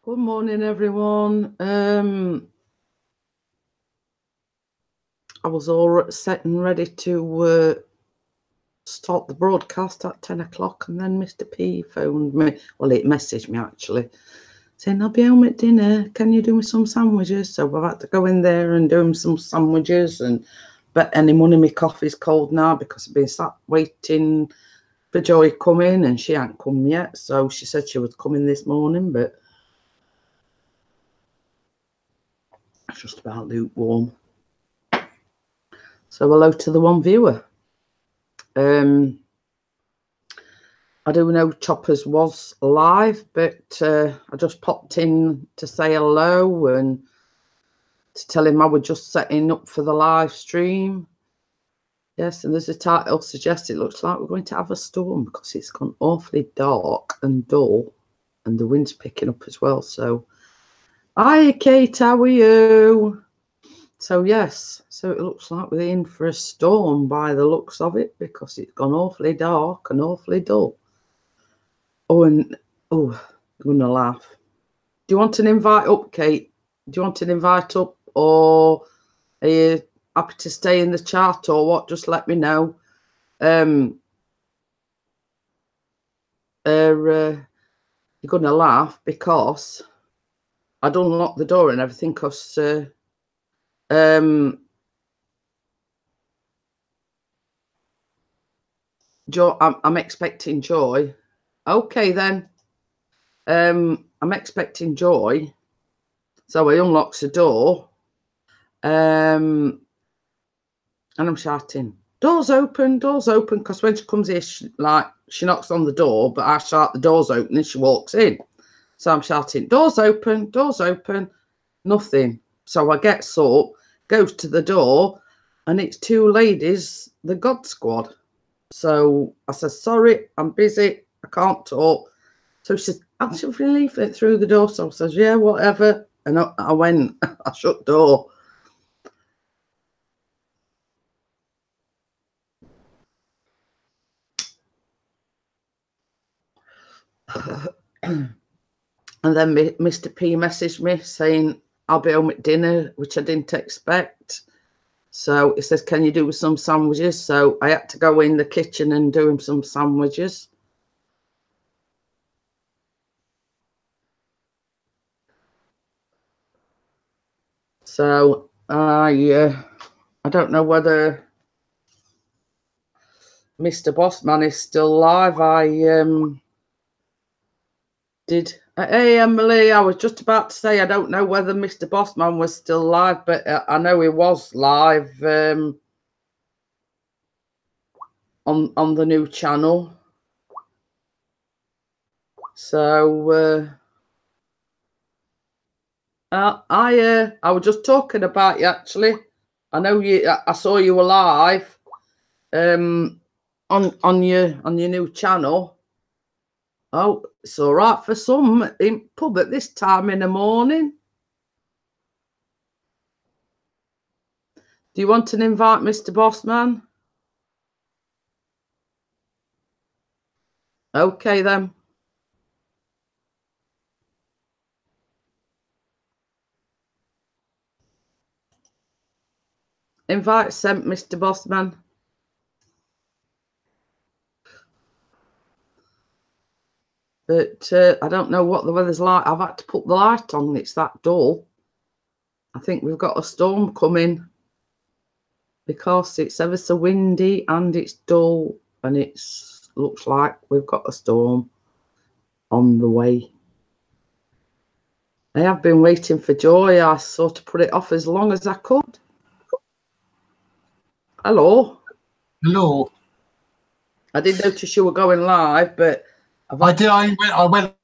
Good morning, everyone. I was all set and ready to start the broadcast at 10 o'clock, and then Mr. P phoned me. Well, it messaged me actually, saying, I'll be home at dinner. Can you do me some sandwiches? So I've had to go in there and do him some sandwiches. But one of my coffee's cold now because I've been sat waiting for Joy coming, and she ain't come yet. So she said she was coming this morning, but it's just about lukewarm. So hello to the one viewer. I do know Choppers was live, but I just popped in to say hello and to tell him I was just setting up for the live stream. Yes, and there's a title suggests it looks like we're going to have a storm because it's gone awfully dark and dull, and the wind's picking up as well. So, hi Kate, how are you? So yes, so it looks like we're in for a storm by the looks of it because it's gone awfully dark and awfully dull. I'm gonna laugh. Do you want an invite up, Kate? Do you want an invite up, or are you happy to stay in the chat, or what? Just let me know. You're gonna laugh because I'd unlock the door and everything because Joy, I'm expecting Joy. Okay then. I'm expecting Joy. So he unlocks the door. And I'm shouting, doors open, because when she comes here, she knocks on the door, but I shout the doors open and she walks in. So I'm shouting, doors open, nothing. So I get up, goes to the door, and it's two ladies, the God Squad. So I said, sorry, I'm busy, I can't talk. So she says, I'll shove your leaflet through the door. So I says, yeah, whatever. And I went, I shut the door. And then Mr. P messaged me saying, I'll be home at dinner, which I didn't expect. So he says, can you do some sandwiches? So I had to go in the kitchen and do him some sandwiches. So I don't know whether Mr. Bossman is still live. I did. Hey, Emily, I was just about to say I don't know whether Mr. Bossman was still live, but I know he was live on the new channel. So I was just talking about you actually. I know you. I saw you were live on your new channel. Oh, it's all right for some in pub at this time in the morning. Do you want to invite Mr. Bossman? Okay then. Invite sent, Mr. Bossman. But I don't know what the weather's like. I've had to put the light on. It's that dull. I think we've got a storm coming because it's ever so windy and it's dull, and it looks like we've got a storm on the way. I have been waiting for Joy. I sort of put it off as long as I could. Hello. Hello. I did notice you were going live, but I did. I went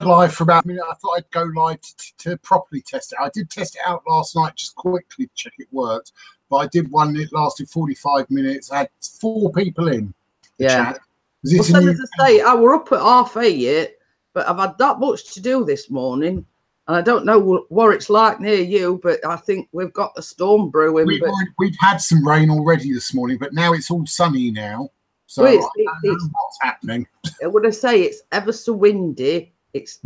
live for about a minute. I thought I'd go live to properly test it. I did test it out last night, just quickly to check it worked. But I did one that lasted 45 minutes. I had 4 people in the chat. Well, as I say, I were up at 8:30, but I've had that much to do this morning. And I don't know what it's like near you, but I think we've got a storm brewing. We've had some rain already this morning, but now it's all sunny now. So I don't know what's happening. I would say it's ever so windy. It's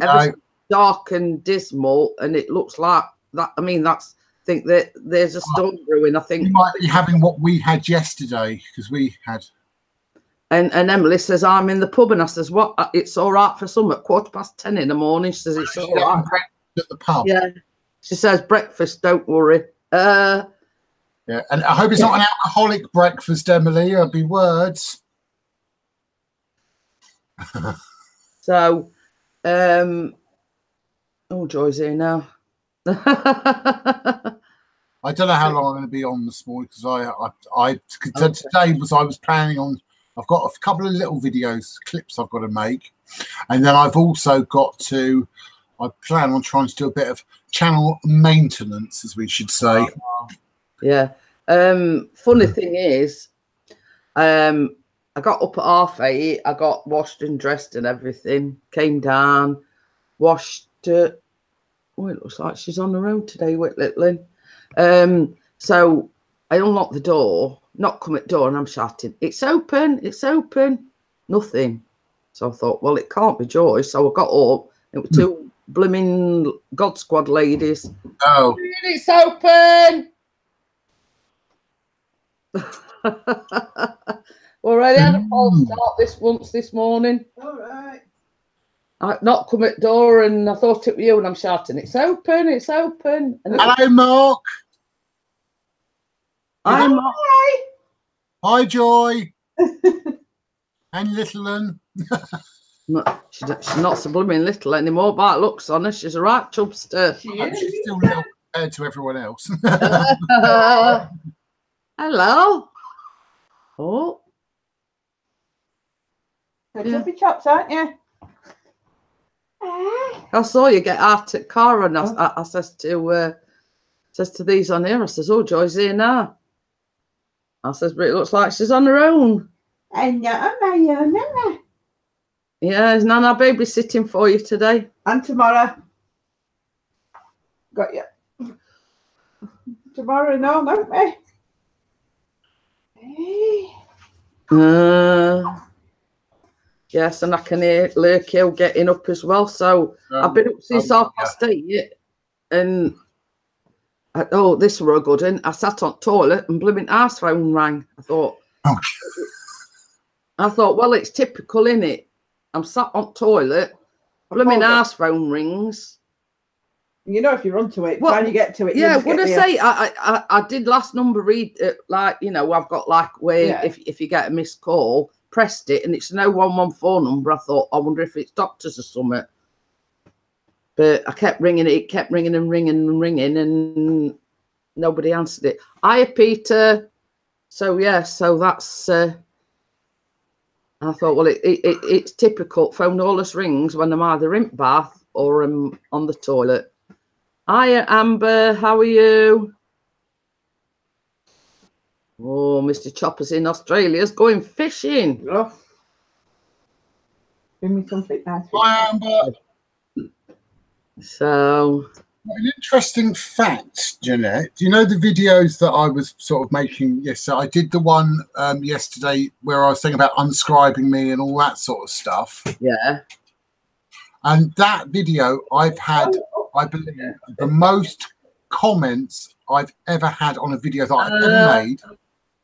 dark and dismal, and it looks like that. I mean, I think that there's a storm brewing. I think you might be having what we had yesterday, because we had. And Emily says, I'm in the pub, and I says, what? It's all right for some at 10:15 in the morning. She says, it's all right. At the pub. Yeah. She says, breakfast, don't worry. Yeah, and I hope it's not an alcoholic breakfast, Emily. It'll be words. So, oh, Joy's here now. I don't know how long I'm going to be on this morning, because today I was planning on. I've got a couple of little clips I've got to make, and then I've also got to. I plan on trying to do a bit of channel maintenance, as we should say. Yeah. Funny thing is, I got up at 8:30. I got washed and dressed and everything. Came down, washed. Oh, it looks like she's on the road today with Litlin. So I unlocked the door, knock come at the door, and I'm shouting, "It's open! It's open!" Nothing. So I thought, well, it can't be Joy. So I got up. It was two blooming God Squad ladies. Oh, it's open. Already had a false start this morning. All right. I knocked come at the door, and I thought it was you, and I'm shouting, "It's open! It's open!" And hello, Mark. Hi, Mark. Hi, Joy. And little one. No, she's not so blooming little anymore, but it looks on her. She's a right chubster. She's still little compared to everyone else. Hello. Oh. Good chubby chops, aren't you? I saw you get out at car, and I says to these on here, I says, "Oh, Joy's here now." I says, "But it looks like she's on her own." And Nana. Yeah, is Nana babysitting for you today? And tomorrow. Got you. Tomorrow, no, don't we? Hey. Yes, and I can hear Lurkill getting up as well. So I've been up since 8:30, and this were a good one. I sat on the toilet and blooming house phone rang. I thought, well, it's typical, innit? I'm sat on the toilet, blooming house phone rings. You know, if you run to it, trying to get to it. Yeah, what I say, I did last number read, like, you know, I've got like where if you get a missed call, pressed it, and it's a 011 number. I thought, I wonder if it's doctors or something. But I kept ringing it, kept ringing and ringing and ringing, and nobody answered it. Hiya, Peter. So yeah, so that's. I thought, well, it's typical. Phone always rings when I'm either in bath or I'm on the toilet. Hiya, Amber. How are you? Oh, Mr. Chopper's in Australia's going fishing. Oh. Give me something nice. Hi, Amber. So, an interesting fact, Jeanette. Do you know the videos that I was sort of making yesterday? I did the one yesterday where I was saying about unscribing me and all that sort of stuff. Yeah. And that video, I've had, I believe, the most comments I've ever had on a video that I've ever made.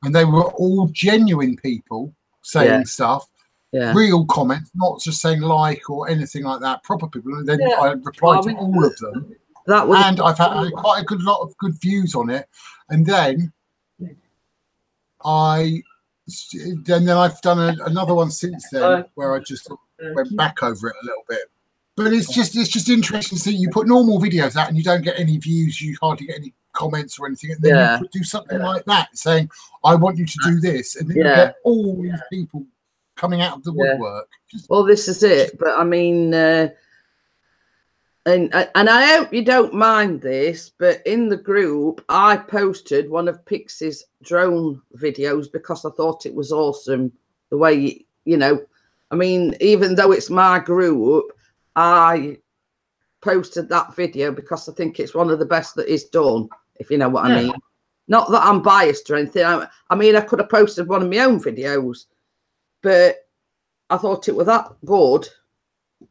And they were all genuine people saying stuff. Yeah. Real comments, not just saying like or anything like that. Proper people, and then I replied to all of them. And I've had quite a good lot of good views on it. And then I've done another one since then where I just went back over it a little bit. But it's just interesting to see you put normal videos out and you don't get any views, you hardly get any comments or anything, and then you do something like that saying, "I want you to do this," and then you get all these people coming out of the woodwork. Well, this is it. But I mean, and I hope you don't mind this, but in the group, I posted one of Pixie's drone videos because I thought it was awesome. The way, you know, I mean, even though it's my group, I posted that video because I think it's one of the best that is done, if you know what I mean. Not that I'm biased or anything. I mean, I could have posted one of my own videos, but I thought it was that good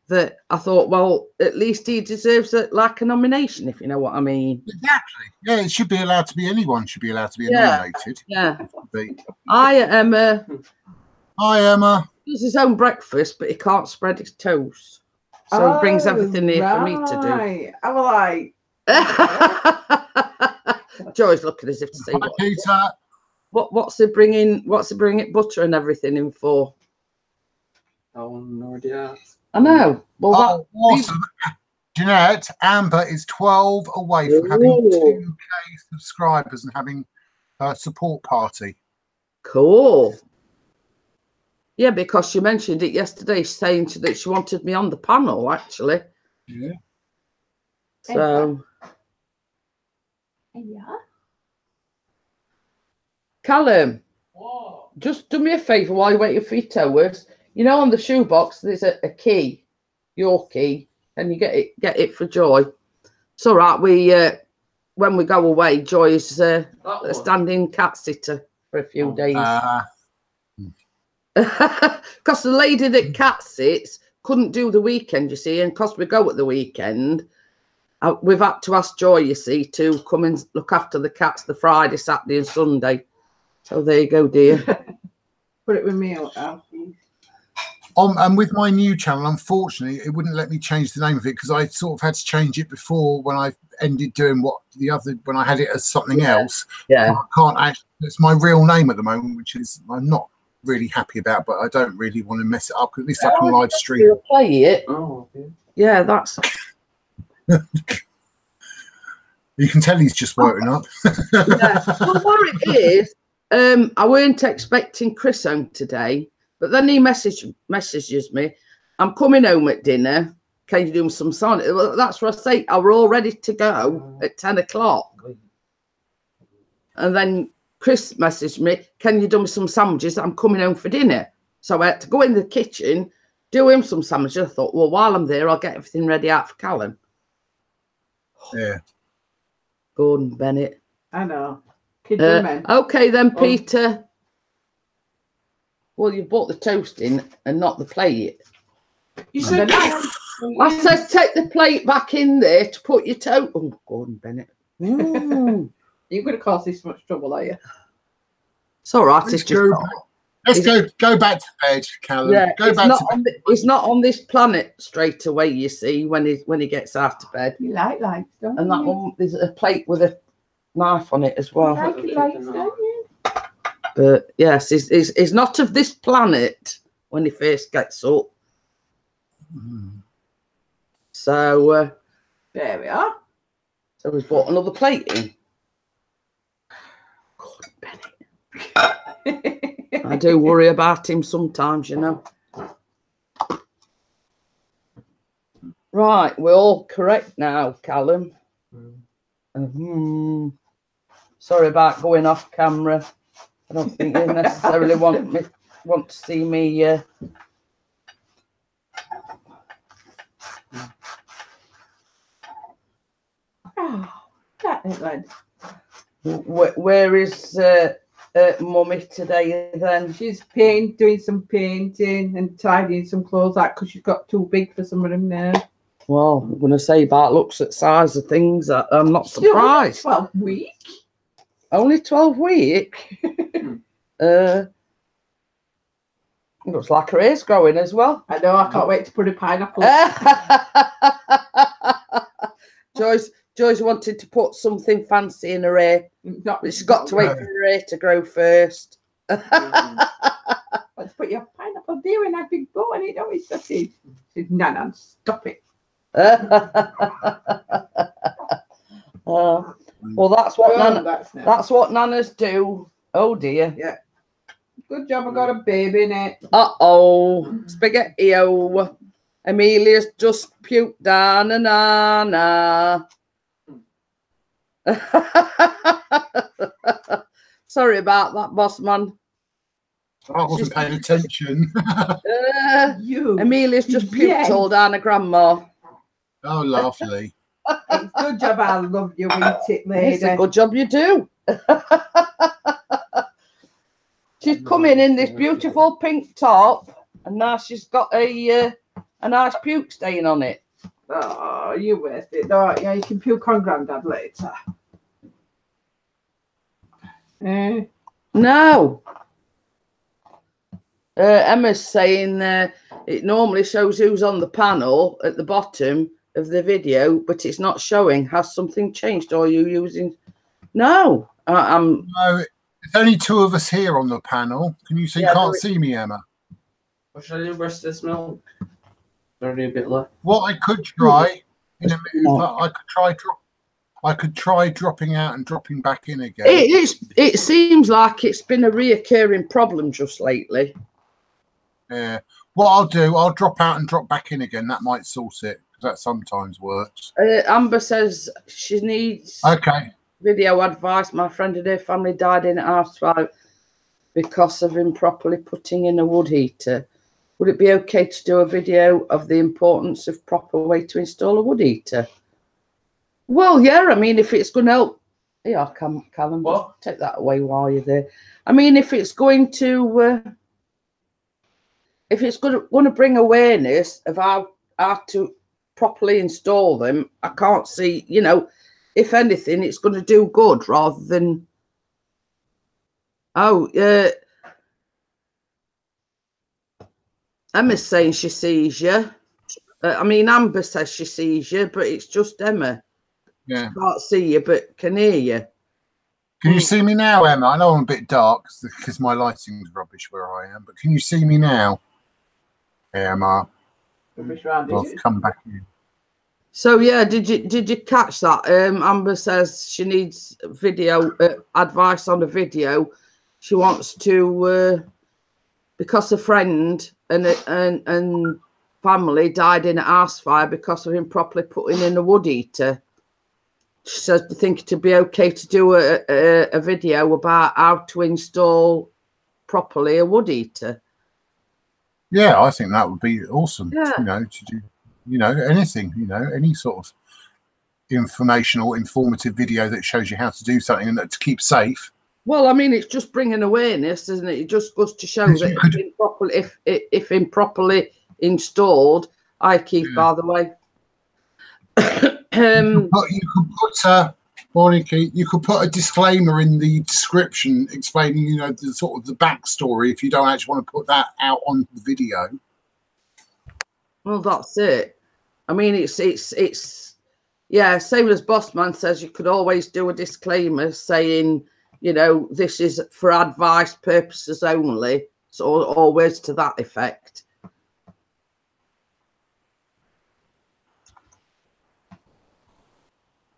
that I thought, well, at least he deserves a nomination, if you know what I mean. Exactly. Yeah, it should be allowed to be. Anyone should be allowed to be nominated. Yeah. Hi, Emma. Hi, Emma. He does his own breakfast, but he can't spread his toast. So he brings everything here for me to do. I was like, Joy's looking as if to say, Hi, Peter. what's he bringing? What's he bringing butter and everything in for? Oh, no idea. I know. Well, awesome. Jeanette, Amber is 12 away from having 2K subscribers and having a support party. Cool. Yeah, because she mentioned it yesterday, saying that she wanted me on the panel, actually. Yeah. So. yeah. Callum, just do me a favour while you're waiting for your towers. You know, on the shoebox, there's a key, your key, and you get it for Joy. It's all right. When we go away, Joy is a standing cat sitter for a few days. Because the lady that cat sits couldn't do the weekend, you see, and because we go at the weekend, we've had to ask Joy, you see, to come and look after the cats the Friday, Saturday, and Sunday. So there you go, dear. Put it with me, Alfie. And with my new channel, unfortunately, it wouldn't let me change the name of it because I sort of had to change it before when I ended doing when I had it as something else. Yeah. I can't actually, it's my real name at the moment, which is I'm not really happy about, but I don't really want to mess it up. At least I can live stream. You'll play it. Oh, okay. Yeah, that's. You can tell he's just woken up. Yeah. Well, what it is, I weren't expecting Chris home today. But then he messages me, I'm coming home at dinner. Can you do some sandwich? Well, that's what I say. I were all ready to go at 10 o'clock. And then Chris messaged me, can you do me some sandwiches? I'm coming home for dinner. So I had to go in the kitchen, do him some sandwiches. I thought, well, while I'm there, I'll get everything ready out for Callum. Yeah. Gordon Bennett. I know. Kids and men. Okay then, Peter. Well, you've bought the toast in and not the plate. You said I said take the plate back in there to put your toast. Oh, Gordon Bennett. You're going to cause this much trouble, are you? It's all right. Let's go back to bed, Callum. Yeah, go back to bed. He's not on this planet straight away, you see, when he gets out of bed. You like lights, don't and you? that one, there's a plate with a knife on it as well. You like lights, don't you? But yes, he's not of this planet when he first gets up. So there we are. So he's bought another plate in. God, Bennett. I do worry about him sometimes, you know. Right, we're all correct now, Callum. Sorry about going off camera. I don't think you necessarily want to see me. Where is Mummy today then? She's doing some painting and tidying some clothes out because she's got too big for some of them now. Well, I'm going to say about looks at size of things. I'm not surprised. 12 weeks. Only 12 weeks. Looks like her hair's growing as well. I know. I can't wait to put a pineapple. Joyce wanted to put something fancy in her hair. But she's got to wait for her hair to grow first. Let's put your pineapple there and I can go on it. Always says, no, stop it. Well, that's what nanas do. Oh dear. Yeah. Good job. I got a baby in it. Spaghetti-o. Amelia's just puked down a nana. Sorry about that, boss man. I wasn't paying attention. Amelia's just puked all down a grandma. Oh, lovely. It's a good job I love you, ain't it, lady? It's a good job you do. She's come in this beautiful pink top, and now she's got a a nice puke stain on it. Oh, you waste it. No, yeah, you can puke on Grandad later. No. Emma's saying it normally shows who's on the panel at the bottom of the video, but it's not showing. Has something changed? Or are you using? No, I'm. No, it's only 2 of us here on the panel. Can you see? Yeah, You can't see me, Emma. What should I do? Rest this milk? Already a bit left. What I could try in a minute, I could try dropping out and dropping back in again. It seems like it's been a reoccurring problem just lately. Yeah. What I'll do, I'll drop out and drop back in again. That might sort it, because that sometimes works. Amber says she needs video advice. My friend and her family died in a house fire because of improperly putting in a wood heater. Would it be okay to do a video of the importance of proper way to install a wood heater? Well, yeah, I mean, if it's going to help, yeah, Callum, what? Take that away while you're there. I mean, if it's going to bring awareness of how to properly install them, I can't see, you know, if anything, it's going to do good rather than, Emma's saying she sees you. I mean, Amber says she sees you, but it's just Emma. Yeah. She can't see you, but can hear you. Can you see me now, Emma? I know I'm a bit dark because my lighting's rubbish where I am, but can you see me now? Yeah, Emma. I'll come back in. So yeah, did you catch that? Amber says she needs video advice on a video. She wants to because a friend and family died in a house fire because of improperly putting in a wood heater. She says, do you think it'd be okay to do a video about how to install properly a wood heater? Yeah, I think that would be awesome. Yeah. You know, to do, you know, anything, you know, any sort of informational, informative video that shows you how to do something and that to keep safe. Well, I mean, it's just bringing awareness, isn't it? It just goes to show that if improperly installed, I keep, by the way. You could put a disclaimer in the description explaining, you know, the sort of the backstory if you don't actually want to put that out on the video. Well, that's it. I mean, it's yeah, same as Bossman says, you could always do a disclaimer saying, you know, this is for advice purposes only. So always to that effect.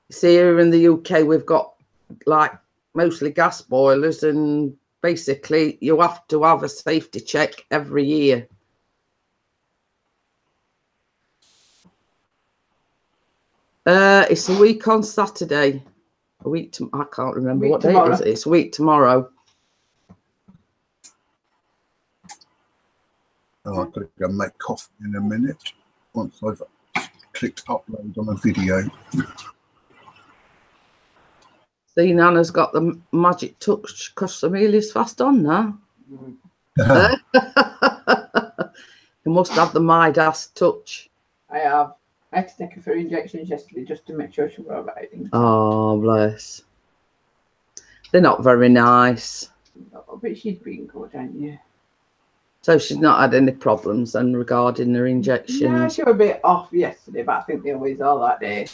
See, here in the UK, we've got like mostly gas boilers, and basically you have to have a safety check every year. It's a week on Saturday. A week to, I can't remember what day it is. It's a week tomorrow. Oh, I've got to go make coffee in a minute once I've clicked upload on a video. See, Nana's got the magic touch because Amelia's fast on now. You must have the Midas touch. I have. I had to take her for injections yesterday just to make sure she was all right. Oh, bless. They're not very nice. No, but she's been good, hasn't you? So she's not had any problems then regarding her injections? No, she was a bit off yesterday, but I think they always are that day.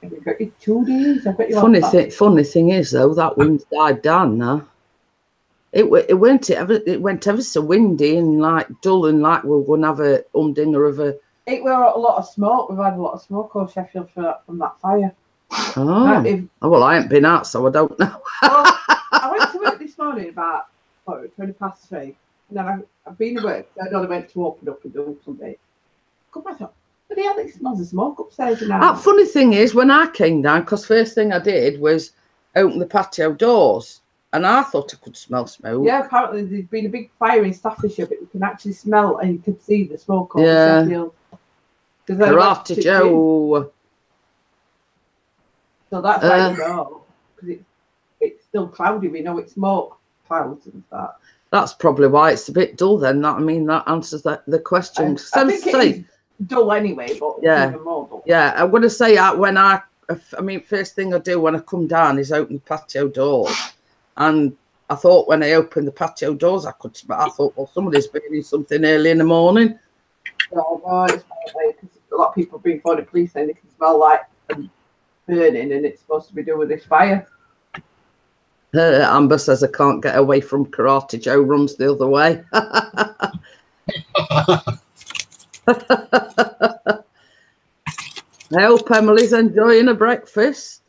We've got you 2 days. I bet you funny thing is, though, that wind's died down now. It went ever so windy and like dull, and like we're going to have a humdinger of a. It were a lot of smoke. We've had a lot of smoke over Sheffield from that fire. Oh, well, I ain't been out, so I don't know. Well, I went to work this morning about 3:20, and then I've been to work. I went to open up and do something. Come on, I thought, but the hell, it smells of smoke upstairs now. That funny thing is, when I came down, because first thing I did was open the patio doors. And I thought I could smell smoke. Yeah, apparently there's been a big fire in Staffordshire, but you can actually smell and you can see the smoke over Sheffield. Karate Joe. So that's why you know, because it's still cloudy. We know it's smoke clouds and that. That's probably why it's a bit dull then. That, I mean, that answers the question. I think it is dull anyway, but yeah, even more dull. Yeah, I'm going to say when I mean, first thing I do when I come down is open the patio doors. And I thought when I opened the patio doors, I thought, well, somebody's burning something early in the morning. Oh, it's because a lot of people bring forward the police saying they can smell like burning, and it's supposed to be doing with this fire. Amber says I can't get away from Karate Joe runs the other way. I hope Emily's enjoying her breakfast.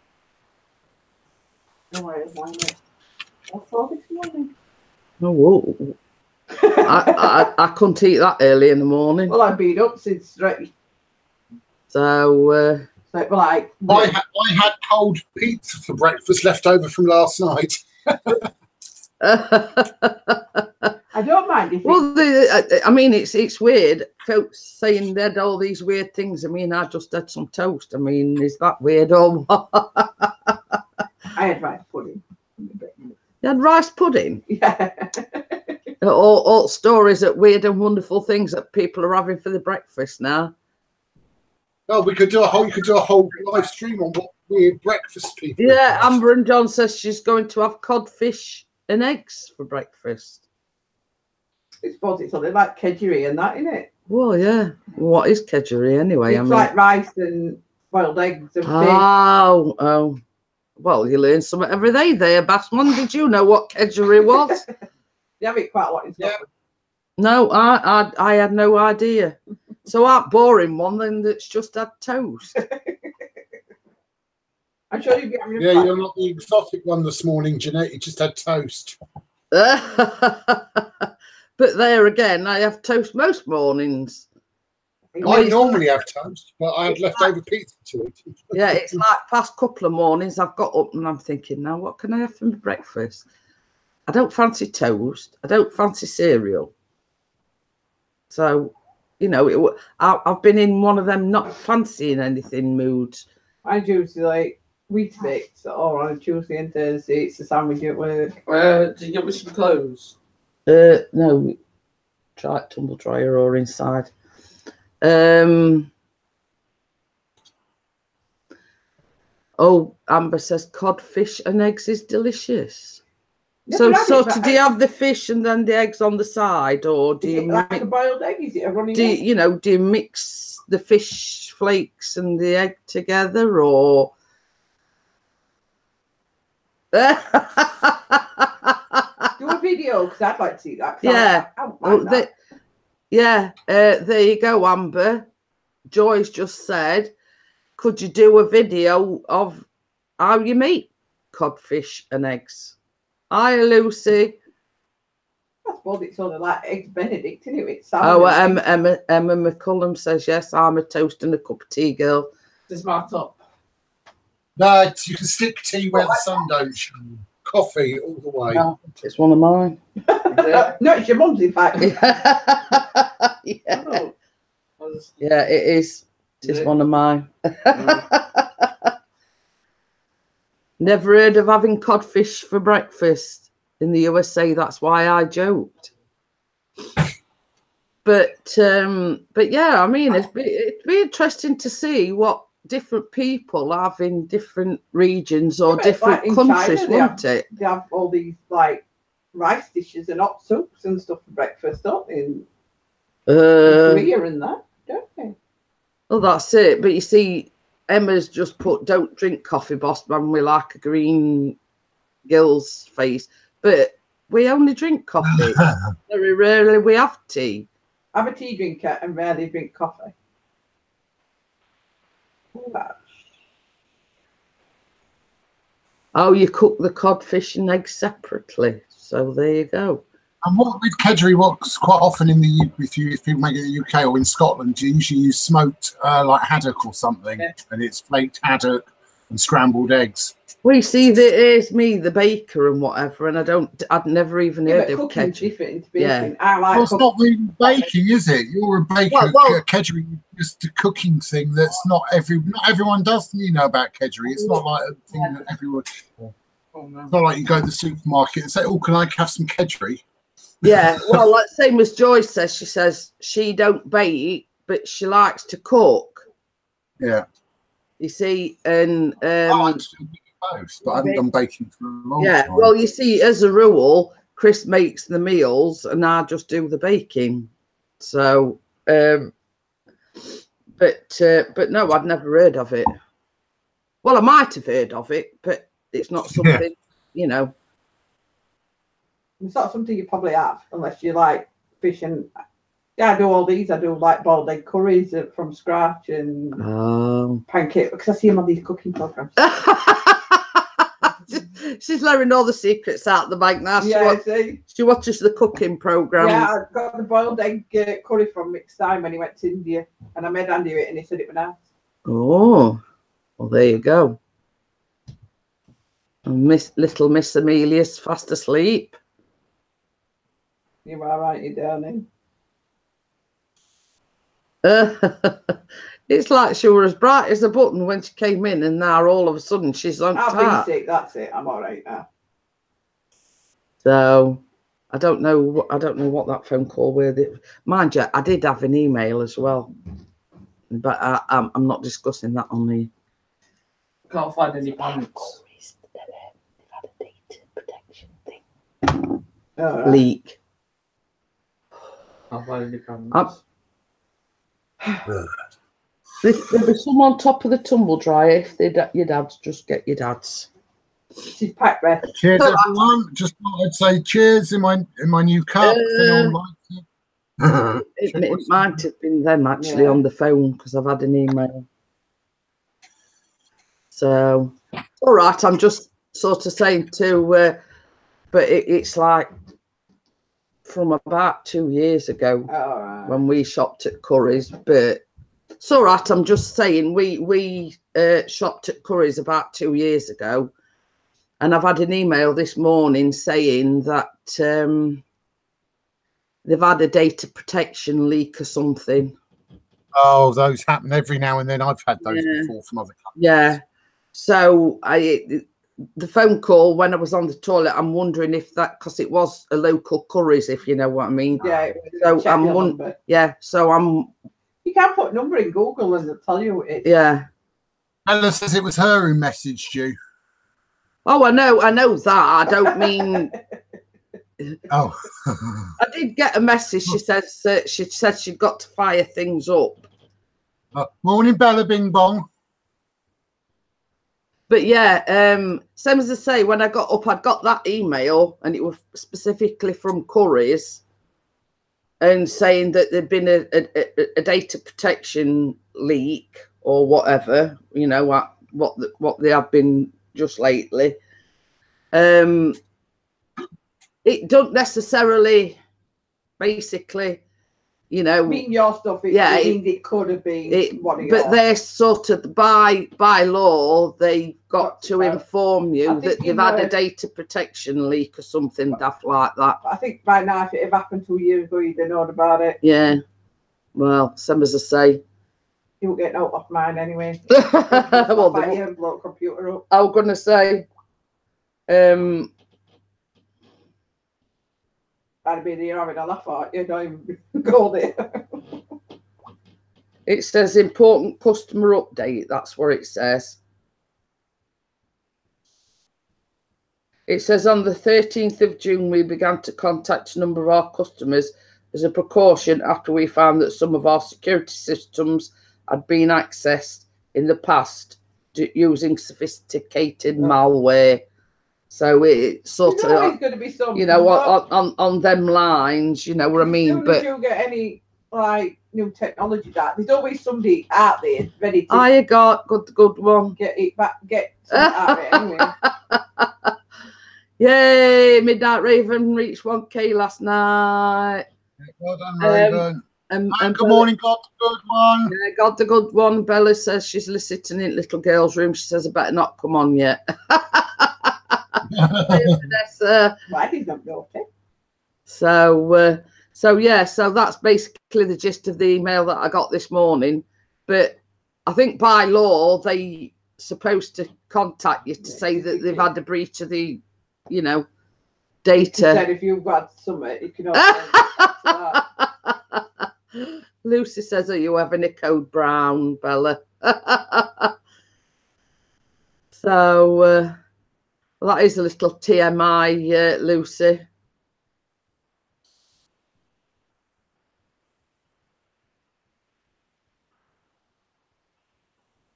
No worries, what's all this morning? Oh, whoa. I couldn't eat that early in the morning. Well, I've been up since straight. So, I had cold pizza for breakfast left over from last night. I don't mind if I mean, it's weird. Folks saying they had all these weird things. I mean, I just had some toast. I mean, is that weird or what? I had rice pudding. You had rice pudding? Yeah. all stories of weird and wonderful things that people are having for the breakfast now. Oh, you could do a whole live stream on what weird breakfast people. Yeah, Amber and John says she's going to have codfish and eggs for breakfast. I suppose it's something like kedgeree and that, isn't it? Well, yeah. What is kedgeree anyway? It's like rice and boiled eggs and fish. Oh. Well, you learn something every day there, Bassman. Did you know what kedgeree was? You have it quite a lot in Scotland. No, I had no idea. So that boring one then that's just had toast. I'm sure you'd be having Yeah, you're not the exotic one this morning, Jeanette. You just had toast. But there again, I have toast most mornings. I normally have toast, but I had leftover pizza to eat. Yeah, it's like past couple of mornings I've got up and I'm thinking, now what can I have for breakfast? I don't fancy toast. I don't fancy cereal. So, you know, I've been in one of them not fancying anything moods. I usually like Weetabix or on a Tuesday and Thursday it's a sandwich at work. Did you get me some clothes? No, try it tumble dryer or inside. Oh, Amber says codfish and eggs is delicious. Yeah, so do you have the fish and then the eggs on the side, or do you like a boiled egg? Is it a running egg? Do you mix the fish flakes and the egg together, or? Do a video because I'd like to see that. Yeah. There you go, Amber. Joy's just said, could you do a video of how you make codfish and eggs? Hi, Lucy. I suppose it's sort of like eggs Benedict, isn't it? Emma McCullum says, yes, I'm a toast and a cup of tea girl. This is my top. No, you can stick tea where the sun don't shine. Coffee all the way. No, it's one of mine. No, it's your mum's, in fact. Yeah. Oh. Yeah, it is. It's one of mine. Never heard of having codfish for breakfast in the USA. That's why I joked. But yeah, I mean, it'd be interesting to see what different people have in different regions or different countries, wouldn't it? They have all these like rice dishes and hot soups and stuff for breakfast, don't they? In Korea and that, don't they? Well, that's it. But you see, Emma's just put, don't drink coffee, boss man, with like a green gill's face. But we only drink coffee. Very rarely we have tea. I'm a tea drinker and rarely drink coffee. Oh, you cook the codfish and eggs separately. So there you go. And what with kedgeree, what's quite often in the if people make it in the UK or in Scotland, you usually use smoked like haddock or something, and it's flaked haddock and scrambled eggs. Well, you see, there's me, the baker and whatever, and I'd never even heard of kedgeree. Different baking. I like. Well, it's not really baking, is it? You're a baker. Kedgeree is just a cooking thing that's not everyone does. You know about kedgeree. It's not like a thing that everyone. Oh, no. It's not like you go to the supermarket and say, "Oh, can I have some kedgeree?" Yeah, well, like same as Joyce says, she says she don't bake, but she likes to cook. Yeah. You see, and I like to do both, but I haven't done baking for a long time. well, you see, as a rule, Chris makes the meals and I just do the baking. So, but no, I'd never heard of it. Well, I might have heard of it, but it's not something, you know. It's not something you probably have unless you like fish and. Yeah, I do all these. I do like boiled egg curries from scratch and pancake because I see them on these cooking programs. She's learning all the secrets out the bank now. Yeah, she watches the cooking programs. Yeah, I got the boiled egg curry from Mick's time when he went to India, and I made Andy it, and he said it was nice. Oh, well, there you go. And little Miss Amelia's fast asleep. You are right, you darling. It's like she was as bright as a button when she came in, and now all of a sudden she's on I've top. been sick. That's it. I'm all right now. So I don't know what that phone call with it. Mind you, I did have an email as well, but I'm not discussing that on the. Can't find any pants. They've had a data protection thing. Right. Leak. Can't find any pants. There'll be some on top of the tumble dryer. If your dad's, just get your dad's. She's packed red. Cheers, everyone. Just thought I'd say cheers in my new cup. If anyone likes it. It might have been them actually on the phone because I've had an email. So, all right, I'm just sort of saying to, but it's like from about 2 years ago when we shopped at Curry's, but it's all right. I'm just saying we shopped at Curry's about 2 years ago, and I've had an email this morning saying that they've had a data protection leak or something. Oh, those happen every now and then. I've had those before from other companies. Yeah. So the phone call when I was on the toilet, I'm wondering if that, because it was a local Curry's, if you know what I mean. Yeah. So so I'm. You can put a number in Google and it'll tell you what it is. Yeah. Ella says it was her who messaged you. Oh, I know that. I don't mean. Oh. I did get a message. She said she'd got to fire things up. Morning, Bella Bing Bong. But yeah, same as I say, when I got up, I got that email, and it was specifically from Curry's, and saying that there'd been a data protection leak or whatever, you know, what they have been just lately. It don't necessarily, basically, you know. I mean, your stuff. It could have been. But they're sort of by law, they got to inform you that they've had a data protection leak or something daft like that. I think by now, if it had happened 2 years ago, you'd have known about it. Yeah. Well, same as I say. You won't get out off mine anyway. Well, you haven't blown computer up. I was gonna say. I'd be there having a laugh at you. Don't even go there. It says important customer update. That's what it says. It says on the 13th of June, we began to contact a number of our customers as a precaution after we found that some of our security systems had been accessed in the past using sophisticated malware. So it's sort of, going to be some, you know, on them lines, you know what I mean? But you get any like new technology there's always somebody out there ready to. I got good one. Get it back. Get out of it anyway. Yay! Midnight Raven reached 1K last night. Well done, Raven. And good morning, God the good one. Yeah, God the good one. Bella says she's listening in little girl's room. She says I better not come on yet. Why did not go? So that's basically the gist of the email that I got this morning. But I think by law they supposed to contact you to say that they've had a breach of the, you know, data. Said if you've got something, you can also Lucy says, are you having a code brown, Bella? So that is a little TMI, Lucy.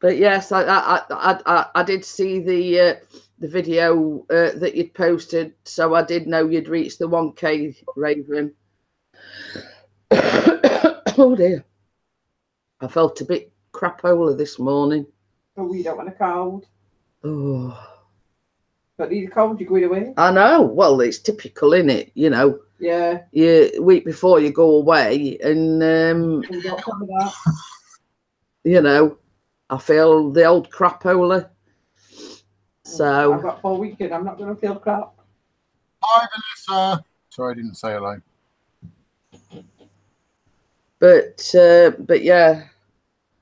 But yes, I did see the video that you'd posted, so I did know you'd reached the 1K, Raven. Oh dear, I felt a bit crapola this morning. Oh, we don't want a cold. Oh, Don't need a cold, you're going away. I know. Well, it's typical, isn't it? You know. Yeah. Week before you go away, and We don't cover that. you know, I feel the old crapola. So I've got 4 weekend. I'm not going to feel crap. Hi, Vanessa. Sorry, I didn't say hello. But yeah,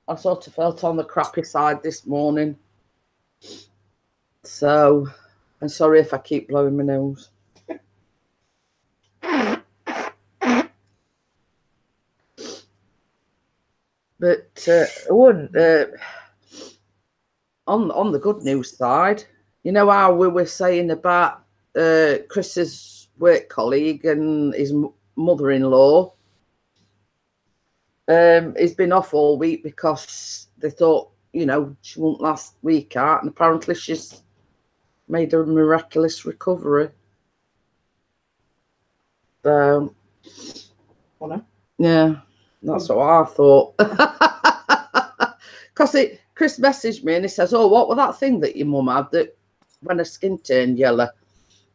I sort of felt on the crappy side this morning. So I'm sorry if I keep blowing my nose. But I wouldn't. On the good news side, you know how we were saying about Chris's work colleague and his mother-in-law. He's been off all week because they thought, you know, she won't last week out, and apparently she's made a miraculous recovery. So, yeah, that's what I thought. Because Chris messaged me and he says, oh, what was that thing that your mum had that when her skin turned yellow?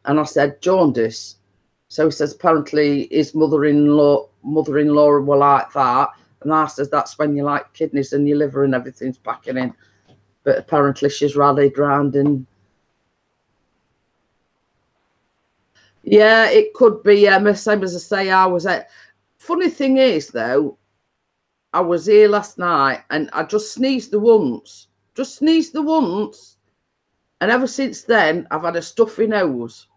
And I said, jaundice. So he says, apparently his mother-in-law were like that. And I says, that's when you like kidneys and your liver and everything's packing in. But apparently she's rallied round and... Yeah, it could be, Emma, same as I say, I was at... Funny thing is, though, I was here last night and I just sneezed the once. And ever since then, I've had a stuffy nose.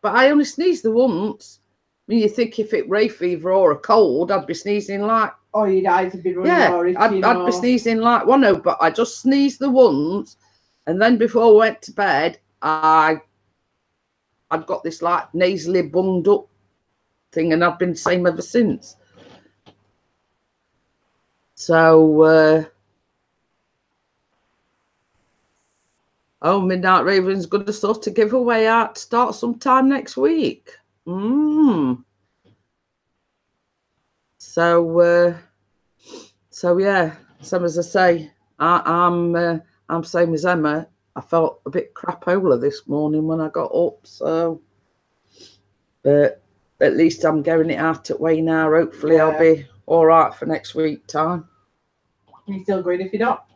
But I only sneezed the once. I mean, you think if it ray fever or a cold, I'd be sneezing like... Oh, your eyes would be running. Yeah, I'd be sneezing like one. No, but I just sneezed the once. And then before I went to bed, I'd got this like nasally bunged up thing, and I've been the same ever since. So, Midnight Raven's going to sort of give away out to start sometime next week. So yeah, same as I say, I'm same as Emma. I felt a bit crapola this morning when I got up. So, but at least I'm getting it out at way now. Hopefully, I'll be all right for next week time. You still going if you're not?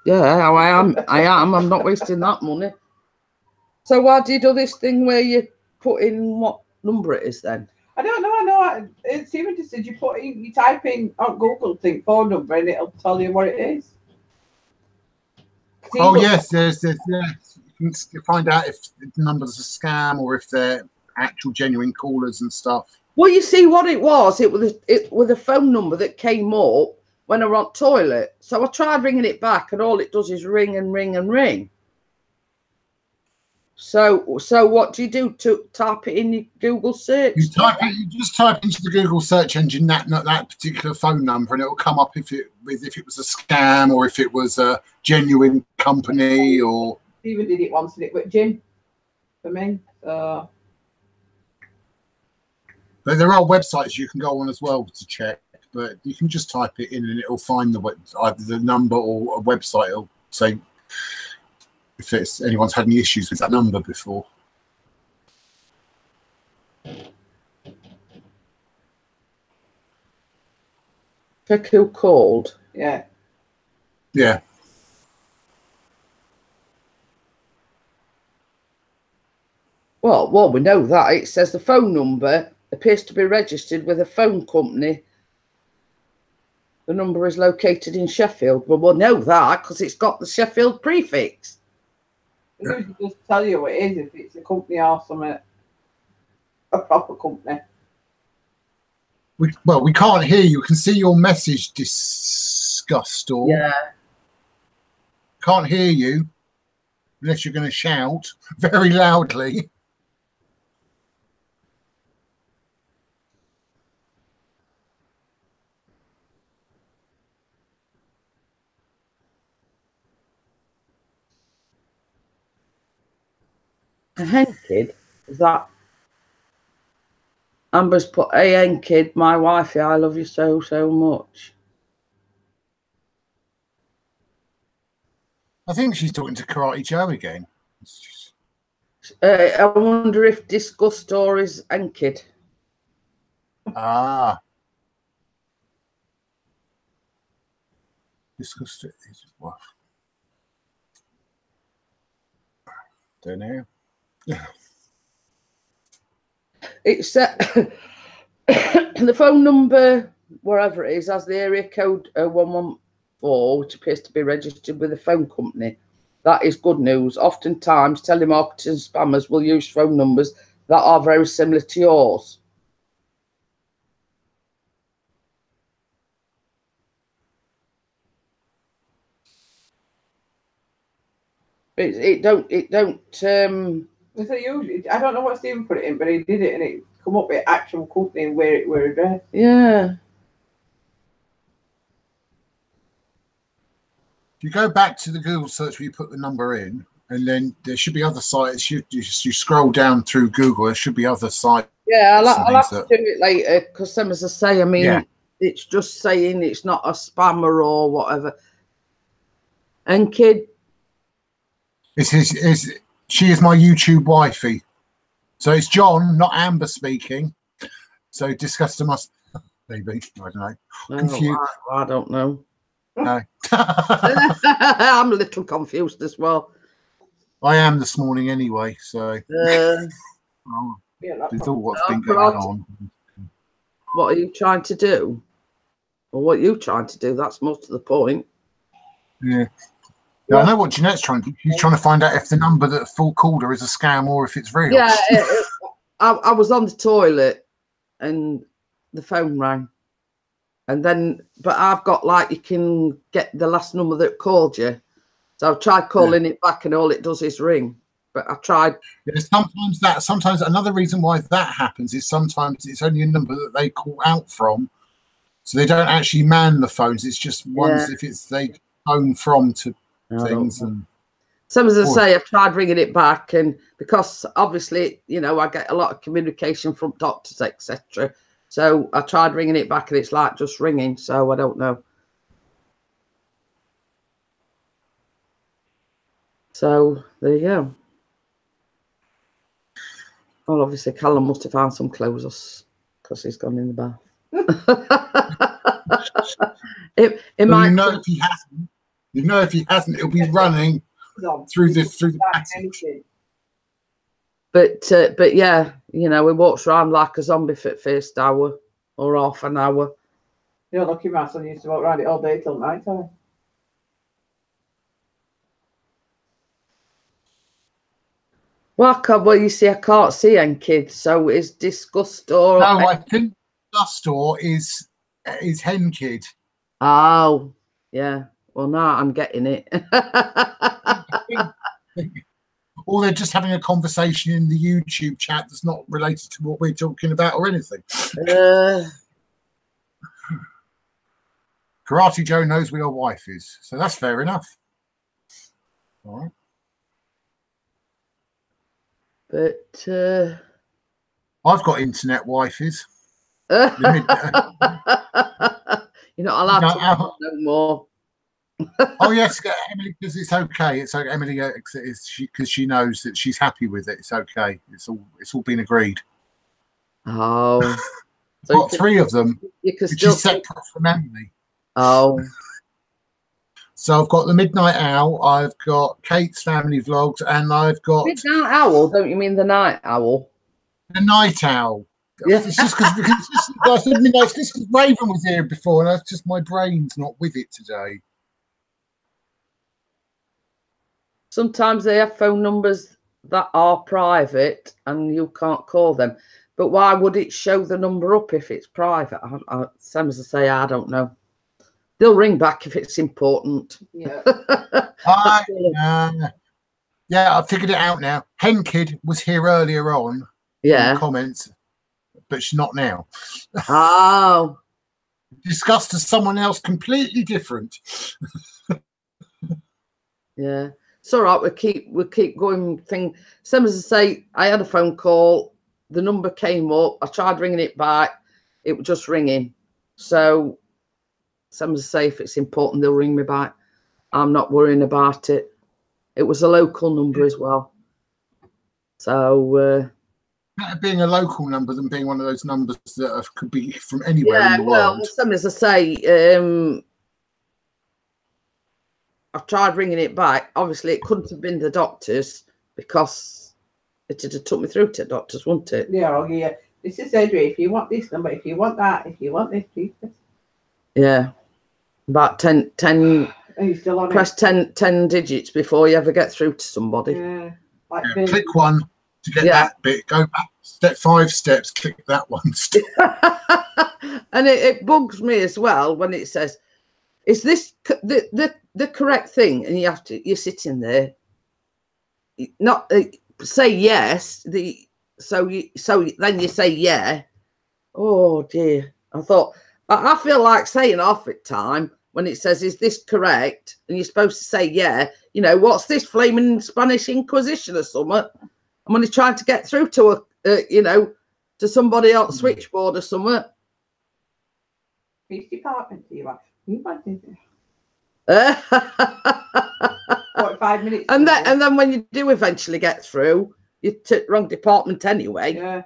Yeah, I am. I'm not wasting that money. So why do you do this thing where you put in what number it is then? I don't know. I know. It's even just said you type in on Google phone number and it'll tell you what it is. Oh yes, there's you can find out if the number's a scam or if they're actual genuine callers and stuff. Well, you see what it was. It was a phone number that came up when I was on toilet. So I tried ringing it back, and all it does is ring and ring and ring. So what do you do to type it in your Google search? You just type into the Google search engine that particular phone number, and it will come up if it was a scam or if it was a genuine company. Or Stephen did it once, and it went Jim for me. But there are websites you can go on as well to check. But you can just type it in, and it'll find either the number or a website. It'll say if anyone's had any issues with that number before. Check who called. Yeah. Yeah. Well, we know that. It says the phone number appears to be registered with a phone company. The number is located in Sheffield. Well, we'll know that because it's got the Sheffield prefix. It usually just tell you what it is if it's a company or something. a proper company. We can't hear you. We can see your message, disgust or Yeah. can't hear you unless you're going to shout very loudly. A hen kid? Is that Amber's put a hen kid, my wifey, I love you so, so much. I think she's talking to Karate Joe again. I wonder if disgust or is hen kid. Ah. Disgust is what? Don't know. It's the phone number, wherever it is, has the area code 114, which appears to be registered with a phone company. That is good news. Oftentimes, telemarketers and spammers will use phone numbers that are very similar to yours. It don't. So usually, I don't know what Stephen put it in, but he did it, and it come up with actual company and where it were addressed. Yeah. If you go back to the Google search where you put the number in, and then there should be other sites. You scroll down through Google, there should be other sites. Yeah, I'll have to do it later because, as I say, I mean, yeah. It's just saying it's not a spammer or whatever. And kid, she is my YouTube wifey. So it's John, not Amber speaking. So discuss must maybe. I don't know. Confused. I don't know. No. I'm a little confused as well. I am this morning anyway, so Yeah, it's all what's been going on. What are you trying to do? Or what are you trying to do? That's most of the point. Yeah. Yeah, I know what Jeanette's trying to do. She's trying to find out if the number that full called her is a scam or if it's real. Yeah, I was on the toilet and the phone rang. And then, but I've got like, you can get the last number that called you. So I've tried calling it back and all it does is ring. But I tried. Yeah, sometimes another reason why that happens is sometimes it's only a number that they call out from. So they don't actually man the phones. It's just ones if it's they phone from to things. And some, as I say, I've tried ringing it back, and because obviously, you know, I get a lot of communication from doctors, etc. So I tried ringing it back, and it's like just ringing. So I don't know. So there you go. Well, obviously, Callum must have found some clothes because he's gone in the bath. It might. You know, if he hasn't, it'll be running through the passage. But yeah, you know, he walks around like a zombie for the first hour or half an hour. You're lucky, my son used to walk around it all day till night time. Well, you see, I can't see any kids, so is disgust or... No, I think disgust or is hen kid. Oh, yeah. Well, now I'm getting it. Or they're just having a conversation in the YouTube chat that's not related to what we're talking about or anything. Karate Joe knows where your wife is, so that's fair enough. All right. But I've got internet wifeys. you're not allowed to no more. Oh yes, Emily, because it's okay. It's okay. Emily, because she knows that she's happy with it. It's okay. It's all been agreed. Oh, so I've got 3 of them. You can still separate from Emily. Oh. So I've got the Midnight Owl. I've got Kate's family vlogs, and I've got Midnight Owl. Don't you mean the Night Owl? The Night Owl. Yeah. It's just because Raven was here before, and that's just my brain's not with it today. Sometimes they have phone numbers that are private and you can't call them. But why would it show the number up if it's private? Same as I say, I don't know. They'll ring back if it's important. Yeah. Yeah, I figured it out now. Hen Kid was here earlier on in the comments, but she's not now. Oh. Discussed as someone else completely different. Yeah. It's all right. We'll keep going. Same as I say, I had a phone call. The number came up. I tried ringing it back. It was just ringing. So, same as I say, if it's important, they'll ring me back. I'm not worrying about it. It was a local number as well. So better being a local number than being one of those numbers that could be from anywhere in the world. Well, same as I say, I've tried ringing it back. Obviously, it couldn't have been the doctors because it would have took me through to the doctors, wouldn't it? Yeah, yeah. This is surgery. If you want this number, if you want that, if you want this, please. Yeah. About 10 Are you still on press 10 digits before you ever get through to somebody. Yeah. Click one to get that bit. Go back 5 steps. Click that one. And it bugs me as well when it says, "Is this the correct thing?" And you're sitting there, not say yes. So then you say yeah. Oh dear! I thought I feel like saying half at time. When it says, "Is this correct?" and you're supposed to say, "Yeah," you know, what's this flaming Spanish Inquisition or something? I'm only trying to get through to to somebody else switchboard or something. Which department do you want? You want this? 45 minutes. And then when you do eventually get through, you're wrong department anyway. Yeah.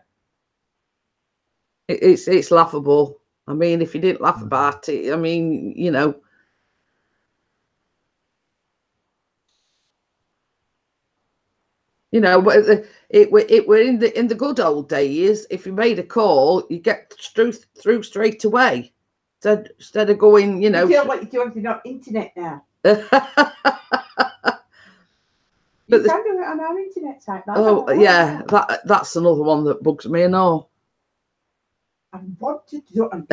It's laughable. I mean, if you didn't laugh about it, I mean, you know. You know, we're in the good old days. If you made a call, you get through straight away. Instead of going, you know. You feel like you do everything on internet now. You can do it on our internet site. Yeah, that's another one that bugs me and all. I want to do it.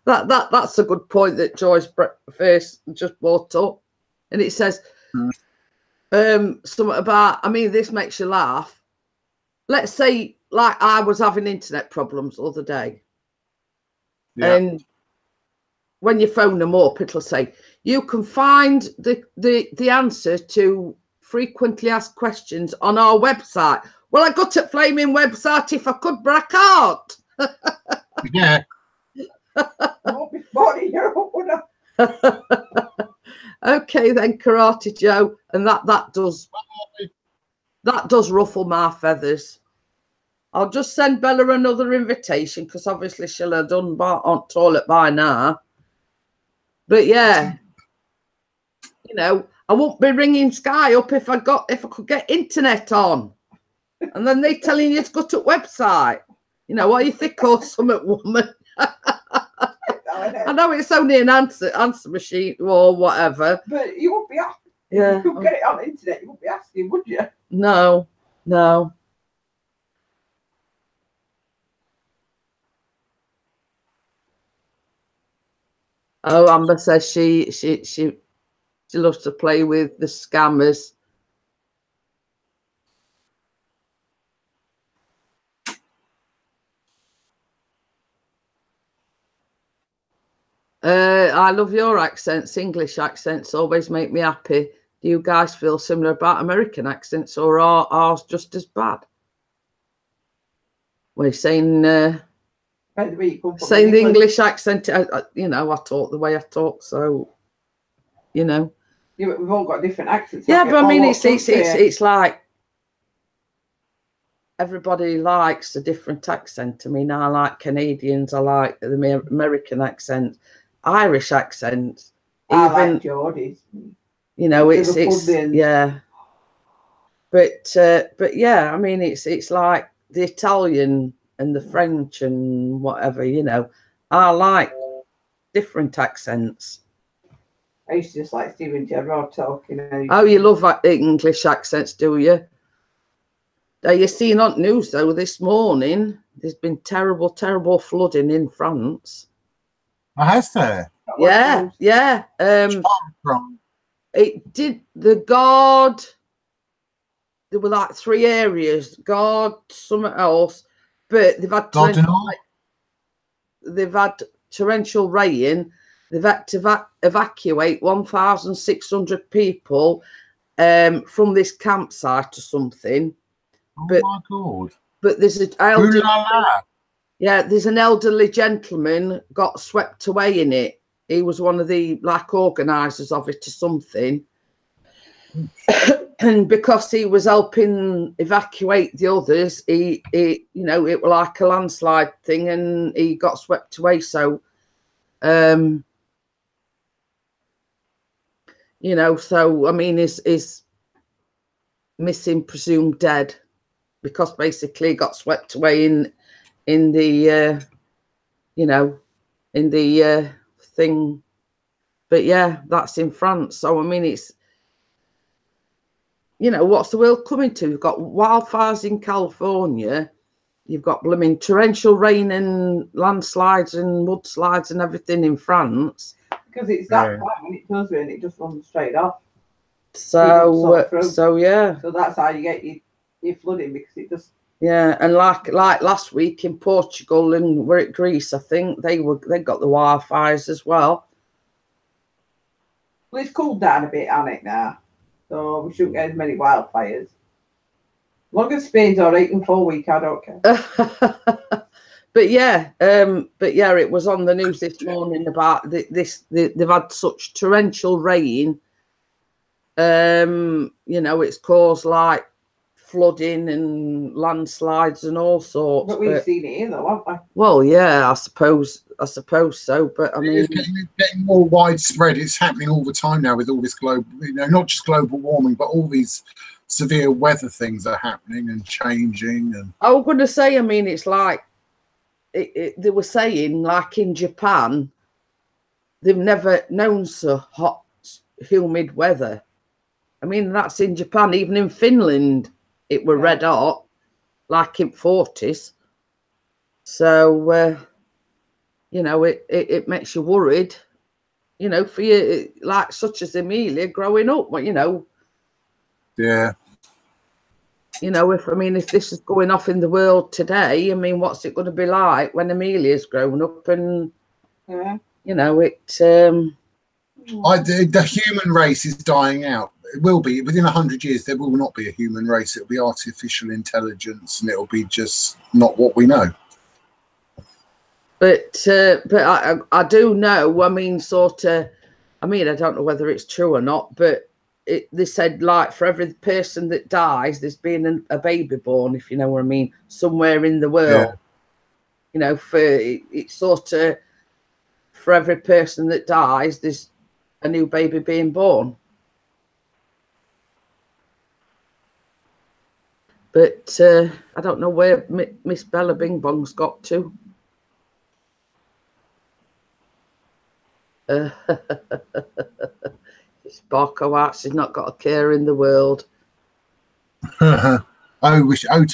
That's a good point that Joyce first just brought up, and it says something about. I mean, this makes you laugh. Let's say, like, I was having internet problems the other day, and when you phone them up, it'll say you can find the answer to frequently asked questions on our website. Well, I got a flaming website if I could, but I can't. Yeah. Okay then, Karate Joe, and that does ruffle my feathers. I'll just send Bella another invitation because obviously she'll have done on toilet by now. But yeah, you know, I won't be ringing Sky up if I could get internet on, and then they telling you to go to website. You know, what you think or something, woman? I know it's only an answer machine or whatever. But you won't be asking. Yeah. If you could get it on the internet, you won't be asking, would you? No. Oh, Amber says she loves to play with the scammers. I love your accents. English accents always make me happy. Do you guys feel similar about American accents, or are ours just as bad? We're saying the English accent. You know, I talk the way I talk, so you know. Yeah, but we've all got different accents. Yeah, but I mean, it's like everybody likes a different accent. I mean, I like Canadians. I like the American accent. Irish accent, I like Geordie's. You know, it's yeah. But yeah, I mean, it's like the Italian and the French and whatever. You know, I like different accents. I used to just like Stephen Gerrard talking. Oh, you love English accents, do you? You seen on news though this morning? There's been terrible, terrible flooding in France. Oh, has there? Yeah, yeah. It did the guard. There were like 3 areas, guard, something else, but they've had torrential rain. They've had to evacuate 1,600 people from this campsite or something. Oh but, my God! But there's an there's an elderly gentleman got swept away in it. He was one of the organisers of it or something. And because he was helping evacuate the others, he it was like a landslide thing, and he got swept away. So, so I mean, is missing, presumed dead, because basically he got swept away in the in the thing. But yeah, that's in France. So I mean, it's, what's the world coming to? You've got wildfires in California. You've got blooming torrential rain and landslides and mudslides and everything in France. Because it's that bad when it does rain, it just runs straight off. So yeah. So that's how you get your flooding, because it just. Yeah, and like last week in Portugal and we're at Greece, I think they got the wildfires as well. Well, it's cooled down a bit, hasn't it, now? So we shouldn't get as many wildfires. As long as Spain's all right in 4 weeks, I don't care. But yeah, it was on the news this morning about they've had such torrential rain. It's caused like flooding and landslides and all sorts. But we've seen it here, though, haven't we? Well, yeah, I suppose so. But I mean, it's getting more widespread. It's happening all the time now with all this global, not just global warming, but all these severe weather things are happening and changing. And I was going to say, I mean, it's like they were saying, like in Japan, they've never known so hot, humid weather. I mean, that's in Japan. Even in Finland, it were red hot, like in 40s. So, it makes you worried, for you, like such as Amelia growing up, Yeah. If this is going off in the world today, I mean, what's it going to be like when Amelia's grown up and, the human race is dying out. It will be within 100 years. There will not be a human race. It'll be artificial intelligence, and it'll be just not what we know. But I do know. I mean, I don't know whether it's true or not, but they said, like, for every person that dies, there's been a baby born, if you know what I mean, somewhere in the world. Yeah. For every person that dies, there's a new baby being born. But I don't know where Miss Bella Bing Bong's got to. Sparko Arts has not got a care in the world. To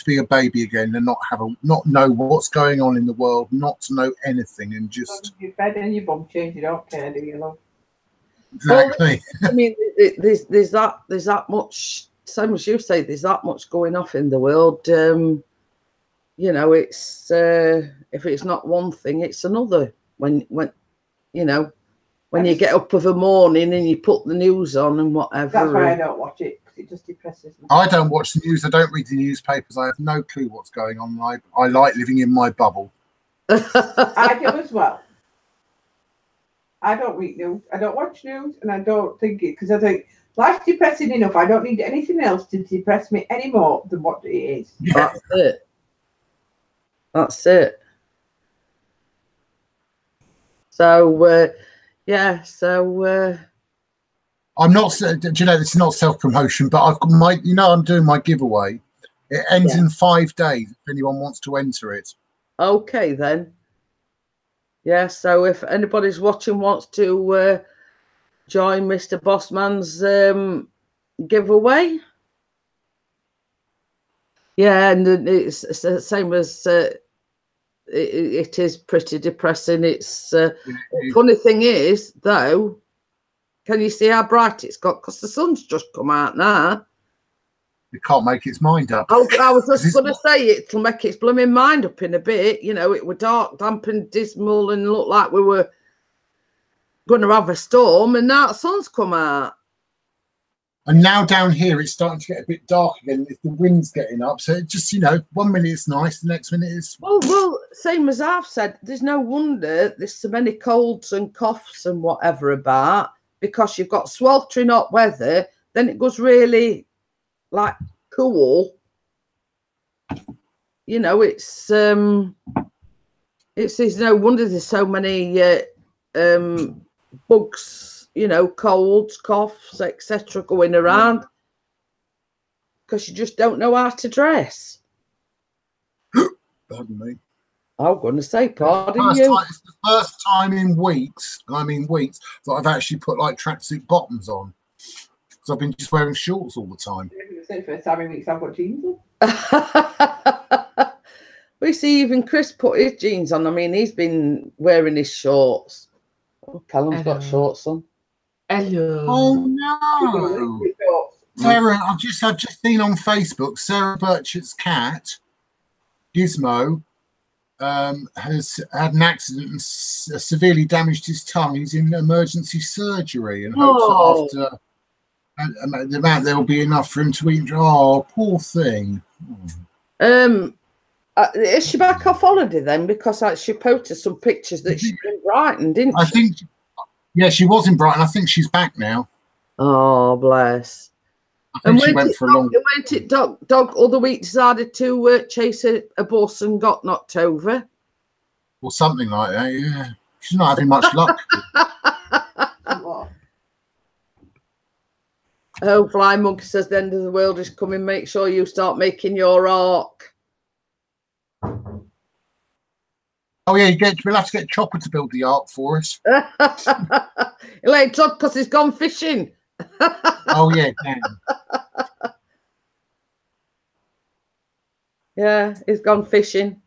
be a baby again and not know what's going on in the world, not to know anything, and just your bed and your bum change. You don't care, do you, love? Exactly. Well, I mean, there's that much. Same as you say, there's that much going off in the world. It's if it's not one thing, it's another. When you get up of a morning and you put the news on and whatever. That's why I don't watch it, because it just depresses me. I don't watch the news. I don't read the newspapers. I have no clue what's going on. I like living in my bubble. I do as well. I don't read news. I don't watch news, and I don't think it, because I think life's depressing enough. I don't need anything else to depress me any more than what it is. Yeah. That's it. So, I'm not. This is not self-promotion, but I've got my. I'm doing my giveaway. It ends in 5 days. If anyone wants to enter it. Okay then. Yeah. So if anybody's watching wants to join Mr. Bossman's giveaway, Yeah, and then it's the same as it is pretty depressing. It's funny thing is though, can you see how bright it's got? Because the sun's just come out now. It can't make its mind up. I was just going to say it'll make its blooming mind up in a bit. You know, it were dark, damp, and dismal, and looked like we were going to have a storm, and now the sun's come out. And now down here, it's starting to get a bit dark again. If the wind's getting up, so it just, you know, 1 minute it's nice, the next minute it's... Well, same as I've said, there's no wonder there's so many colds and coughs and whatever about, because you've got sweltering hot weather, then it goes really, like, cool. You know, it's no wonder there's so many bugs, you know, colds, coughs, etc. going around, because you just don't know how to dress. Pardon me. I'm going to say pardon you. It's the first time in weeks, and I mean weeks, that I've actually put like tracksuit bottoms on, because I've been just wearing shorts all the time. It's the first time in weeks I've got jeans on. We see even Chris put his jeans on. I mean, he's been wearing his shorts. Oh, Callum's got shorts on. Hello. Oh no, Sarah! I've just seen on Facebook Sarah Burchett's cat, Gizmo, has had an accident and severely damaged his tongue. He's in emergency surgery and hopes that after there will be enough for him to eat. Oh, poor thing. Is she back off holiday then? Because she posted some pictures that she's in Brighton, didn't she? I think, yeah, she was in Brighton. I think she's back now. Oh, bless. I think she went for a long... Went it dog other week decided to chase a bus and got knocked over? Or something like that, yeah. She's not having much luck. Oh, Fly Monkey says the end of the world is coming. Make sure you start making your ark. Oh yeah, we'll have to get Chopper to build the ark for us. He'll ain't Todd because he's gone fishing. Oh yeah, damn. Yeah, he's gone fishing.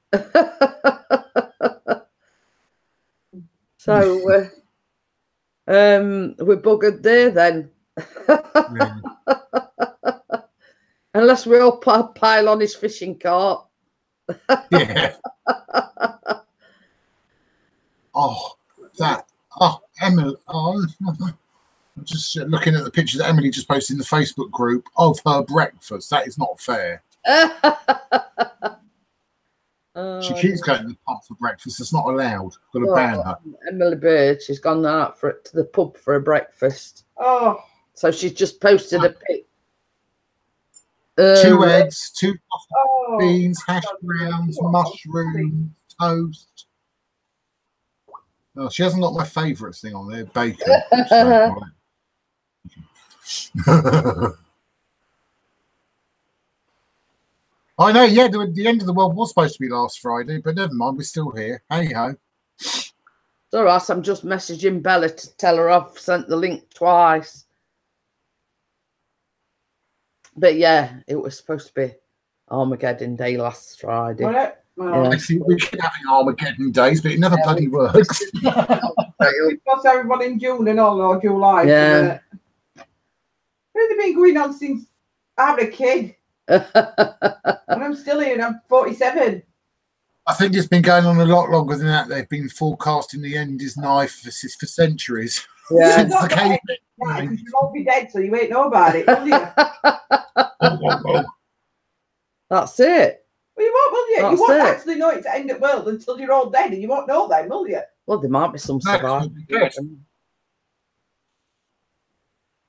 So we're buggered there then. Yeah. Unless we all pile on his fishing cart. Yeah. Emily. I'm just looking at the picture that Emily just posted in the Facebook group of her breakfast. That is not fair. She keeps going to the pub for breakfast. It's not allowed. Got to ban her. Emily Bird, she's gone out to the pub for a breakfast. Oh. So she's just posted a pic. 2 eggs, 2 beans, hash browns, mushrooms, toast. Oh, she hasn't got my favourite thing on there, bacon. I know, yeah, the end of the world was supposed to be last Friday, but never mind, we're still here. Hey ho. It's all right, I'm just messaging Bella to tell her I've sent the link twice. But yeah, it was supposed to be Armageddon Day last Friday. Well, I think we keep having Armageddon days, but it never bloody works. We've got everyone in June and all, or July. Yeah. Where's it been going on since I had a kid? And I'm still here and I'm 47. I think it's been going on a lot longer than that. They've been forecasting the end is nigh for centuries. Yeah. Since the cave. Right, because you won't be dead, so you ain't know about it, will you? That's it. Well, you won't, will you? That's You won't it. actually know it's the end of the world until you're all dead, and you won't know then, will you? Well, there might be some survivors.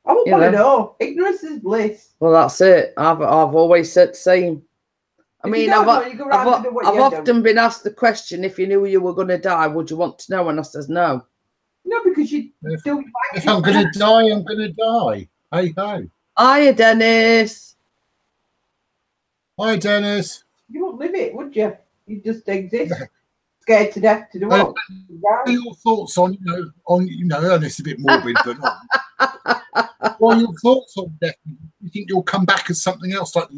I won't want to know. Ignorance is bliss. Well, that's it. I've always said the same. I If mean, you don't I've know, you go round and do what I've you do. often been asked the question, if you knew you were going to die, would you want to know? And I says no. No, because you do. If I'm going to die, I'm going to die. Hey ho. Hiya, Dennis. Hi, Dennis. You won't live it, would you? You just exist, scared to death to do what? What are your thoughts on, and it's a bit morbid, but not. What are your thoughts on death? You think you'll come back as something else, like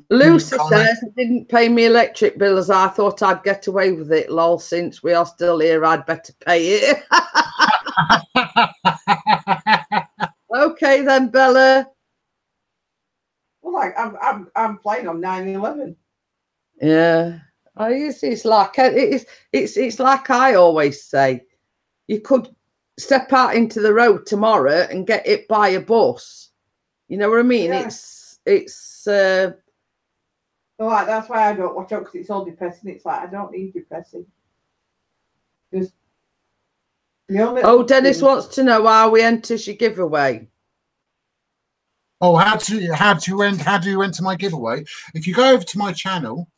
Lucy comment. says, I didn't pay me electric bill as I thought I'd get away with it. Lol, since we are still here, I'd better pay it. Okay then, Bella. Well, like I'm playing on 9/11. Yeah. It's like it's like I always say. You could step out into the road tomorrow and get hit by a bus. You know what I mean? Yeah. It's So like that's why I don't watch out, because it's all depressing. It's like I don't need depressing. Just Oh, Dennis wants to know how we enter your giveaway. Oh, how do you enter my giveaway? If you go over to my channel,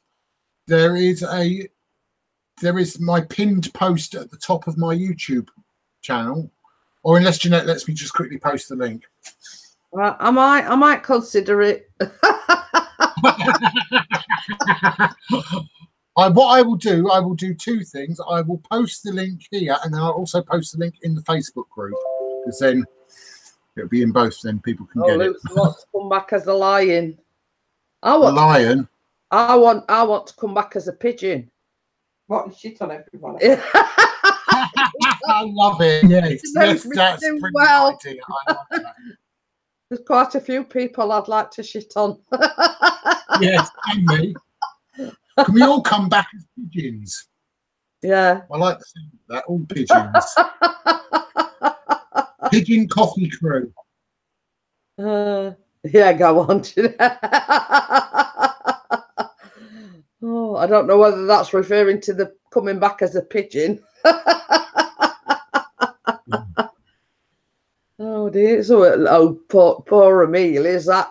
there is my pinned post at the top of my YouTube channel, or unless Jeanette lets me just quickly post the link. Well, I might consider it. What I will do two things. I will post the link here, and then I'll also post the link in the Facebook group, because then it'll be in both. Then people can get Luke it. wants to come back as a lion. A lion. I want to come back as a pigeon. What shit on everybody? I love it. Yes, that's pretty well. Idea. I love that. There's quite a few people I'd like to shit on. Yes, and me. Can we all come back as pigeons? Yeah. I like the sound of that. All pigeons. Pigeon coffee crew. Yeah, go on. Oh, I don't know whether that's referring to the coming back as a pigeon. Oh dear. So, poor Amelia, is that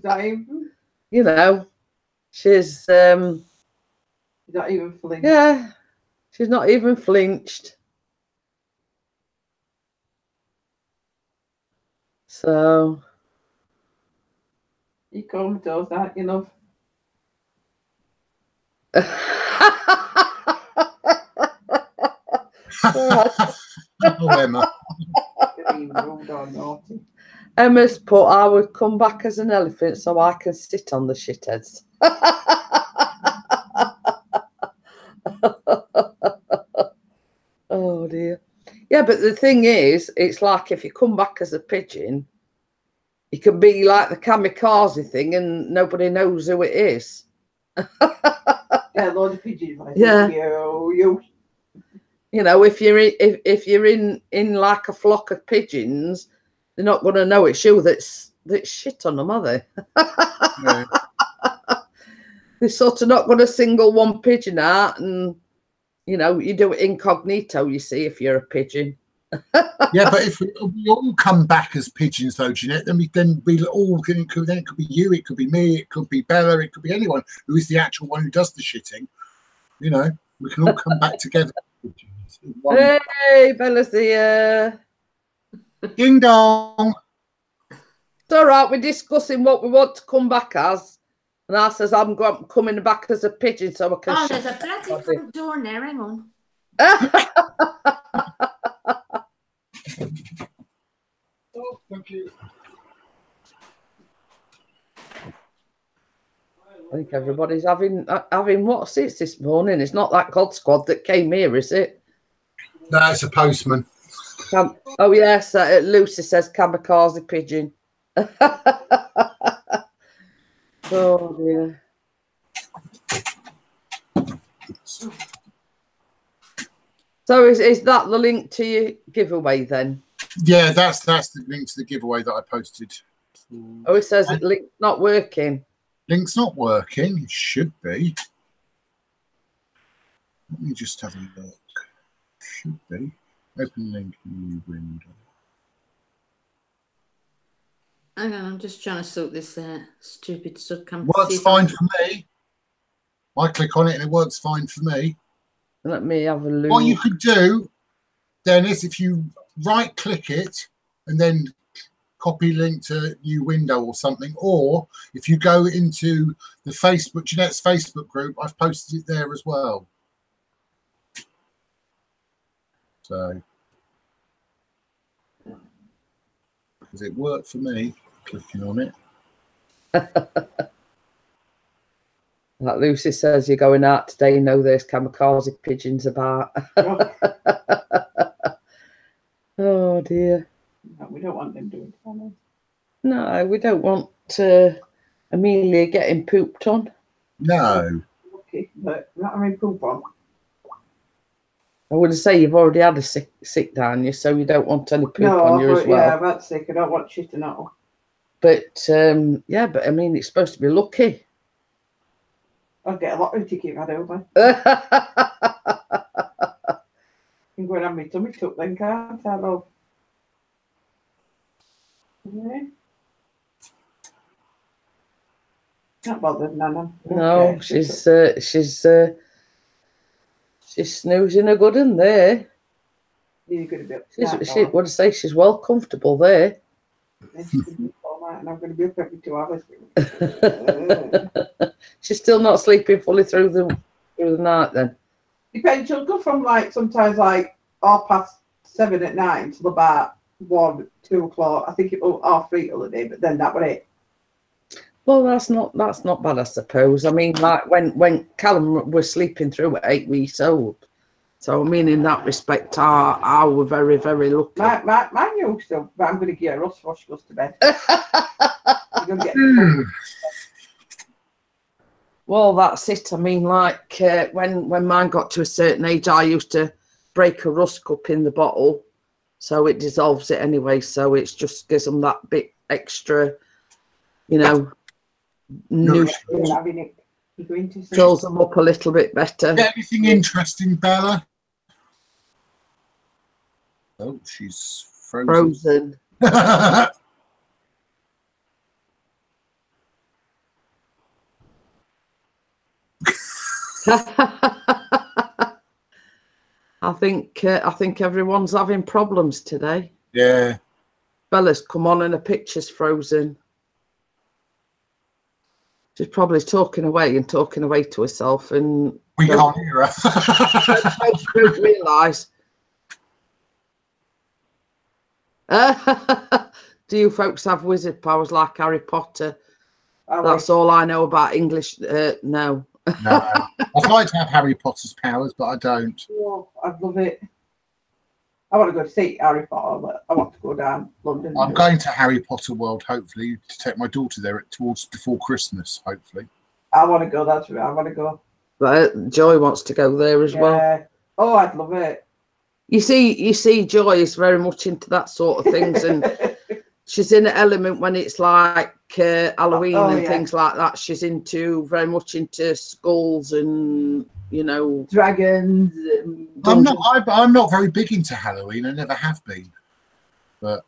even? You know, she's not even flinched. Yeah, she's not even flinched. So you comatose, aren't you, love? Oh, Emma. Emma's put, I would come back as an elephant so I can sit on the shitheads. Oh dear. Yeah, but the thing is, it's like if you come back as a pigeon, you can be like the kamikaze thing and nobody knows who it is. Yeah, loads of pigeons. Yeah. You. You know, if you're in like a flock of pigeons, they're not going to know it's you that's shit on them, are they? No. They're sort of not going to single one pigeon out, and you know, you do it incognito. You see, if you're a pigeon. Yeah, but if we all come back as pigeons, though, Jeanette, then we all can. Then it could be you, it could be me, it could be Bella, it could be anyone who is the actual one who does the shitting. You know, we can all come back together. Hey, Bella's here. Ding dong. It's all right. We're discussing what we want to come back as, and I says I'm coming back as a pigeon, so I can. Oh, there's a bloody front door there. Hang on. Oh, thank you. I think everybody's having what seats this morning. It's not that God Squad that came here, is it? No, it's a postman. Oh yes, Lucy says kamikaze pigeon. Oh dear. So is that the link to your giveaway then? Yeah, that's the link to the giveaway that I posted. Oh, it says the link's not working. Link's not working. It should be. Let me just have a look. Should be. Open link, new window. Hang on, I'm just trying to sort this stupid subcam. Works fine for me. I click on it and it works fine for me. Let me have a look. What you could do, Dennis, if you right click it and then copy link to new window or something, or if you go into the Facebook, Jeanette's Facebook group, I've posted it there as well. So, because it worked for me, clicking on it. Like Lucy says, you're going out today, know there's kamikaze pigeons about. Oh dear. No, we don't want them doing it. No, we don't want Amelia getting pooped on. No. Okay, but not having poop on. I would say you've already had a sick down you, so you don't want any poop on you as well. Yeah, I'm sick. I don't want shit and all. But yeah, but I mean, it's supposed to be lucky. I'll get a lottery ticket if I don't. I'm going to have my tummy tuck then, can't I, love? Yeah. Not bothered, Nana. No, Okay. she's snoozing a good one there. You're going to be up What I say? She's well comfortable there. And I'm going to be up every 2 hours. She's still not sleeping fully through the night then. Depends. She'll go from sometimes 7:30 at night till about 1, 2 o'clock. I think it will 3 till the day, but then that was it. Well, that's not bad, I suppose. I mean, like when Callum was sleeping through at 8 weeks old. So I mean, in that respect, I were very, very lucky. My young still, but I'm going to give her a rust before she goes to bed. You're going to get Well, that's it. I mean, like when mine got to a certain age, I used to break a rusk cup in the bottle, so it dissolves it anyway. So it just gives them that bit extra, nutrient. Fills them up a little bit better. Anything interesting, Bella? Oh, she's frozen. I think everyone's having problems today. Yeah. Bella's come on and her picture's frozen. She's probably talking away to herself, and we can't hear her. don't realise. Do you folks have wizard powers like Harry Potter? That's all I know about English. No. No. I'd like to have Harry Potter's powers, but I don't. Oh, I'd love it. I want to go to see Harry Potter, but I want to go down London. I'm going to Harry Potter World, hopefully, to take my daughter there towards before Christmas, hopefully. I want to go. That's right. I want to go. But Joy wants to go there as well. Oh, I'd love it. You see, Joy is very much into that sort of things, and she's in an element when it's like Halloween and things like that. She's very much into skulls and dragons. I'm not very big into Halloween. I never have been. But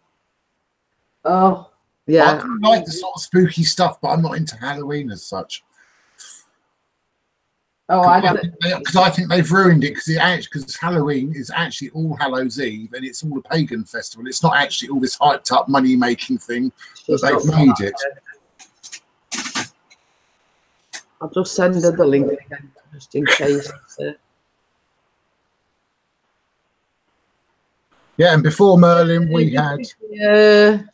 yeah, I like the sort of spooky stuff, but I'm not into Halloween as such. Oh, I know. Because I think they've ruined it. Because Halloween is actually All Hallows Eve, and it's all a pagan festival. It's not actually all this hyped up money making thing that they've made it. I'll just send her the link again, just in case. Yeah, and before Merlin, we had a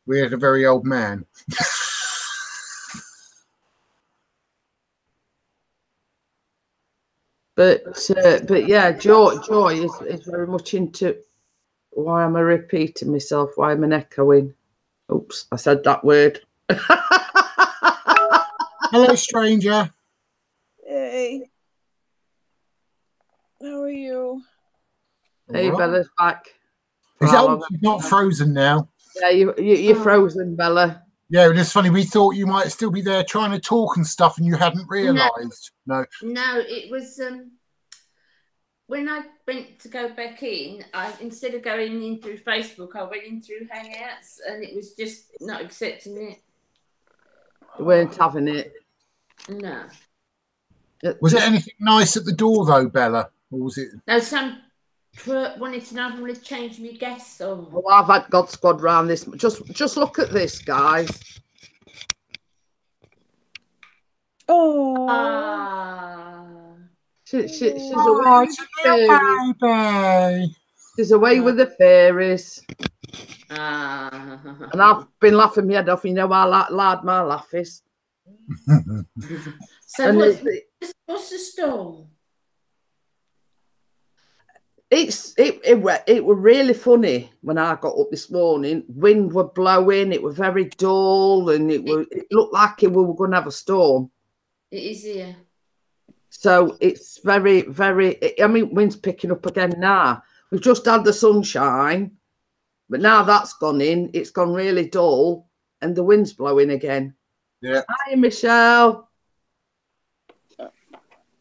very old man. But yeah, Joy is very much into. Why am I repeating myself? Why am I echoing? Oops, I said that word. Hello, stranger. Hey. How are you? Hey, right. Bella's back. She's not frozen now. Yeah, you're frozen, Bella. Yeah, but it's funny. We thought you might still be there trying to talk and stuff, and you hadn't realised. No, it was when I went to go back in. Instead of going in through Facebook, I went in through Hangouts, and it was just not accepting it. They weren't having it. No. Was there anything nice at the door though, Bella, or was it? No, some wanted to know if I wanted to change my guests on. Oh, I've had God Squad round this. Just look at this, guys. Oh. She's away with the fairies. She's away with the fairies. And I've been laughing my head off. You know how loud my laugh is. So And what's the storm? it were really funny when I got up this morning. Wind were blowing, it was very dull, and it looked like we were going to have a storm. It is here. So it's very, very, I mean, wind's picking up again now. We've just had the sunshine, but now that's gone in. It's gone really dull, and the wind's blowing again. Yeah. Hi, Michelle.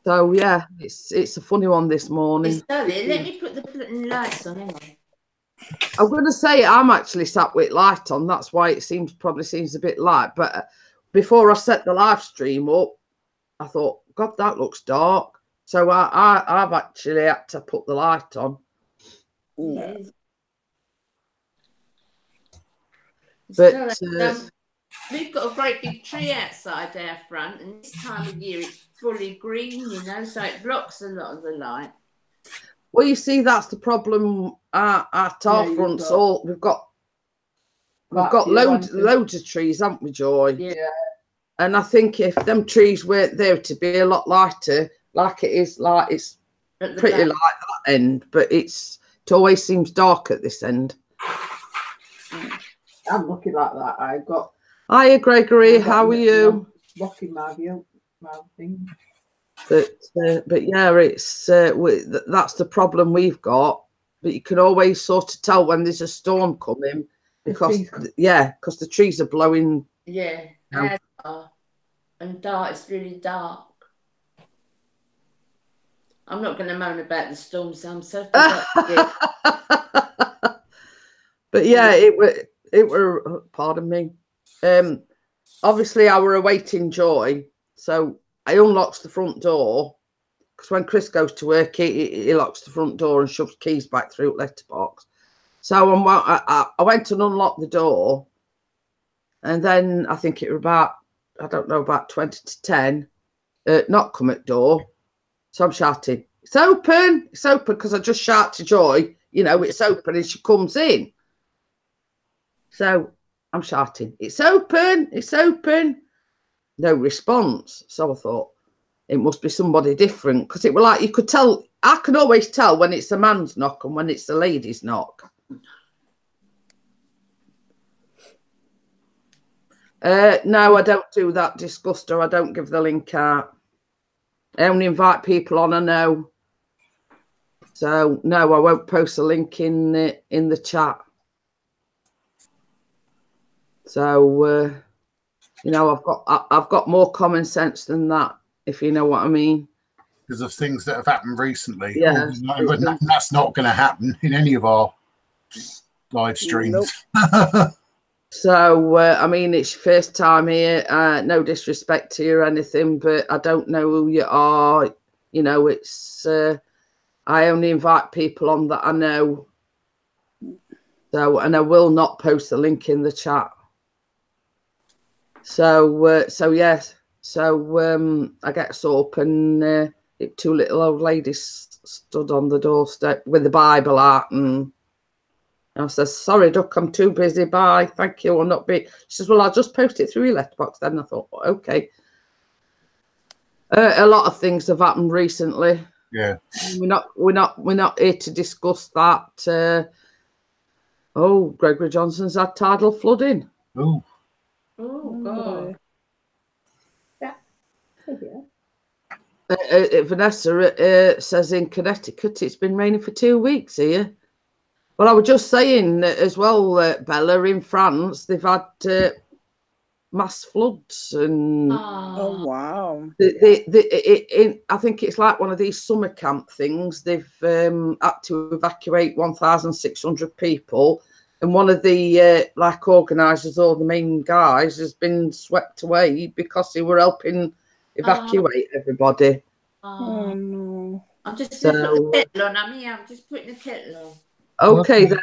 So yeah, it's a funny one this morning. Let me put the lights on. Hang on. I'm going to say I'm actually sat with light on. That's why it probably seems a bit light. But before I set the live stream up, I thought, God, that looks dark. So I've actually had to put the light on. Yeah. But we've got a great big tree outside our front, and this time of year it's fully green, you know, so it blocks a lot of the light. Well, you see, that's the problem at our front. So we've got loads of trees, haven't we, Joy? Yeah. And I think if them trees weren't there to be a lot lighter, like it is, like it's pretty light at that end, but it always seems dark at this end. I'm looking like that. Hiya, Gregory. How are you? Blocking my view, my thing. But yeah, it's that's the problem we've got. But you can always sort of tell when there's a storm coming because the trees are blowing. Yeah, and dark. It's really dark. I'm not going to moan about the storm, so I'm so. But yeah, it were. Pardon me. Obviously, I were awaiting Joy, so I unlocks the front door because when Chris goes to work, he locks the front door and shoves keys back through letterbox. So I went and unlocked the door, and then I think it was about 20 to 10. Knock come at door, so I'm shouting, "It's open! It's open!" because I just shout to Joy, you know, it's open, and she comes in. So I'm shouting, "It's open! It's open!" No response. So I thought it must be somebody different because it was like you could tell. I can always tell when it's a man's knock and when it's a lady's knock. No, I don't do that, Disguster. I don't give the link out. I only invite people on I know. So no, I won't post a link in the chat. So you know, I've got more common sense than that, if you know what I mean. Because of things that have happened recently. Yeah, that's not going to happen in any of our live streams. Nope. So I mean, it's your first time here. No disrespect to you or anything, but I don't know who you are. You know, it's I only invite people on that I know. So, and I will not post the link in the chat. So yes. So I get up and two little old ladies stood on the doorstep with the Bible out, and I says, "Sorry, Duck, I'm too busy. Bye, thank you. I'll not be." She says, "Well, I'll just post it through your letterbox." Then I thought, okay. A lot of things have happened recently. Yeah, we're not here to discuss that. Gregory Johnson's had tidal flooding. Oh God. Vanessa says in Connecticut it's been raining for 2 weeks here. Well, I was just saying as well, Bella, in France they've had mass floods and Oh wow! I think it's like one of these summer camp things. They've had to evacuate 1,600 people, and one of the like organisers or the main guys has been swept away because they were helping evacuate everybody. Oh no! I'm just going to put the kettle on. I'm just putting the kettle on. Okay then.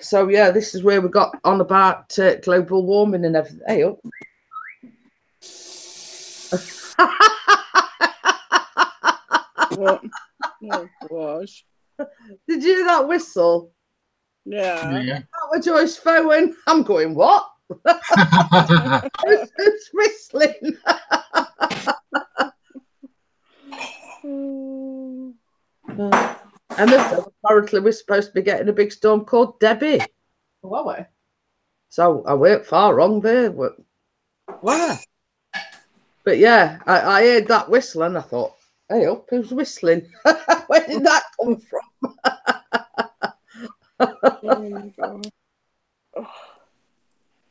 So yeah, this is where we got on about global warming and everything. Hey, up. What? Oh gosh! Did you hear that whistle? Yeah. That was Joy's phone. I'm going, what? Who's whistling? And apparently we're supposed to be getting a big storm called Debbie. Well, So I weren't far wrong there. Where? But yeah, I heard that whistle and I thought, hey up, who's whistling? Where did that come from? Oh my God.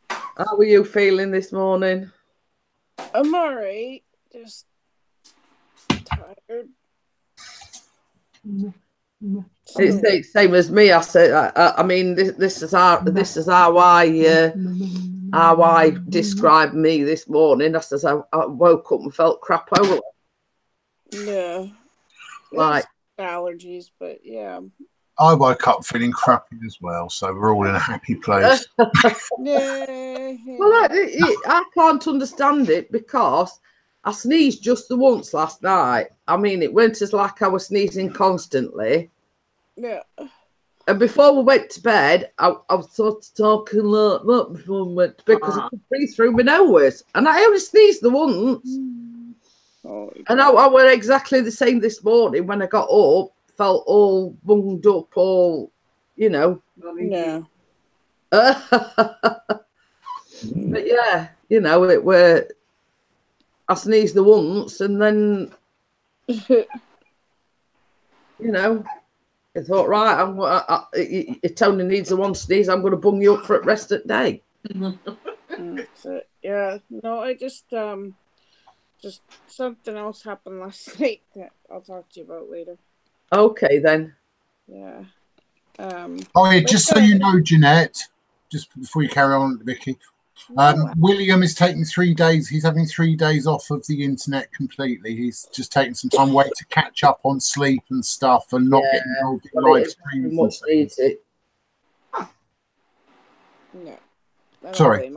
How are you feeling this morning? I'm alright. Just tired. It's the same as me. I said, I mean, this is how I described me this morning. I says I woke up and felt crap over. Yeah. Like allergies, but yeah. I woke up feeling crappy as well, so we're all in a happy place. Yeah. Well, I can't understand it because I sneezed just the once last night. I mean, it went as like I was sneezing constantly. Yeah. And before we went to bed, I was sort of talking like that before we went to bed because I could breathe through my nose. And I only sneezed the once. Oh, and I were exactly the same this morning when I got up, felt all bunged up, all, you know. Yeah. But yeah, you know, I sneezed the once and then, you know, I thought, right, it only needs the one sneeze. I'm going to bung you up for the rest of the day. That's it. Yeah. No, I just something else happened last night that I'll talk to you about later. Okay, then. Yeah. Oh, yeah, just so you know, Jeanette, just before you carry on, Vicky, William is taking 3 days. He's having 3 days off of the internet completely. He's just taking some time away to catch up on sleep and stuff and not getting involved in live streams. Much needs it. No. Sorry,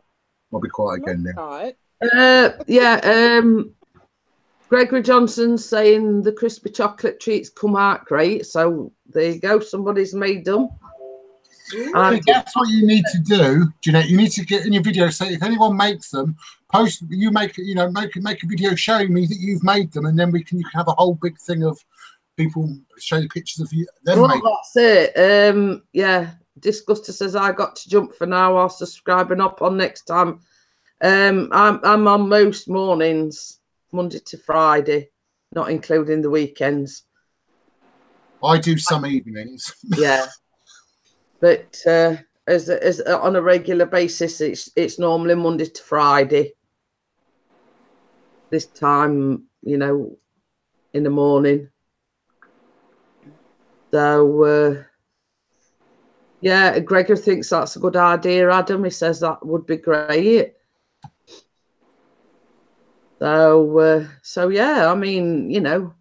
I'll be quiet again now. Gregory Johnson's saying the crispy chocolate treats come out great. So there you go. Somebody's made them. That's what you need to do, Jeanette. You need to get in your video. Say if anyone makes them, post. You make a video showing me that you've made them, and then you can have a whole big thing of people showing pictures of you. That's it. Yeah. Disguster says I got to jump for now. I'll subscribe and up on next time. I'm on most mornings, Monday to Friday, not including the weekends. I do some evenings. Yeah. But as on a regular basis, it's normally Monday to Friday. This time, you know, in the morning. So yeah, Gregor thinks that's a good idea, Adam. He says that would be great. So yeah, I mean, you know,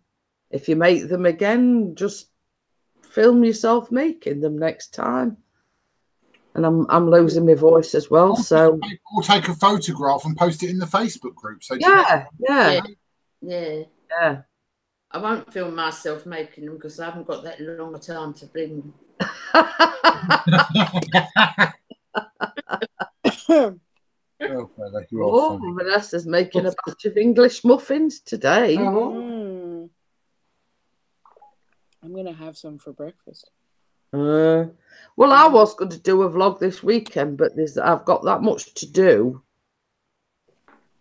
if you make them again, just film yourself making them next time. And I'm losing my voice as well, so we'll take a photograph and post it in the Facebook group. So yeah. I won't film myself making them because I haven't got that long a time to bring. Vanessa's making a batch of English muffins today. I'm gonna have some for breakfast. Well, I was going to do a vlog this weekend, but I've got that much to do.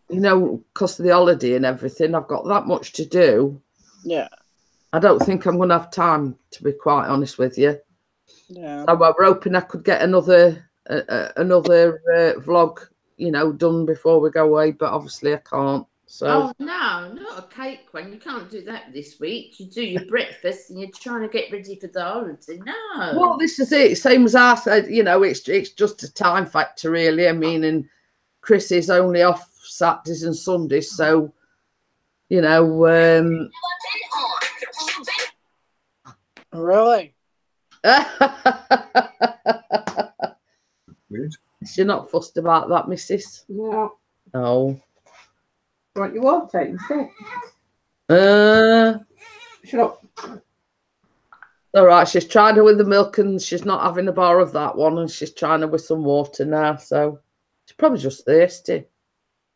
You know, because of the holiday and everything, I've got that much to do. Yeah. I don't think I'm going to have time, to be quite honest with you. Yeah. So I'm hoping I could get another vlog, you know, done before we go away, but obviously I can't. So. Oh no, not a cake one. You can't do that this week. You do your breakfast and you're trying to get ready for the holiday. No. Well, this is it. Same as I said, you know, it's just a time factor, really. I mean, and Chris is only off Saturdays and Sundays, so you know. Really? Weird. You're not fussed about that, missus? No. Oh. Want your water instead? Shut up. All right, she's trying her with the milk and she's not having a bar of that one, and she's trying her with some water now. So she probably just thirsty.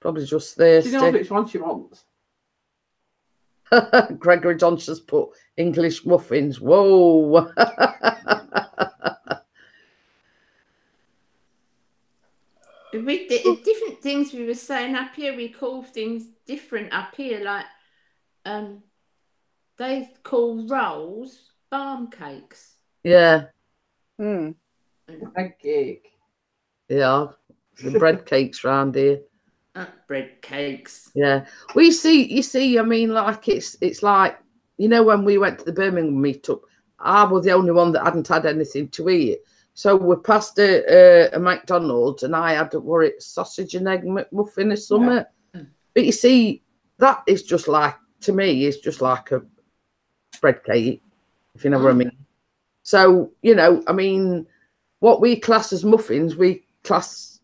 Probably just thirsty. She knows which one she wants. Gregory Johnson's put English muffins. Whoa. We different things we were saying up here. We call things different up here. Like, they call rolls barm cakes. Yeah. Mm. A cake. Yeah. The bread cakes round here. Bread cakes. Yeah. Well, you see, I mean, like it's like, you know, when we went to the Birmingham meetup, I was the only one that hadn't had anything to eat. So we passed a McDonald's and I had sausage and egg McMuffin or something. Yeah. But you see, that is just like, to me, it's just like a bread cake, if you know what I mean. So, you know, I mean, what we class as muffins, we class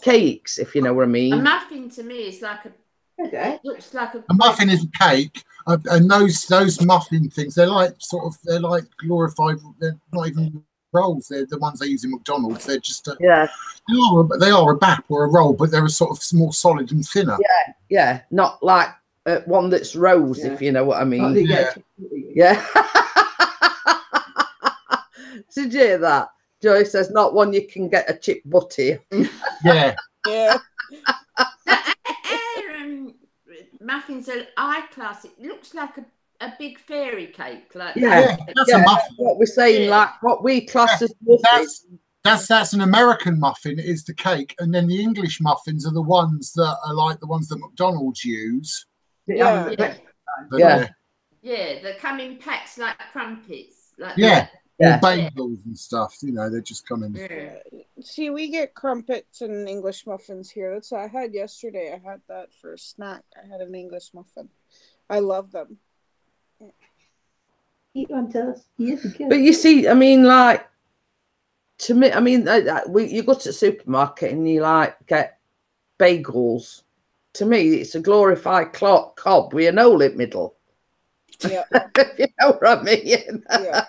cakes, if you know what I mean. A muffin to me is like it looks like a muffin is a cake, and those muffin things, they're like glorified. They're not even rolls. They're the ones they use in McDonald's. They're just they are a bap or a roll, but they're a sort of more solid and thinner. Yeah, not like one that's rolls, if you know what I mean. Yeah. Did you hear that? Joy says not one you can get a chip butty. Yeah. Muffins are high class. It looks like a big fairy cake. Like that's a muffin. What we're saying, like what we class as muffins. That's an American muffin is the cake, and then the English muffins are the ones that are like the ones that McDonald's use. Yeah, they come in packs like crumpets. Like or bagels and stuff, you know, they just come in. Yeah. See, we get crumpets and English muffins here. That's what I had yesterday. I had that for a snack. I had an English muffin. I love them. Eat one, tell us. But you see, I mean, like, to me, I mean, you go to the supermarket and you like get bagels. To me, it's a glorified cob with an hole in the middle. Yeah. You know what I mean? Yeah.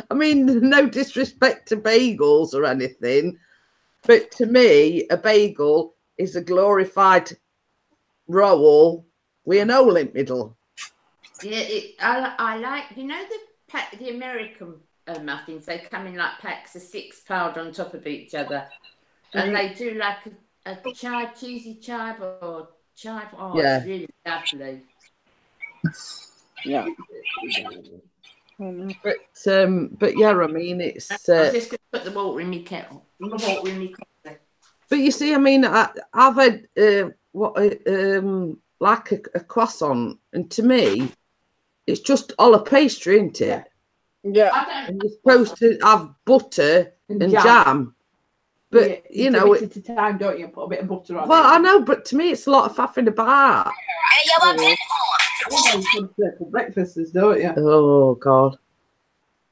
I mean, no disrespect to bagels or anything, but to me, a bagel is a glorified roll with an hole in the middle. Yeah, I like, you know, the American muffins. They come in like packs of 6 piled on top of each other, and they do like a cheesy chive or chive. Oh, it's really lovely. Yeah. But yeah, I mean, it's. I was just going to put the water in my kettle. But you see, I mean, I've had like a croissant, and to me, it's just all a pastry, isn't it? Yeah. And you're supposed to have butter and jam. But you know, at a time, don't you? Put a bit of butter on. Well, I know, but to me, it's a lot of faffing about. Breakfasts, don't you? Oh God,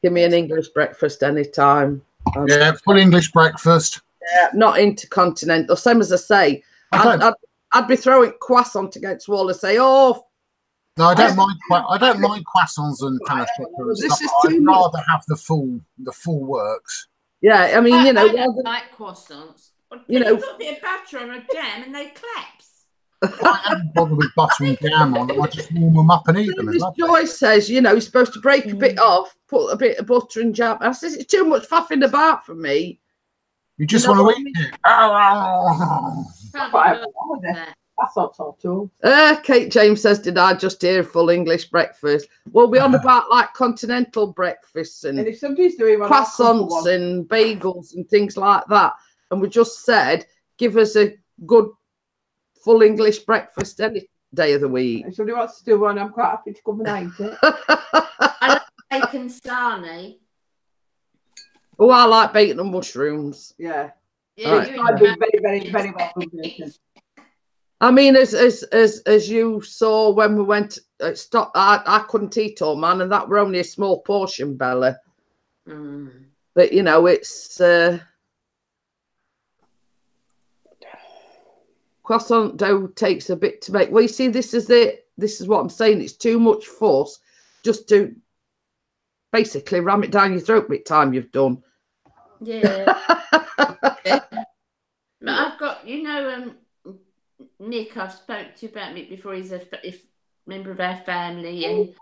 give me an English breakfast anytime. Yeah, full English breakfast. Yeah, not intercontinental. Same as I say, I'd be throwing croissant against the wall and say, "Oh, no, I don't mind. I don't mind croissants and kind of and stuff. I'd rather have the full works. Yeah, I mean, you know, I don't like croissants. You know, put a bit of butter on a jam and they collapse. I don't bother with butter and jam on them. I just warm them up and eat them. As Joyce says, you know, you're supposed to break a bit off, put a bit of butter and jam. I says it's too much faffing about for me. You just want to eat it. That's not so too. Kate James says, did I just hear full English breakfast? Well, we're on about like continental breakfasts and if somebody's doing croissants and bagels and things like that. And we just said, give us a good full English breakfast any day of the week. If somebody wants to do one, I'm quite happy to come and eat it. I like bacon sarnie. Oh, I like bacon and mushrooms. Yeah. Yeah, right. I'd be very, very, very welcome. I mean, as you saw when we went, stop. I couldn't eat all, man, and that were only a small portion, Bella. But you know, it's croissant dough takes a bit to make. Well, you see, this is it. This is what I'm saying. It's too much fuss just to basically ram it down your throat. Bit time you've done. Yeah. But I've got, you know, Nick, I've spoke to you about Nick before. He's a member of our family, and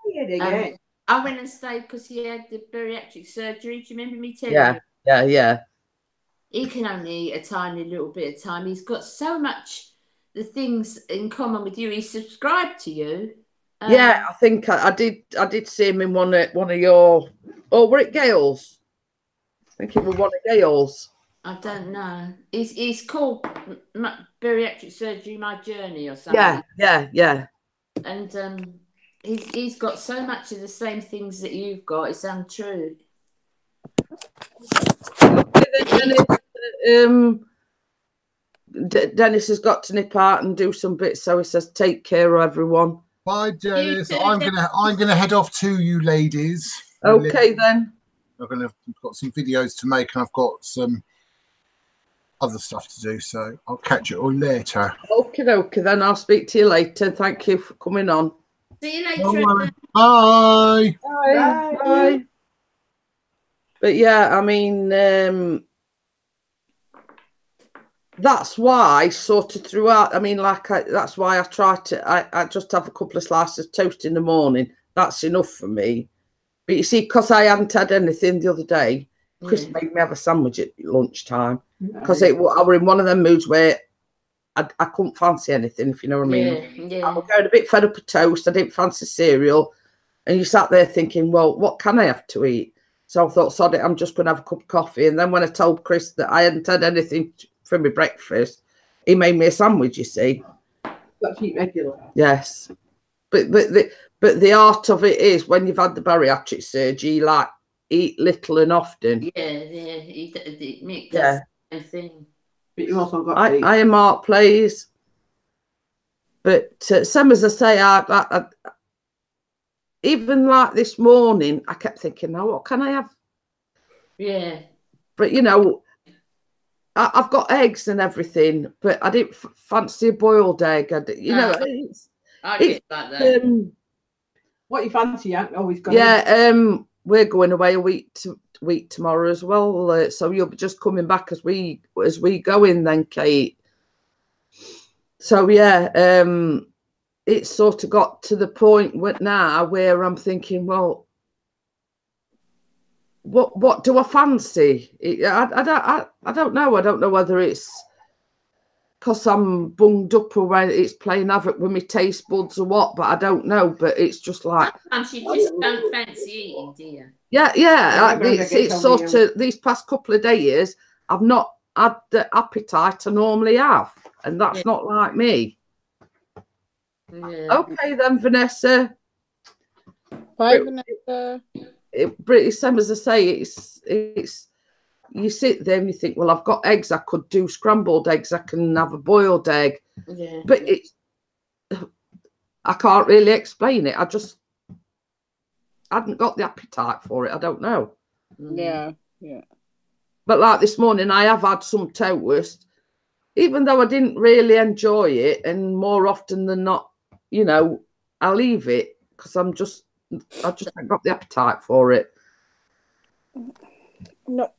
I went and stayed because he had the bariatric surgery. Do you remember me telling you? Yeah. He can only eat a tiny little bit of time. He's got so much the things in common with you. He subscribed to you. Yeah, I think I did see him in one of your. Oh, were it Gail's? I think it was one of Gail's. I don't know. He's called bariatric surgery, my journey, or something. Yeah. And he's got so much of the same things that you've got. It's untrue. Dennis has got to nip out and do some bits, so he says, "Take care of everyone." Bye, Dennis. I'm gonna head off to you, ladies. Okay then. I've got some videos to make, and I've got some other stuff to do, so I'll catch you all later. Okay, then I'll speak to you later. Thank you for coming on. See you later. Bye. Bye. But yeah, I mean, that's why sort of throughout. I mean, that's why I try to. I just have a couple of slices of toast in the morning. That's enough for me. But you see, because I hadn't had anything the other day, Chris made me have a sandwich at lunchtime because I were in one of them moods where I couldn't fancy anything, if you know what I mean. Yeah. I was going a bit fed up of toast. I didn't fancy cereal. And you sat there thinking, well, what can I have to eat? So I thought, sod it, I'm just going to have a cup of coffee. And then when I told Chris that I hadn't had anything for my breakfast, he made me a sandwich, you see. Got to eat regular. Yes. But the art of it is when you've had the bariatric surgery, like, eat little and often. Mick does the same thing. But you also got I am art plays. But some, as I say, I even like this morning, I kept thinking, now what can I have? Yeah. But, you know, I've got eggs and everything, but I didn't fancy a boiled egg. I get like that. What you fancy, you always got. Yeah, we're going away a week tomorrow as well. So you'll be just coming back as we go in then, Kate. So yeah, it's sort of got to the point now where I'm thinking, well, what do I fancy? I don't know. I don't know whether it's because I'm bunged up or whether it's playing havoc with my taste buds or what, but I don't know. But it's just like sometimes you just don't fancy eating, do you? Yeah. It's sort of these past couple of days, I've not had the appetite I normally have, and that's not like me. Yeah. Okay then, Vanessa. Bye, Vanessa. British, same as I say, it's you sit there and you think, well, I've got eggs, I could do scrambled eggs, I can have a boiled egg, but I can't really explain it. I just hadn't got the appetite for it. I don't know. Yeah. But like this morning, I have had some toast, even though I didn't really enjoy it, and more often than not, you know, I leave it because I just haven't got the appetite for it. No.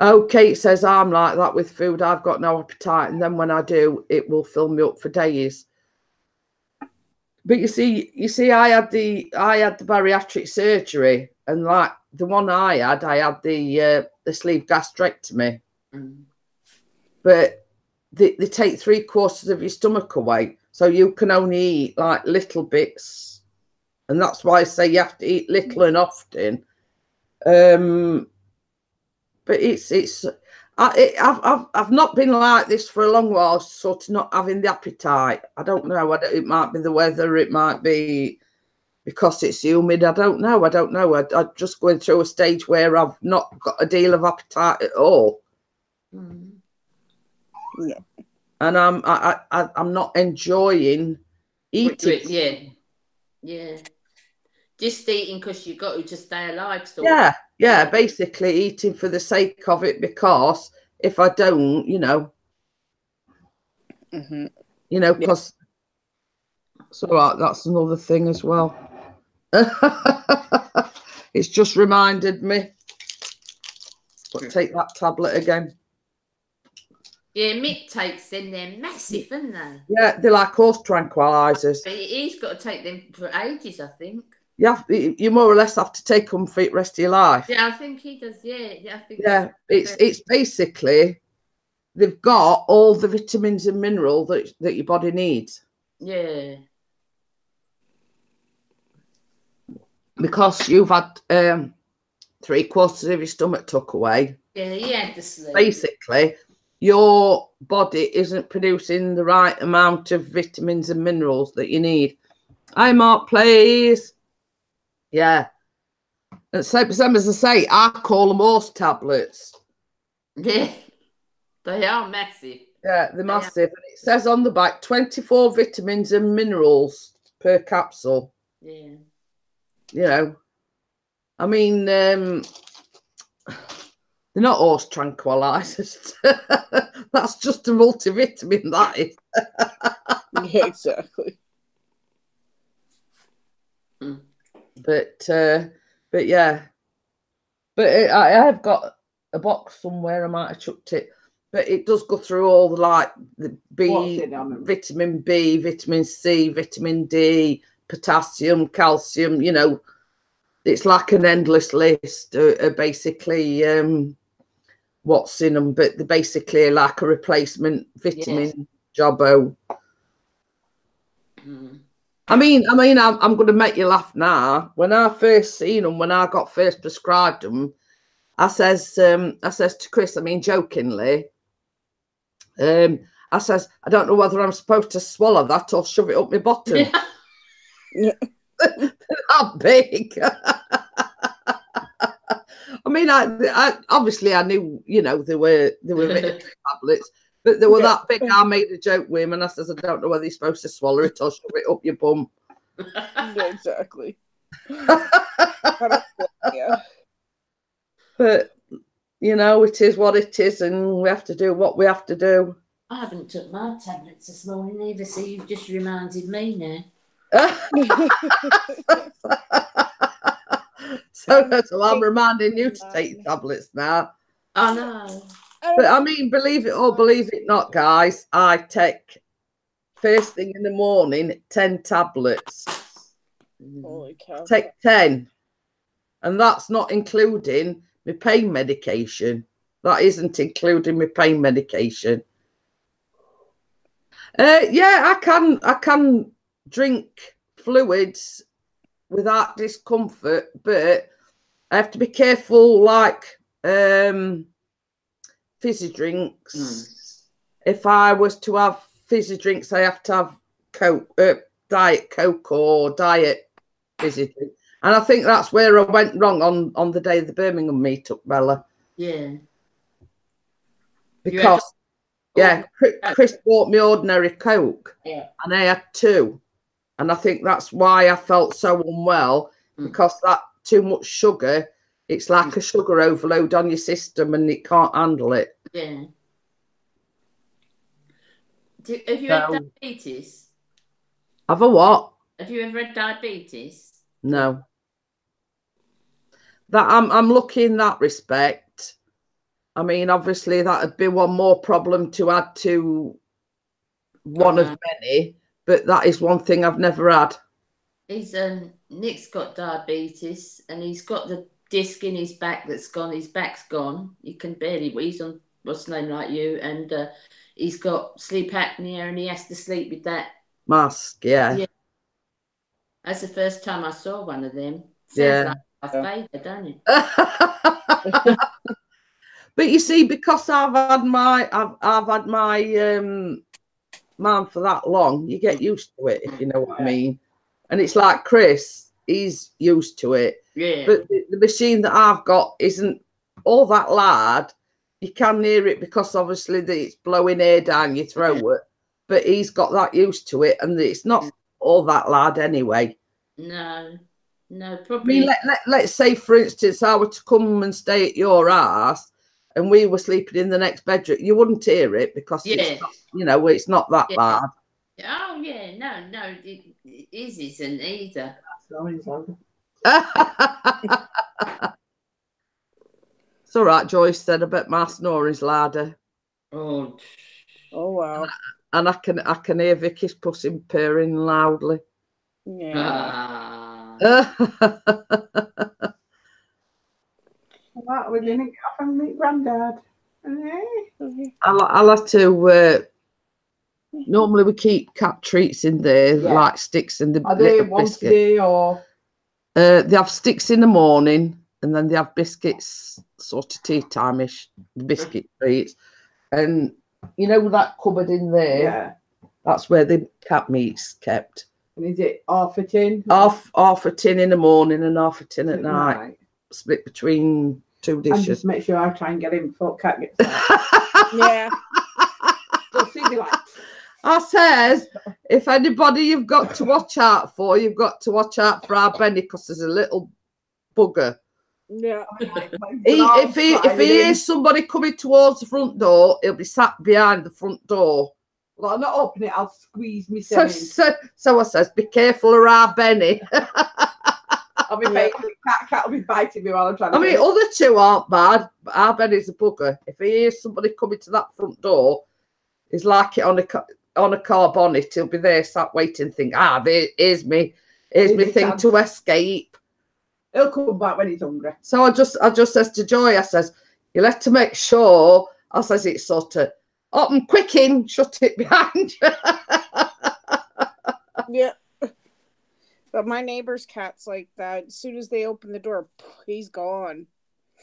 Okay, it says I'm like that with food. I've got no appetite, and then when I do, it will fill me up for days. But you see, I had the bariatric surgery, and like the one I had the sleeve gastrectomy. But they take 3/4 of your stomach away, so you can only eat like little bits, and that's why I say you have to eat little and often. But I've not been like this for a long while, sort of not having the appetite. I don't know. It might be the weather. It might be because it's humid. I don't know. I'm just going through a stage where I've not got a deal of appetite at all. Yeah. And I'm not enjoying eating. Yeah. Just eating because you got to stay alive. Still. Yeah. Basically eating for the sake of it, because if I don't, you know, because so that's another thing as well. It's just reminded me. But take that tablet again. Yeah, Mick takes them. They're massive, aren't they? Yeah, they're like horse tranquilizers. But he's got to take them for ages, I think. You more or less have to take them for the rest of your life. Yeah, I think he does. Yeah, I think. Yeah, it's basically they've got all the vitamins and minerals that your body needs. Yeah. Because you've had 3/4 of your stomach took away. Yeah, he had the sleep. Basically, your body isn't producing the right amount of vitamins and minerals that you need. Hi, Mark, please. Yeah. And same as I say, I call them horse tablets. Yeah, they are massive. Yeah, they're massive. And it says on the back 24 vitamins and minerals per capsule. Yeah. You know, I mean, they're not horse tranquilizers. That's just a multivitamin, that is. Yeah, exactly. But yeah. But I have got a box somewhere. I might have chucked it. But it does go through all the vitamin B, vitamin C, vitamin D, potassium, calcium, you know. It's like an endless list of basically what's in them, but they're basically like a replacement vitamin jobbo. I mean, I'm going to make you laugh now. When I first seen them, when I got first prescribed them, I says to Chris, I mean, jokingly, I says, I don't know whether I'm supposed to swallow that or shove it up my bottom. Yeah. That big. I mean, I obviously I knew, you know, they were vitamin tablets, but they were that big. I made a joke with him, and I says, I don't know whether you're supposed to swallow it or shove it up your bum. Yeah, exactly. Yeah. But you know, it is what it is, and we have to do what we have to do. I haven't took my tablets this morning either, so you've just reminded me now. So I'm reminding you to take your tablets now. I know. But I mean, believe it or believe it not, guys, I take first thing in the morning 10 tablets. Holy cow. Take 10. And that's not including my pain medication. That isn't including my pain medication. Yeah, I can drink fluids without discomfort, but I have to be careful, like fizzy drinks. If I was to have fizzy drinks, I have to have Coke, Diet Coke or Diet fizzy drink. And I think that's where I went wrong on the day of the Birmingham meet-up, Bella. Yeah. Because, Chris bought me ordinary Coke, and I had 2. And I think that's why I felt so unwell, because that too much sugar, it's like a sugar overload on your system and it can't handle it. Yeah. Have you had diabetes? Have a what? Have you ever had diabetes? No. That I'm lucky in that respect. I mean, obviously that would be one more problem to add to one of many, but that is one thing I've never had. He's Nick's got diabetes, and he's got the disc in his back that's gone. His back's gone. He can barely. He's on what's the name like you, and he's got sleep apnea, and he has to sleep with that mask. Yeah. That's the first time I saw one of them. Sounds like Darth Vader, don't it? But you see, because I've had my man for that long, you get used to it, if you know what I mean. And it's like Chris, he's used to it. Yeah. But the machine that I've got isn't all that loud. You can hear it because obviously it's blowing air down your throat. Yeah. But he's got that used to it, and it's not all that loud anyway. No, probably. I mean, let's say, for instance, I were to come and stay at your house, and we were sleeping in the next bedroom, you wouldn't hear it because it's not, you know, it's not that loud. Oh yeah, no, it isn't either. It's all right, Joyce said. I bet my snoring's louder. Oh. Oh wow. And I can hear Vicky's pussy purring loudly. Yeah. What, we didn't get off and meet Grandad. I'll have to. Normally we keep cat treats in there, Yeah. like sticks and the Are they little once a biscuit. day or? They have sticks in the morning, and then they have biscuits, sort of tea time-ish, the biscuit treats. And you know that cupboard in there? Yeah. That's where the cat meat's kept. And is it half a tin? Half a tin in the morning and half a tin at night. Right. Split between two And dishes. just make sure I try and get him before cat gets out. Yeah. So see me like. I says, if anybody you've got to watch out for, you've got to watch out for our Benny because there's a little bugger. Yeah. If he hears somebody coming towards the front door, he'll be sat behind the front door. Well, I'll not open it, I'll squeeze myself in. So I says, be careful of our Benny. I'll be cat will be biting me while I'm trying to. I mean, other two aren't bad, but our Benny's a bugger. If he hears somebody coming to that front door, he's like it on a car bonnet. He'll be there, sat waiting, think, here's me thing to escape. He'll come back when he's hungry. So I just says to Joy, I says, you'll have to make sure. I says it's sort of open quick in, shut it behind you. Yeah. But my neighbor's cat's like that. As soon as they open the door, he's gone.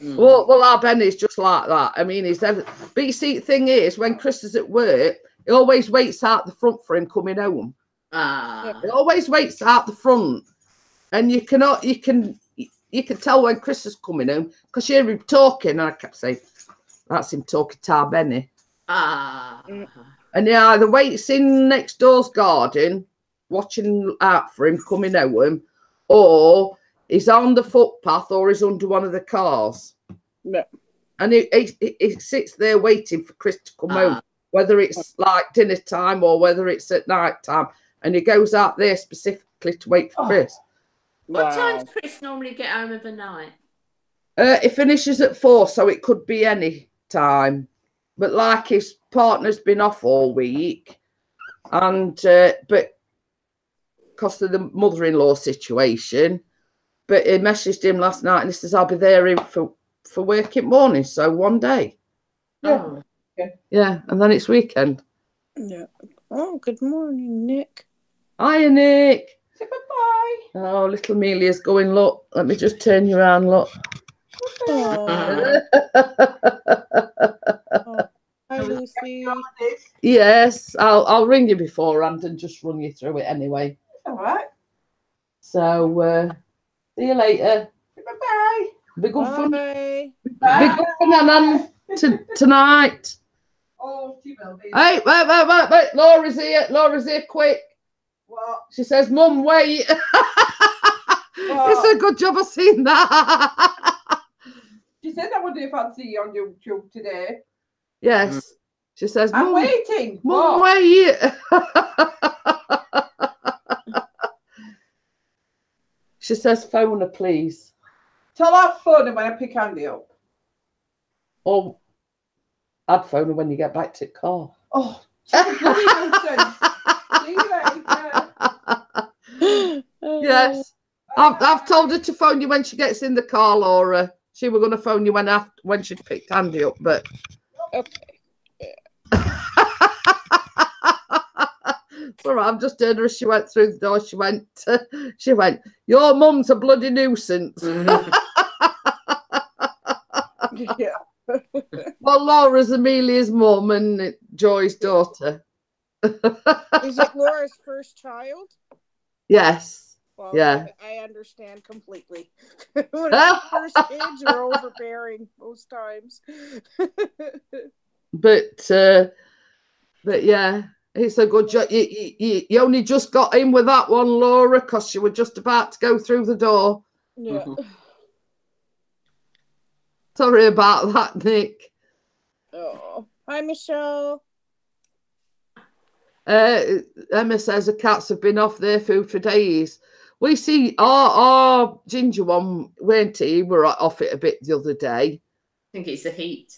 Well, our Benny's just like that. I mean, but you see, the thing is, when Chris is at work, he always waits out the front for him coming home. He always waits out the front, and you can tell when Chris is coming home because you hear him talking. And I kept saying, "That's him talking to our Benny." And he either waits in next door's garden, watching out for him coming home, or he's on the footpath, or he's under one of the cars. Yeah. And he sits there waiting for Chris to come home, whether it's like dinner time or whether it's at night time. And he goes out there specifically to wait for Chris. What time does Chris normally get home of the night? It finishes at 4, so it could be any time. But like his partner's been off all week, and but because of the mother-in-law situation, but he messaged him last night and he says, I'll be there for work in morning, so one day. Yeah. Yeah, and then it's weekend. Yeah. Oh, good morning, Nick. Hiya, Nick. Say bye-bye. Oh, little Amelia's going, look, let me just turn you around, look. Oh. Hi, Lucy. Yes, I'll ring you beforehand and just run you through it anyway. All right. So, see you later. Bye-bye. Be good fun. Bye. Be good for Nanan tonight. Oh, she will be. Hey, wait. Laura's here, quick. What? She says, Mum, wait. It's a good job I've seen that. She said, I wonder if I'd see you on YouTube today. Yes. She says, I'm Mum, waiting. Mum, wait. She says, phone her, please. Tell her phone her when I pick Andy up. Or I'd phone her when you get back to the car. Oh, she's a bloody nuisance. See you later. Yes. I've told her to phone you when she gets in the car, Laura. She was going to phone you when she'd picked Andy up, but... Okay. It's all right, I've just heard her as she went through the door. She went, your mum's a bloody nuisance. Yeah. Well, Laura's Amelia's mum and Joy's daughter. Is it Laura's first child? Yes. Well, Yeah. I understand completely. When it's first kids, you're overbearing most times. But yeah, it's a good job. You only just got in with that one, Laura, because you were just about to go through the door. Yeah. Sorry about that, Nick. Oh, hi, Michelle. Emma says the cats have been off their food for days. We see our ginger one, weren't he? We were off it a bit the other day. I think it's the heat.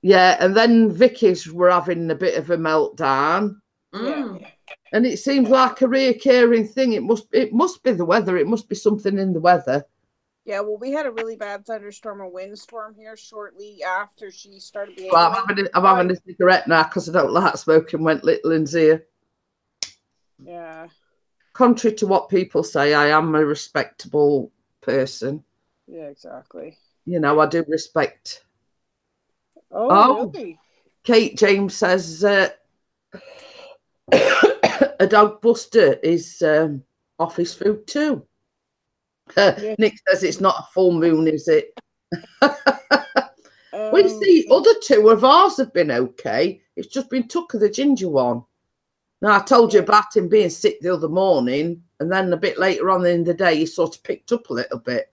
Yeah, and then Vicky's were having a bit of a meltdown. Mm. And it seems like a recurring thing. It must be the weather. It must be something in the weather. Yeah, well, we had a really bad thunderstorm and windstorm here shortly after she started behaving. Well, I'm having a cigarette now because I don't like smoking. Went little in ear. Yeah. Contrary to what people say, I am a respectable person. Yeah, exactly. You know, I do respect. Oh, really? Kate James says a dog buster is off his food too. Yeah. Nick says it's not a full moon, is it? We Um, see other two of ours have been okay. It's just been Tucker, the ginger one. Now, I told you about him being sick the other morning, and then a bit later on in the day, he sort of picked up a little bit.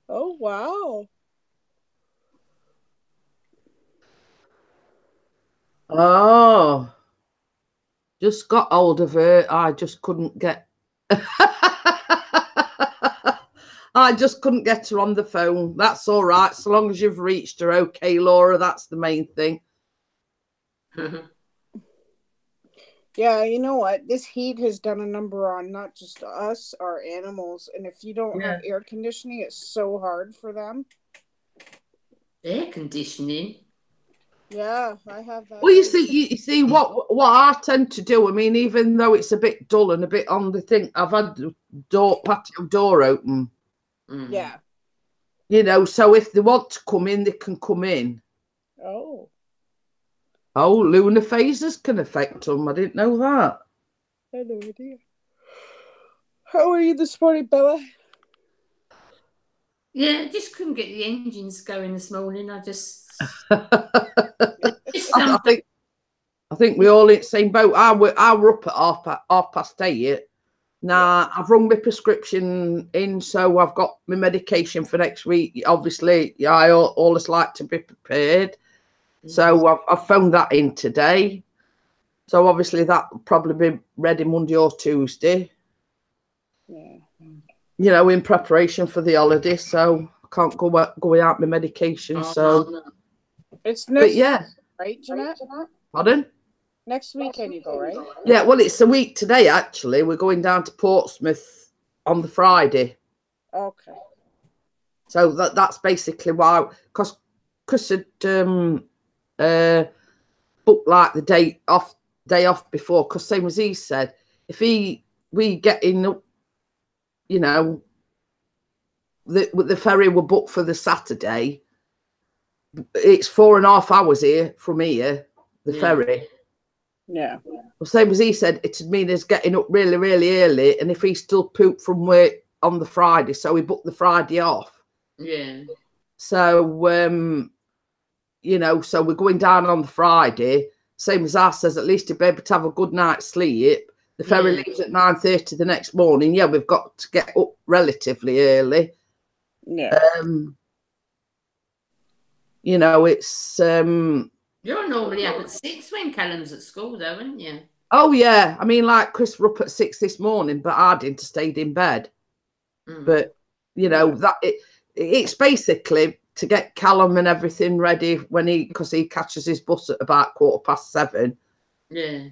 Oh, wow. Oh, just got hold of her. I just couldn't get. I just couldn't get her on the phone. That's all right. So long as you've reached her, okay, Laura. That's the main thing. Yeah, you know what? This heat has done a number on not just us, our animals. And if you don't have air conditioning, it's so hard for them. Air conditioning? Yeah, I have that. Well, you see what I tend to do. I mean, even though it's a bit dull and a bit on the thing, I've had the patio door open. Yeah. You know, so if they want to come in, they can come in. Oh. Oh, lunar phases can affect them. I didn't know that. I had no idea. How are you this morning, Bella? Yeah, I just couldn't get the engines going this morning. I think we all in the same boat. I were up at half past 8. Now, I've rung my prescription in, so I've got my medication for next week. Obviously, I always like to be prepared. So I've phoned that in today. So obviously that will probably be ready Monday or Tuesday. Yeah. You know, in preparation for the holiday. So I can't go without my medication. It's next week, right, Jeanette? Pardon? Next weekend you go, right? Yeah, well, it's a week today, actually. We're going down to Portsmouth on the Friday. Okay. So that's basically why, because Chris had booked like the day off before, because same as he said, if we get in, you know, the ferry were booked for the Saturday, it's 4.5 hours here from here, the ferry. Yeah. Well, same as he said, it'd mean us getting up really, really early, and if he still pooped from work on the Friday, so we booked the Friday off. Yeah. So, you know, so we're going down on the Friday. Same as I says, at least to be able to have a good night's sleep. The ferry leaves at 9:30 the next morning. Yeah, we've got to get up relatively early. Yeah. You know, it's You're normally up at 6 when Callum's at school, though, aren't you? Oh yeah, I mean, like Chris were up at 6 this morning, but I didn't, stayed in bed. But you know that it's basically to get Callum and everything ready when because he catches his bus at about 7:15. Yeah.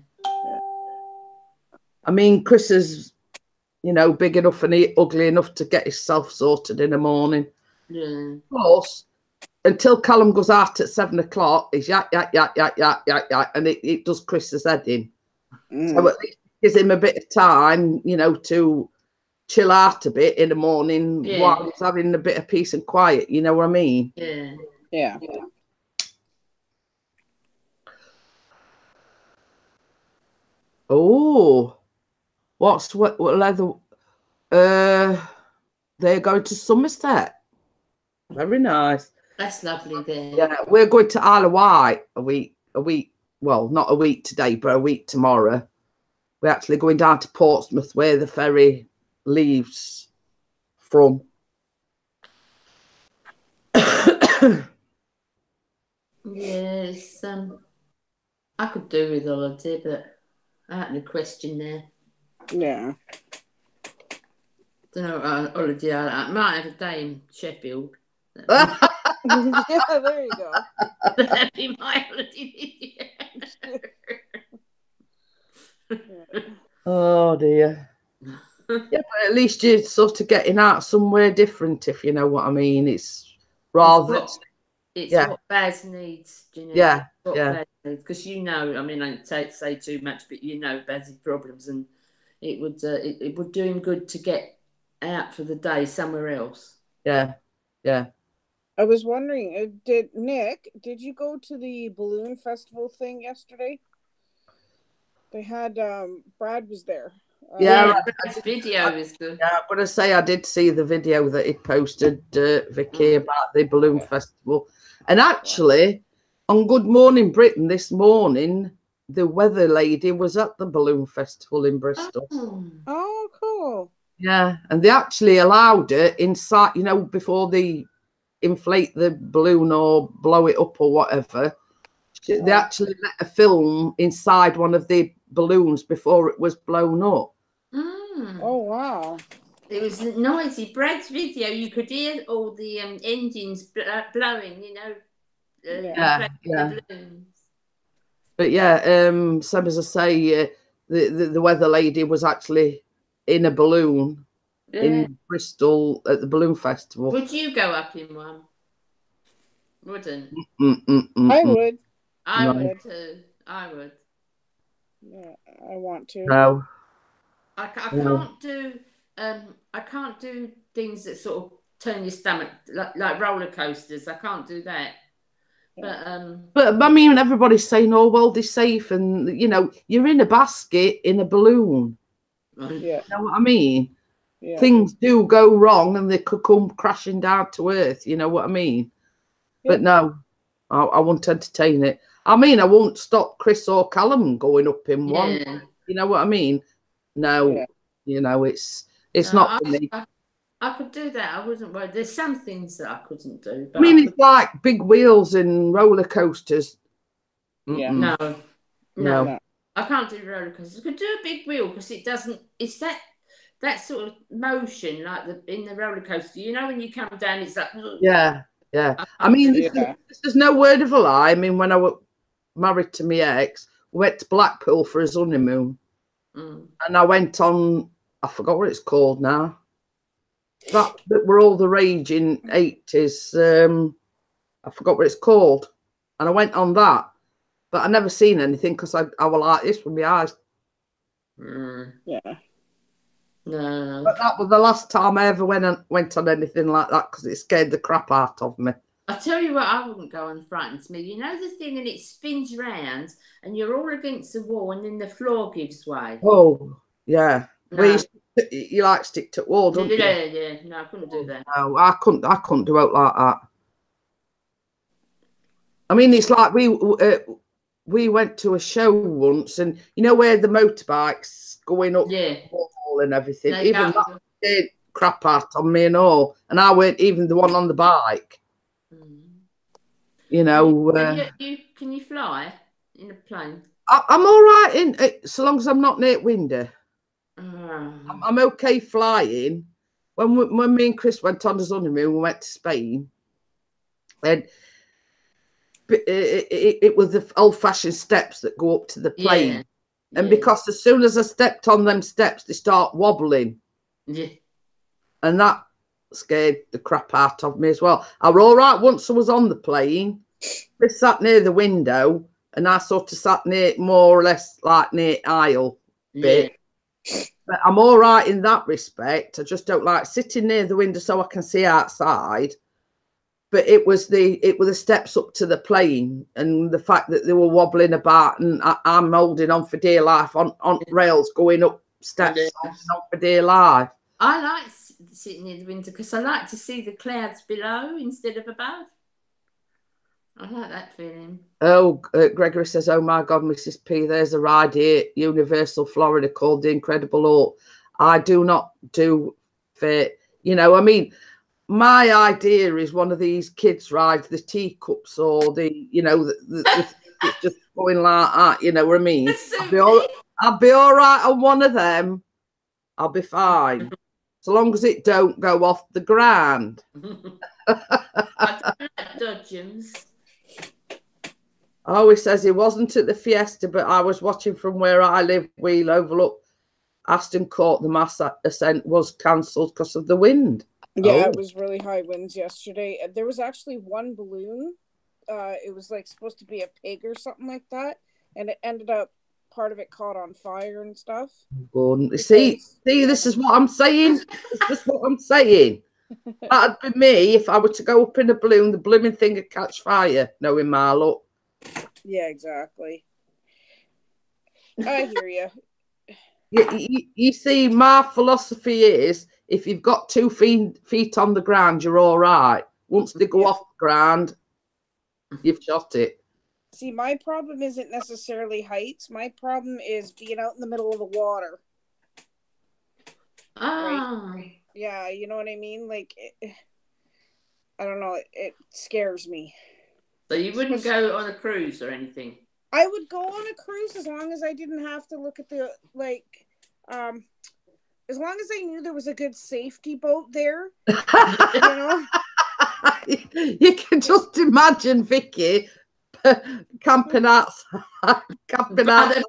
I mean, Chris is, you know, big enough and ugly enough to get himself sorted in the morning. Yeah. Of course, until Callum goes out at 7 o'clock, he's yak, and it does Chris's head in. So at least it gives him a bit of time, you know, to chill out a bit in the morning while he's having a bit of peace and quiet. You know what I mean? Yeah. Yeah. Oh, what leather? They're going to Somerset. Very nice. That's lovely there. Yeah, we're going to Isle of Wight a week. Well, not a week today, but a week tomorrow. We're actually going down to Portsmouth, where the ferry leaves from. Yes, I could do with holiday, but I had no question there. Yeah. Don't know what holiday I might have a day in Sheffield. Yeah, there you go. That'd be my holiday video. Oh dear. Yeah, but at least you're sort of getting out somewhere different, if you know what I mean. It's rather It's yeah. what Baz needs, you know. Yeah, What yeah. Baz needs, because you know, I mean, I don't say too much, but you know Baz's problems, and it would do him good to get out for the day somewhere else. Yeah, yeah. I was wondering, did you go to the balloon festival thing yesterday? They had Brad was there. Yeah, Brad's video is good. Yeah, I'm gonna say I did see the video that it posted, Vicky, about the balloon festival, and actually, on Good Morning Britain this morning, the weather lady was at the balloon festival in Bristol. Oh, cool. Yeah, and they actually allowed it inside, you know, before they inflate the balloon or blow it up or whatever. They actually let a film inside one of the balloons before it was blown up. Oh, wow. It was noisy. Brad's video, you could hear all the engines blowing, you know. Yeah. The balloons. But yeah, same as I say, the weather lady was actually in a balloon in Bristol at the balloon festival. Would you go up in one? Wouldn't. I would. I would too. I would. Yeah, I want to. No. I can't do. I can't do things that sort of turn your stomach, like roller coasters. I can't do that. But I mean, everybody's saying, "Oh, well, they're safe," and you know, you're in a basket in a balloon. Yeah. You know what I mean? Yeah. Things do go wrong, and they could come crashing down to earth. You know what I mean? Yeah. But no, I won't entertain it. I mean, I won't stop Chris or Callum going up in one. You know what I mean? No, you know, it's not for me. I could do that. I wouldn't worry. There's some things that I couldn't do. But I mean, it's like big wheels and roller coasters. Yeah. No. I can't do roller coasters. I could do a big wheel because it doesn't. It's that sort of motion like in the roller coaster. You know, when you come down, it's like. Yeah. I mean, this is no word of a lie. I mean, when I was married to my ex, we went to Blackpool for his honeymoon, and I went on. I forgot what it's called now. That were all the rage in 80s. I forgot what it's called, and I went on that, but I never seen anything because I was like this with my eyes. Yeah. No. But that was the last time I ever went on anything like that because it scared the crap out of me. I tell you what, I wouldn't go and frightens me. You know the thing, and it spins round, and you're all against the wall, and then the floor gives way. Oh, yeah. No. You like stick to wall, don't you? Yeah. No, I couldn't do that. No, I couldn't do it like that. I mean, it's like we went to a show once, and you know where the motorbikes going up the wall and everything. Even that did crap out on me and all, and I weren't even the one on the bike. You know. Can you fly in a plane? I'm all right in so long as I'm not near window. I'm okay flying. When me and Chris went on his honeymoon, we went to Spain, and it was the old-fashioned steps that go up to the plane. And because as soon as I stepped on them steps, they start wobbling. Yeah. And that scared the crap out of me as well. I was all right once I was on the plane. We sat near the window, and I sort of sat near, more or less like near aisle bit. But I'm all right in that respect. I just don't like sitting near the window so I can see outside. But it was the steps up to the plane and the fact that they were wobbling about, and I'm holding on for dear life on rails going up steps on for dear life. I like sitting near the window because I like to see the clouds below instead of above. I like that feeling. Oh, Gregory says, "Oh my God, Mrs. P, there's a ride here, Universal Florida, called the Incredible Hulk. I do not do fit. You know, I mean, my idea is one of these kids rides, the teacups or the, you know, it's just going like that. You know what I mean? I'll be all right on one of them. I'll be fine, so long as it don't go off the ground." I don't like dodgems. Oh, he says he wasn't at the fiesta, but I was watching from where I live. Wheel overlook Aston Court. The mass ascent was cancelled because of the wind. Yeah, it was really high winds yesterday. There was actually one balloon. It was like supposed to be a pig or something like that, and it ended up part of it caught on fire and stuff. See, this is what I'm saying. It's just what I'm saying. That'd be me if I were to go up in a balloon. The blooming thing would catch fire, knowing my luck. Yeah, exactly. I hear you. You see, my philosophy is if you've got 2 feet on the ground, you're all right. Once they go off the ground, you've shot it. See, my problem isn't necessarily heights. My problem is being out in the middle of the water. Right? Yeah, you know what I mean? Like, I don't know. It scares me. So you wouldn't go on a cruise or anything? I would go on a cruise as long as I didn't have to look at the, like, as long as I knew there was a good safety boat there, you know? You can just imagine Vicky camping outside, camping out the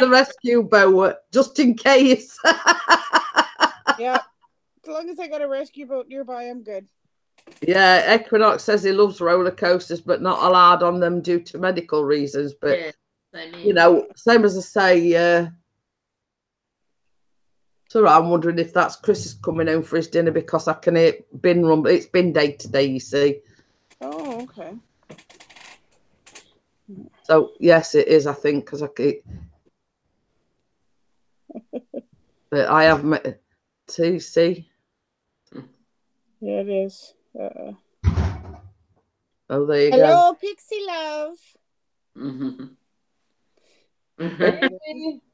rescue boat, just in case. Yeah, as long as I got a rescue boat nearby, I'm good. Yeah, Equinox says he loves roller coasters, but not allowed on them due to medical reasons. But you know, same as I say, so I'm wondering if that's Chris is coming home for his dinner because I can hear bin rumble. It's bin day today, you see. Oh, okay. So yes, it is. I think because I can. But I have met TC. Yeah, it is. Oh, there you go. Hello, Pixie Love.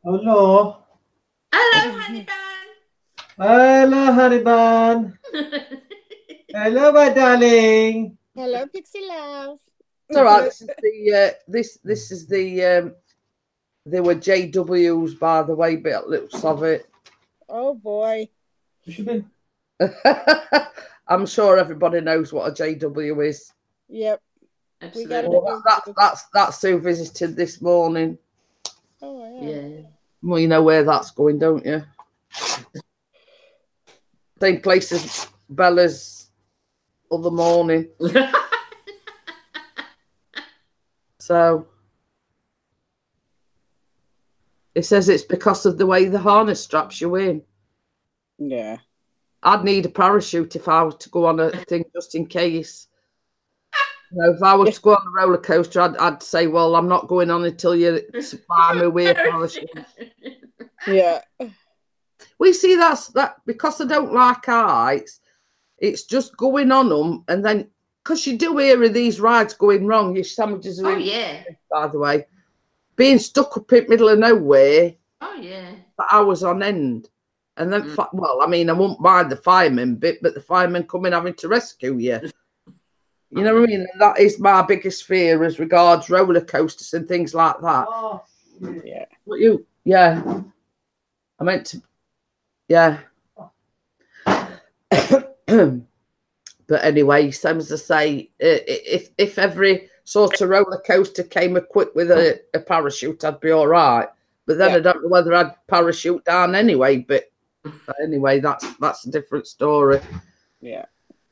Hello. Hello, honey bun. Hello, honey bun. Hello, my darling. Hello, Pixie Love. It's all right. This is the this is the they were JWs, by the way, but looks of it. Oh boy. I'm sure everybody knows what a JW is. Yep. Absolutely. Well, that's who visited this morning. Oh yeah. Well, you know where that's going, don't you? Same place as Bella's other morning. So it says it's because of the way the harness straps you in. Yeah. I'd need a parachute if I was to go on a thing just in case. You know, if I was to go on a roller coaster, I'd say, well, I'm not going on until you supply me with a parachute. Yeah. We see that because I don't like heights, it's just going on them, and then because you do hear of these rides going wrong, your sandwiches are by the way, being stuck up in the middle of nowhere. Oh yeah. For hours on end. And then, well, I mean, I won't mind the fireman bit, but the firemen coming having to rescue you. You know what I mean? And that is my biggest fear as regards roller coasters and things like that. Oh, yeah. What you? Yeah. I meant to. Yeah. But anyway, same as I say, if every sort of roller coaster came equipped with a parachute, I'd be all right. But then I don't know whether I'd parachute down anyway. But anyway, that's a different story. Yeah.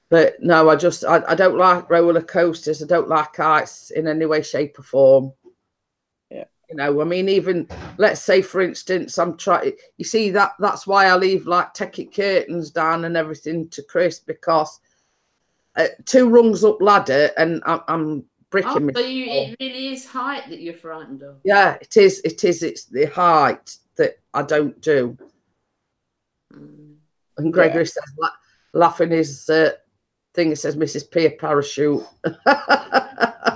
But no, I don't like roller coasters. I don't like heights in any way, shape, or form. Yeah. You know, I mean, even let's say, for instance, I'm trying. You see that's why I leave like ticket curtains down and everything to Chris, because 2 rungs up ladder and I'm bricking. So it really is height that you're frightened of. Yeah, it is. It's the height that I don't do. And Gregory says, laughing his thing, it says Mrs. P a parachute.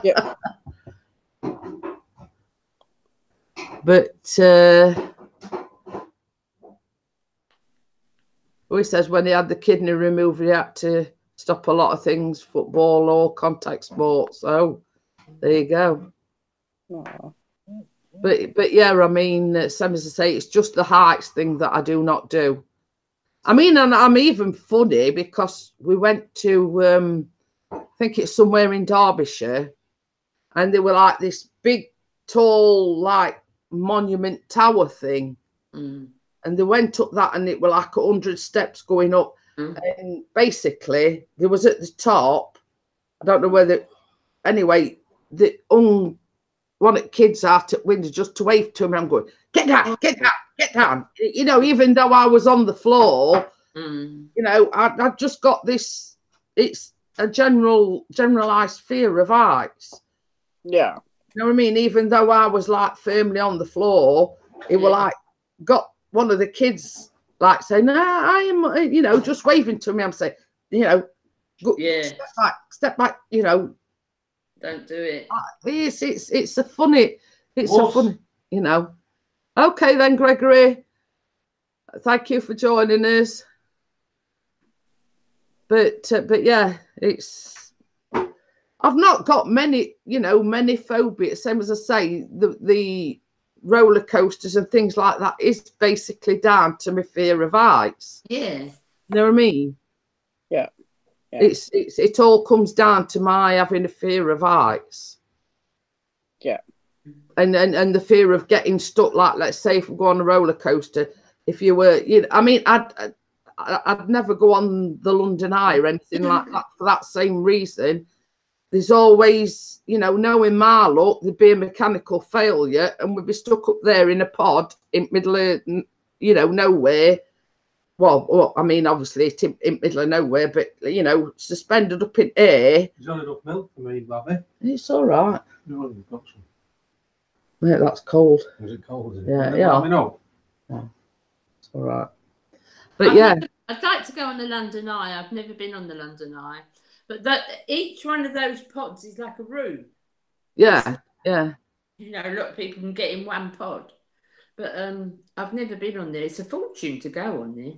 Yeah. But he says when he had the kidney removed, he had to stop a lot of things, football or contact sports. So there you go. Aww. But yeah, I mean, same as I say, it's just the heights thing that I do not do. I mean, and I'm even funny because we went to, I think it's somewhere in Derbyshire, and they were like this big, tall, like monument tower thing. And they went up that, and it were like 100 steps going up. And basically, there was at the top, I don't know whether, anyway, the one of the kids out at window just to wave to him, and I'm going, get down, get down, get down. You know, even though I was on the floor, you know, I just got this, it's a generalized fear of heights. Yeah. You know what I mean? Even though I was like firmly on the floor, it were like, got one of the kids like saying, "No, I am," you know, just waving to me. I'm saying, you know, go, step back, you know. Don't do it. It's a funny, a funny, you know. Okay then, Gregory. Thank you for joining us. But yeah, it's. I've not got many, you know, many phobias. Same as I say, the roller coasters and things like that is basically down to my fear of heights. Yeah. You know what I mean? Yeah. It all comes down to my having a fear of heights. Yeah. And the fear of getting stuck, like, let's say if we go on a roller coaster, if you were, you know, I mean, I'd never go on the London Eye or anything like that for that same reason. There's always, you know, knowing my luck, there'd be a mechanical failure and we'd be stuck up there in a pod in middle of, you know, nowhere. Well, I mean, obviously it's in middle of nowhere, but, you know, suspended up in air. There's not enough milk for me, Bobby. It's all right. No, you've got some. Mate, that's cold. Is it cold? Is it? Yeah, Let me know. Yeah. It's all right. But yeah. I'd like to go on the London Eye. I've never been on the London Eye. But that each one of those pods is like a room. Yeah, yeah. You know, a lot of people can get in one pod. But I've never been on there. It's a fortune to go on there.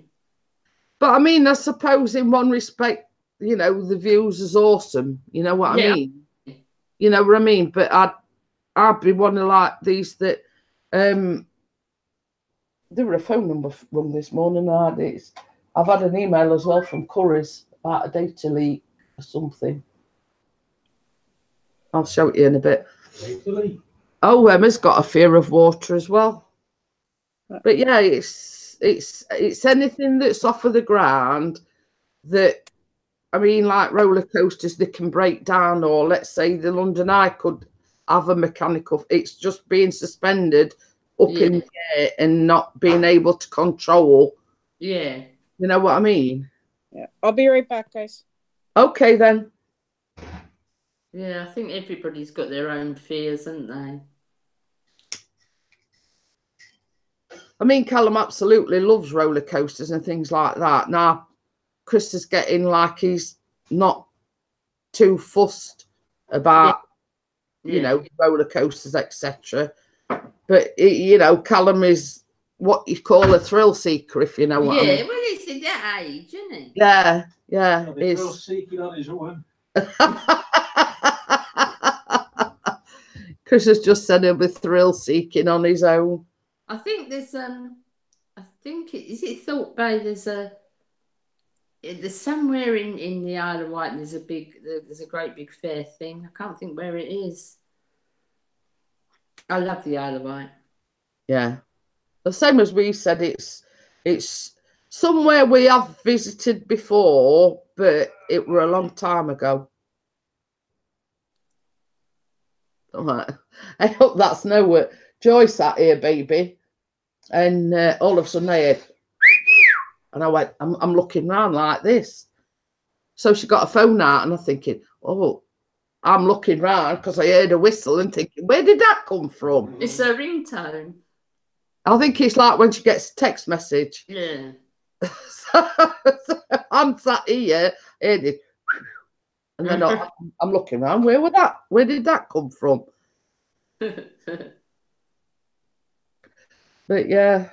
But I mean, I suppose in one respect, you know, the views is awesome. You know what I mean? You know what I mean? But I'd be one of like these that there were a phone number from this morning. I've had an email as well from Curry's about a data leak or something. I'll show it you in a bit. Data leak. Oh, Emma's got a fear of water as well. But yeah, it's anything that's off of the ground that, I mean, like roller coasters, they can break down, or let's say the London Eye could have a mechanical. It's just being suspended up in the air and not being able to control. Yeah. You know what I mean? Yeah. I'll be right back, guys. Okay then. Yeah, I think everybody's got their own fears, haven't they? I mean, Callum absolutely loves roller coasters and things like that. Now, Chris is getting like he's not too fussed about, you know, roller coasters, etc. But, you know, Callum is what you call a thrill seeker, if you know what I mean. Yeah, well, he's in that age, isn't he? Yeah, yeah. Well, the thrill seeking on his own. Chris has just said he'll be thrill seeking on his own. I think there's I think is it Thorpe Bay? There's somewhere in the Isle of Wight. There's a great big fair thing. I can't think where it is. I love the Isle of Wight. Yeah, the same as we said. It's somewhere we have visited before, but it were a long time ago. I hope that's nowhere. Joy sat here, baby. And all of a sudden I heard, and I went, I'm looking round like this. So she got a phone out and I'm thinking, oh, I'm looking round because I heard a whistle and thinking, where did that come from? It's a ringtone. I think it's like when she gets a text message. Yeah. so I'm sat here, heard it, and then I'm looking around, where did that come from? But yeah,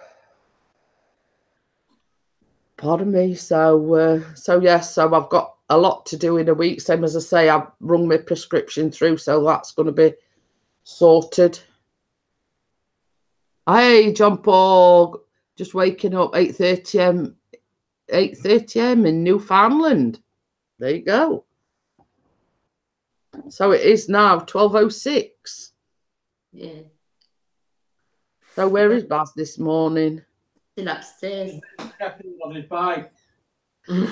pardon me. So I've got a lot to do in a week. Same as I say, I've rung my prescription through, so that's going to be sorted. Hey, John Paul, just waking up 8:30 a.m. 8:30 a.m. in Newfoundland. There you go. So it is now 12:06. Yeah. So where is Baz this morning? Still upstairs. Sheffield on his bike. He's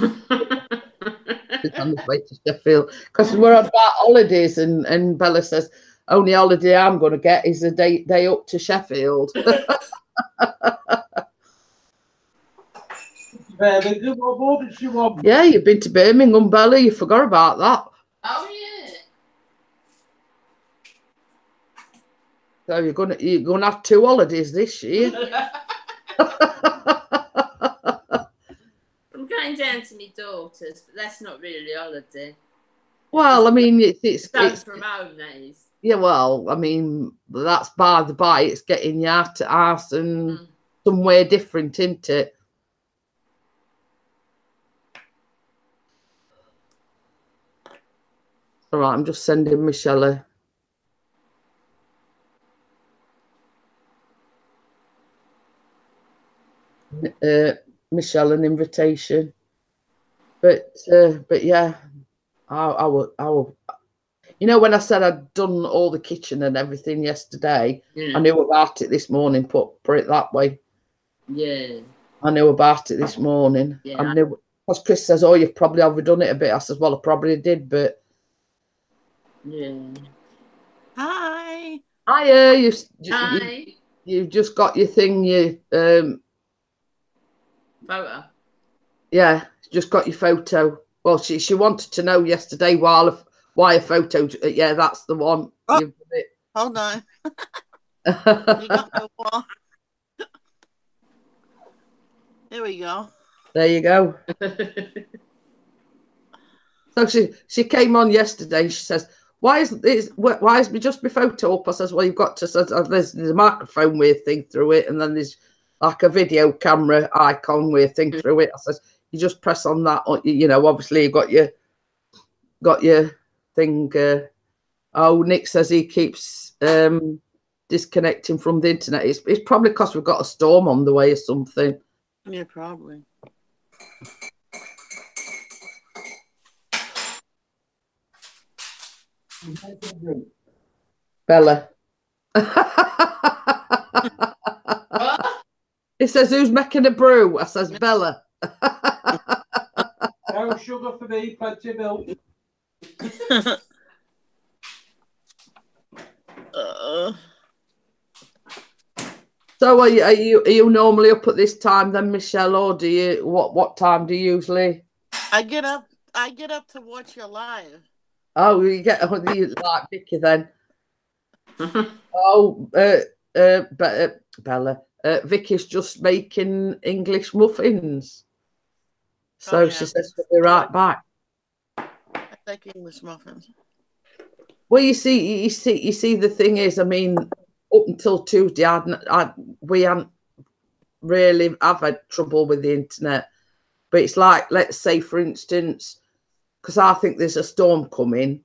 on his way to Sheffield. Because we're about holidays and Bella says, only holiday I'm going to get is a day up to Sheffield. Birmingham, what more did she want? Yeah, you've been to Birmingham, Bella. You forgot about that. Oh yeah. So you're gonna have 2 holidays this year. I'm going down to my daughter's, but that's not really a holiday. Well, I mean, it's From home, that is. Yeah, well, I mean, that's by the by. It's getting you out to house and somewhere different, isn't it? All right, I'm just sending Michelle an invitation. But yeah, I will. You know, when I said I'd done all the kitchen and everything yesterday, I knew about it this morning. Put it that way. Yeah. I knew about it this morning. Yeah. I knew, because Chris says, "Oh, you've probably overdone it a bit." I says, "Well, I probably did, but." Yeah. Hi. Hiya, Hi. you've just got your thing. Photo. Yeah, just got your photo. Well, she wanted to know yesterday why a photo. Yeah, that's the one. Oh, You've done it. hold on. You got the wall. There we go. There you go. So she came on yesterday. She says, why is me just my photo up? I says, well, you've got to. Says, there's a microphone weird thing through it, and then there's like a video camera icon weird thing through it. I says, you just press on that. You know, obviously you got your thing. Oh, Nick says he keeps disconnecting from the internet. It's probably because we've got a storm on the way or something. Yeah, probably. Bella. What? It says, who's making a brew? I says, Bella. No sugar for me, plenty of milk. So are you normally up at this time then, Michelle, or do you what time do you usually? I get up to watch you live. Oh, you like Vicky then. Oh, Bella. Vicky's just making English muffins. So yeah. she says she'll be right back. I like English muffins. Well, you see, the thing is, I mean, up until Tuesday, we hadn't really had trouble with the internet. But it's like, let's say, for instance, because I think there's a storm coming,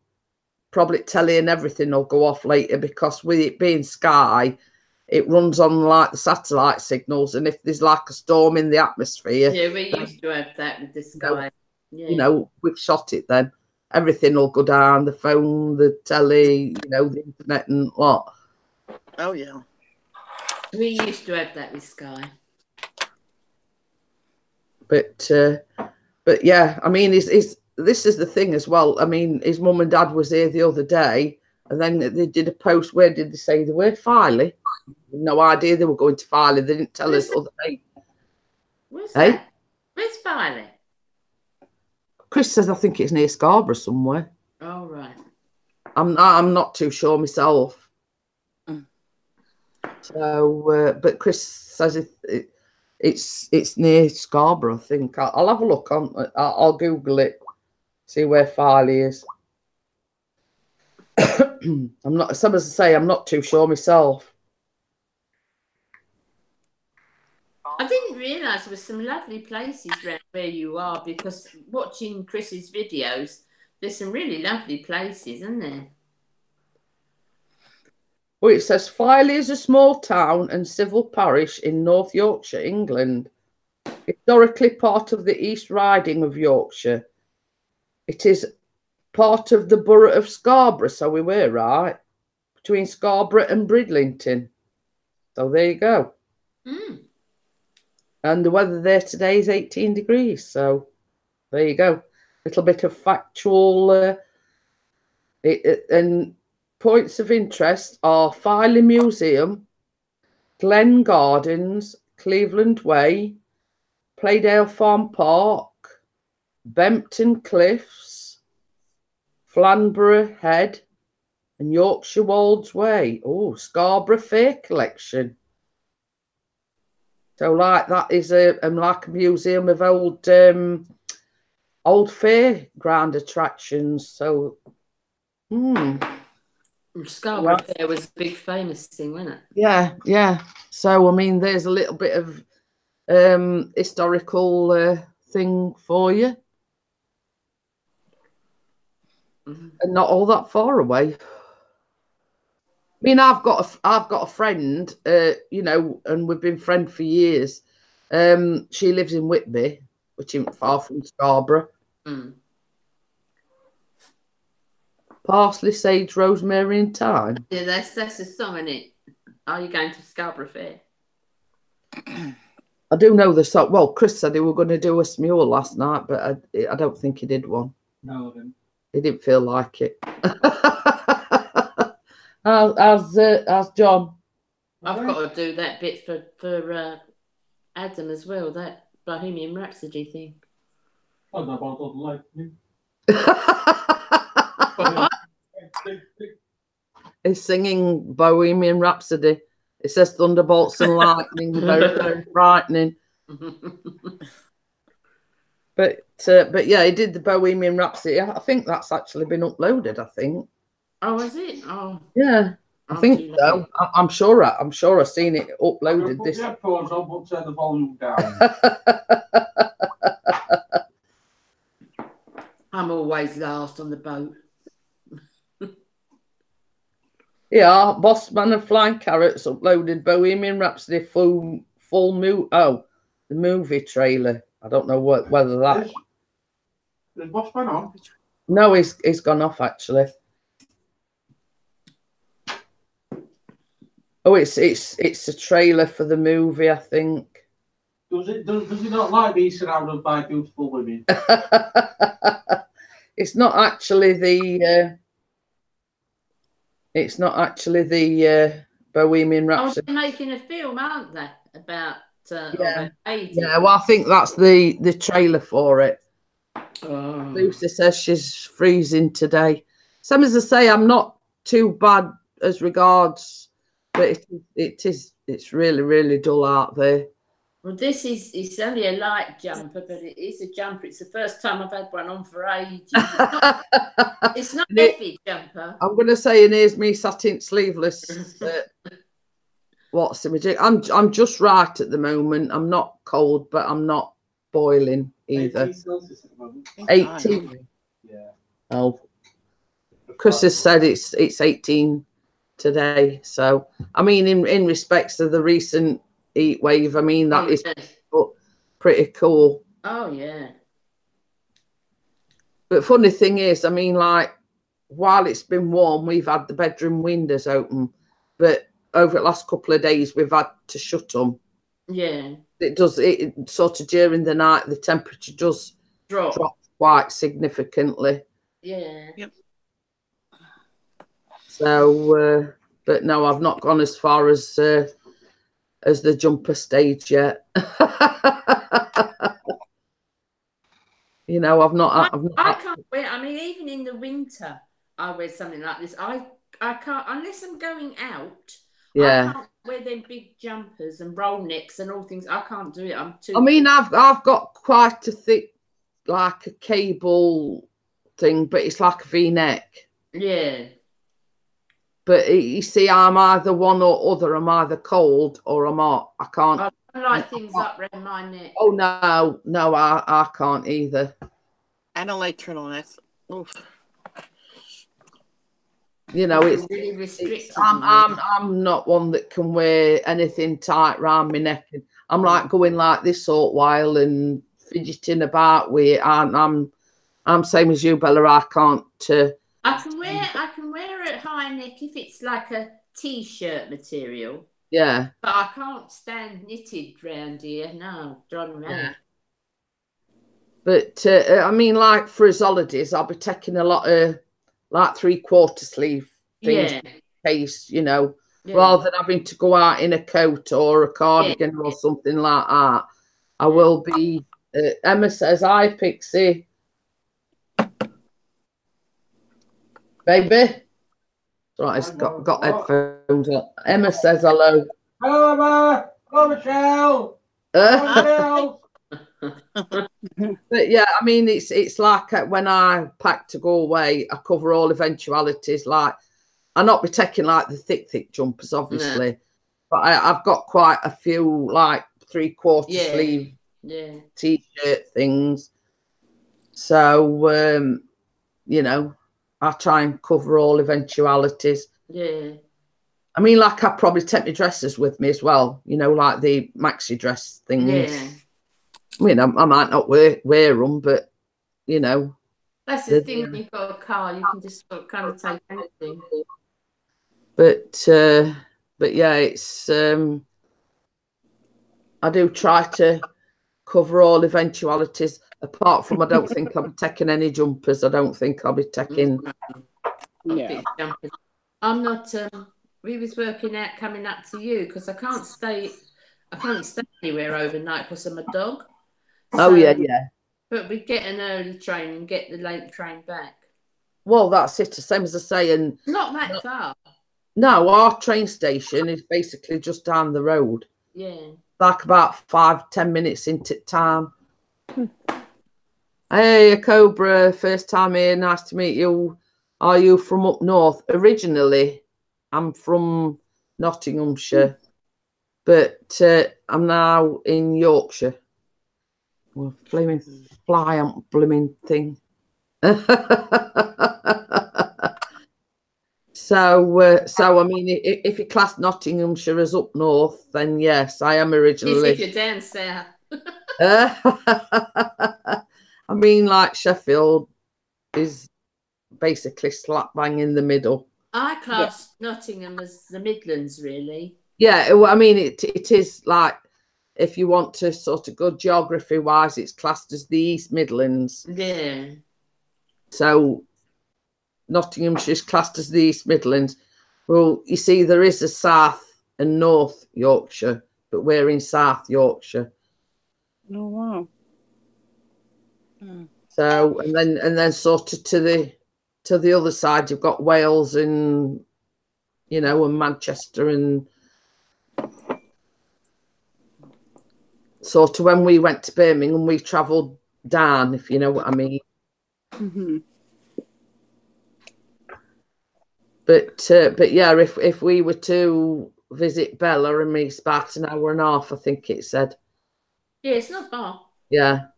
probably telly and everything will go off later, because with it being Sky, it runs on like the satellite signals, and if there's like a storm in the atmosphere, yeah, we used to have that with the Sky. You know, we've shot it then. Everything will go down, the phone, the telly, you know, the internet and what. Oh yeah. We used to have that with Sky. But yeah, I mean, this is the thing as well. I mean, his mum and dad was here the other day, and then they did a post. Where did they say they were? Filey. No idea they were going to Filey. They didn't tell us other day. Where's that? Where's Filey? Chris says I think it's near Scarborough somewhere. Oh right. I'm not too sure myself. So, but Chris says it's near Scarborough. I think I'll have a look on. I'll Google it, see where Filey is. I'm not. Some as I say, I'm not too sure myself. I didn't realise there were some lovely places around where you are, because watching Chris's videos, there's some really lovely places, isn't there? Well, it says Filey is a small town and civil parish in North Yorkshire, England. Historically part of the East Riding of Yorkshire. It is part of the borough of Scarborough, so we were right, between Scarborough and Bridlington. So there you go. And the weather there today is 18 degrees. So there you go. Little bit of factual and points of interest are Filey Museum, Glen Gardens, Cleveland Way, Playdale Farm Park, Bempton Cliffs, Flanborough Head, and Yorkshire Wolds Way. Oh, Scarborough Fair Collection. So, like, that is like a museum of old fairground attractions. So, Scarborough Fair was a big famous thing, wasn't it? Yeah, yeah. So, I mean, there's a little bit of historical thing for you. And not all that far away. I mean, I've got a friend, you know, and we've been friends for years. She lives in Whitby, which isn't far from Scarborough. Parsley, sage, rosemary, and thyme. Yeah, that's a song, isn't it? Are you going to Scarborough Fair? I do know the song. Well, Chris said he were going to do a smule last night, but I don't think he did one. No, I didn't. He didn't feel like it. As John. I've got to do that bit for Adam as well, that Bohemian Rhapsody thing. I don't know about like you. He's singing Bohemian Rhapsody. It says thunderbolts and lightning, very, very frightening. But yeah, he did the Bohemian Rhapsody. I think that's actually been uploaded. I think. Oh, is it? Oh, yeah. I think so. I'm sure I've seen it uploaded. Put This. the headphones on, but turn the volume down. I'm always last on the boat. Yeah, Bossman and Flying Carrots uploaded Bohemian Rhapsody the movie trailer. I don't know whether that. Is Bossman on? No, he's gone off actually. Oh, it's a trailer for the movie, I think. Does he not like being surrounded by beautiful women? It's not actually the. It's not actually the Bohemian Rhapsody. Oh, they're making a film, aren't they? About AIDS. Yeah, well, I think that's the trailer for it. Oh. Lucy says she's freezing today. Some as I say, I'm not too bad as regards, but it's really, really dull out there. Well, it's only a light jumper, but it is a jumper. It's the first time I've had one on for ages. It's not a heavy jumper. I'm going to say, and here's me satin sleeveless. What's the magic? I'm just right at the moment. I'm not cold, but I'm not boiling either. 18 Celsius at the moment. 18. Yeah. Oh, Chris has said it's 18 today. So I mean, in respects to the recent heat wave, I mean that is pretty cool. Oh yeah. But funny thing is, I mean, like while it's been warm, we've had the bedroom windows open, but over the last couple of days we've had to shut them. Yeah. It sort of during the night the temperature does drop quite significantly. Yeah. Yep. So, but no, I've not gone as far as the jumper stage yet. You know, I've not. I can't wear. I mean, even in the winter, I wear something like this. I can't unless I'm going out. Yeah. I can't wear them big jumpers and roll necks and all things. I can't do it. I'm too. I mean, I've got quite a thick, like a cable thing, but it's like a V-neck. Yeah. But you see, I'm either one or other. I'm either cold or I'm hot. I can't. I don't like things up around my neck. Oh no, I can't either. I don't like turtlenecks. Oof. You know, it's really restricted. I'm not one that can wear anything tight around my neck. I'm like going like this sort while and fidgeting about with it. I'm same as you, Bella. I can't. I can wear a high neck if it's like a t-shirt material. Yeah. But I can't stand knitted round here. No, drive me mad. But I mean, like for his holidays, I'll be taking a lot of like 3/4 sleeve things in case, you know, rather than having to go out in a coat or a cardigan or something like that. I will be. Emma says, "Hi, Pixie, baby." Right, it's got headphones on. Emma says hello. Hello, Emma. Hello, Michelle. Hello, But yeah, I mean, it's like when I pack to go away, I cover all eventualities. Like, I'll not be taking like the thick jumpers, obviously, but I've got quite a few like 3/4 sleeve t-shirt things. So, you know, I try and cover all eventualities. Yeah. I mean, like, I probably take my dresses with me as well, you know, like the maxi dress things. Yeah. I mean, I might not wear them, but, you know. That's the thing, when you've got a car, you can just kind of take anything. But yeah, it's, I do try to cover all eventualities, apart from I don't think I'll be taking any jumpers. I don't think I'll be taking. Yeah. I'm not, we was working out coming up to you because I can't stay anywhere overnight because I'm a dog. So, yeah. But we get an early train and get the late train back. Well, that's it. The same as I say, and not that far. No, our train station is basically just down the road. Yeah. Like about 5-10 minutes into town. Hey, Cobra, first time here. Nice to meet you. Are you from up north? Originally, I'm from Nottinghamshire, but I'm now in Yorkshire. Well, flaming fly on blooming thing. So I mean, if you class Nottinghamshire as up north, then yes, I am originally. If you're down south. I mean, like Sheffield is basically slap bang in the middle. I class Nottingham as the Midlands, really. Yeah, well, I mean, it is like, if you want to sort of go geography wise, it's classed as the East Midlands. Yeah. So Nottinghamshire is classed as the East Midlands. Well, you see, there is a South and North Yorkshire, but we're in South Yorkshire. Oh wow. So and then sort of to the other side, you've got Wales and, you know, and Manchester, and sort of when we went to Birmingham, we travelled down, if you know what I mean. Mm-hmm. But yeah, if we were to visit Bella and me, it's about an hour and a half, I think it said. Yeah, it's not far. Yeah.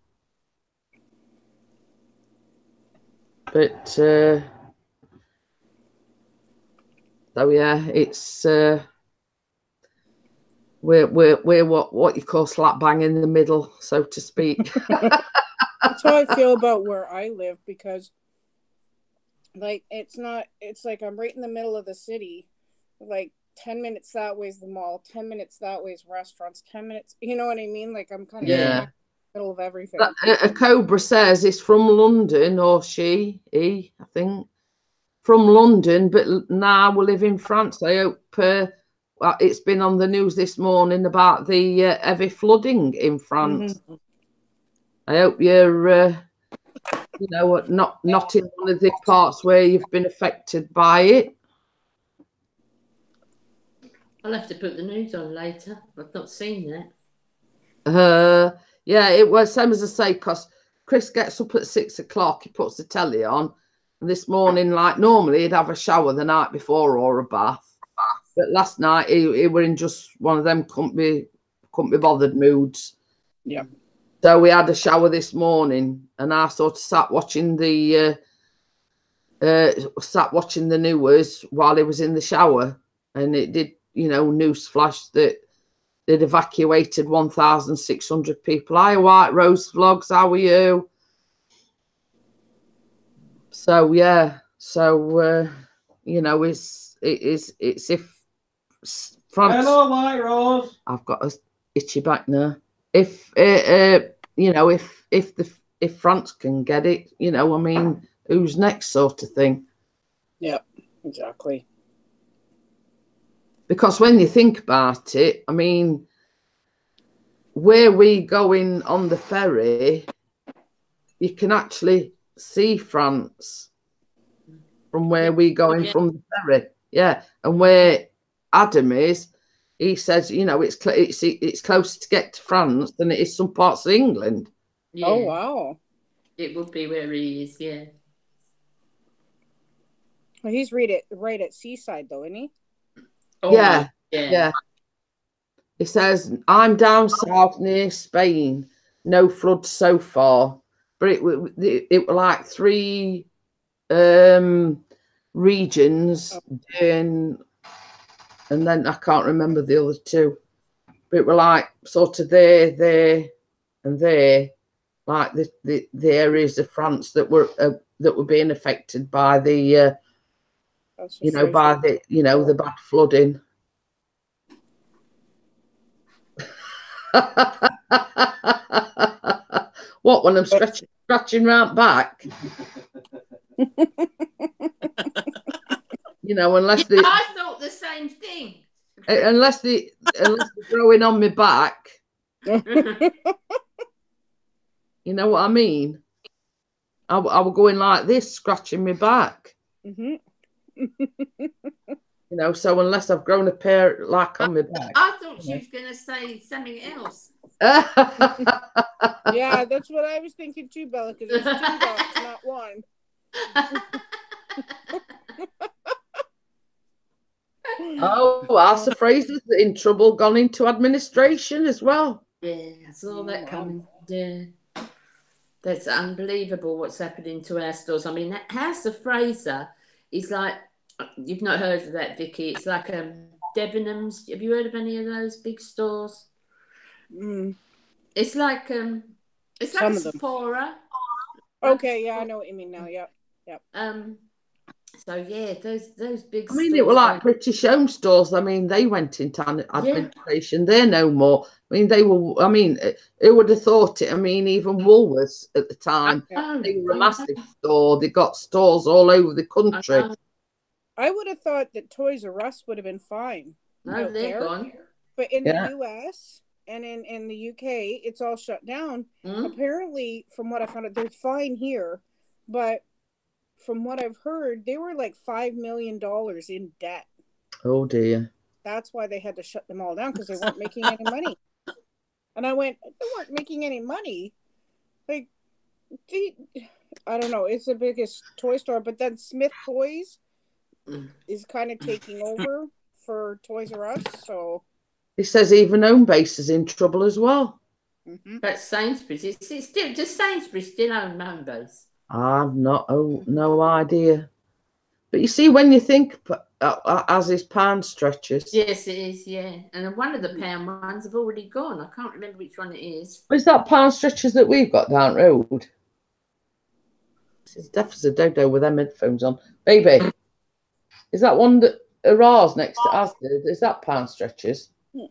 But so yeah, it's we're what you call slap bang in the middle, so to speak. That's how I feel about where I live, because like it's like I'm right in the middle of the city. Like 10 minutes that way is the mall, 10 minutes that way is restaurants, 10 minutes, you know what I mean? Like I'm kind of in the middle of everything. A Cobra says it's from London, or I think, from London, but now we live in France. I hope it's been on the news this morning about the heavy flooding in France. Mm-hmm. I hope you're, you know, not in one of the parts where you've been affected by it. I'll have to put the news on later. I've not seen that. Yeah, it was same as I say, because Chris gets up at 6 o'clock, he puts the telly on, and this morning, like normally he'd have a shower the night before or a bath, but last night he were in just one of them couldn't be bothered moods. Yeah. So we had a shower this morning, and I sort of sat watching the news while he was in the shower, and it did, you know, news flash that they'd evacuated 1,600 people. Hi, White Rose Vlogs, how are you? So yeah, so you know, it's if France. Hello, White Rose. I've got a itchy back now. If you know, if France can get it, you know, I mean, who's next, sort of thing. Yep, exactly. Because when you think about it, I mean, where we going on the ferry, you can actually see France from where we going from the ferry. Yeah, and where Adam is, he says, you know, it's closer to get to France than it is some parts of England. Yeah. Oh wow. It would be where he is, yeah. Well, he's right at seaside though, isn't he? Oh, Yeah, yeah. yeah. It says, I'm down south near Spain. No floods so far. But it were like 3 regions, and then I can't remember the other 2. But it were like sort of there, and there, like the areas of France that were being affected by the you know, by the, you know, the bad flooding. What, when I'm scratching round back? You know, unless yeah, I thought the same thing. Unless they're growing on my back. You know what I mean? I was going like this, scratching my back. Mm-hmm. You know, so unless I've grown a pair like on my back. I thought she was going to say something else. Yeah, that's what I was thinking too, Bella, because it's 2 dogs, not 1. Oh, Arthur Fraser's in trouble, gone into administration as well. Yeah, I saw that coming. Yeah. That's unbelievable what's happening to our stores. I mean, that House of Fraser is like, you've not heard of that, Vicky. It's like Debenhams. Have you heard of any of those big stores? Mm. It's like a Sephora. Okay, yeah, I know what you mean now. Yep. So yeah, those big. I mean, it were like British Home Stores. I mean, they went into administration. They're no more. I mean, they were. I mean, who would have thought it? I mean, even Woolworths at the time, they were a massive store. They got stores all over the country. I would have thought that Toys R Us would have been fine. No, they're gone. But in the US and in the UK, it's all shut down. Apparently, from what I found out, they're fine here, but from what I've heard, they were like $5 million in debt. Oh dear. That's why they had to shut them all down, because they weren't making any money. And I went, they weren't making any money. Like, I don't know. It's the biggest toy store, but then Smith Toys is kind of taking over for Toys R Us. So it says even Home Base is in trouble as well. Mm-hmm. But Sainsbury's, it's still just Sainsbury's still own Home Base. I've no idea. But you see, when you think as is pound stretches. Yes, it is, yeah. And one of the pound ones have already gone. I can't remember which one it is. Is that pound stretches that we've got down road? It's definitely a dodo with them headphones on. Baby, is that one that ours next to us? Is that pound stretches? Yeah,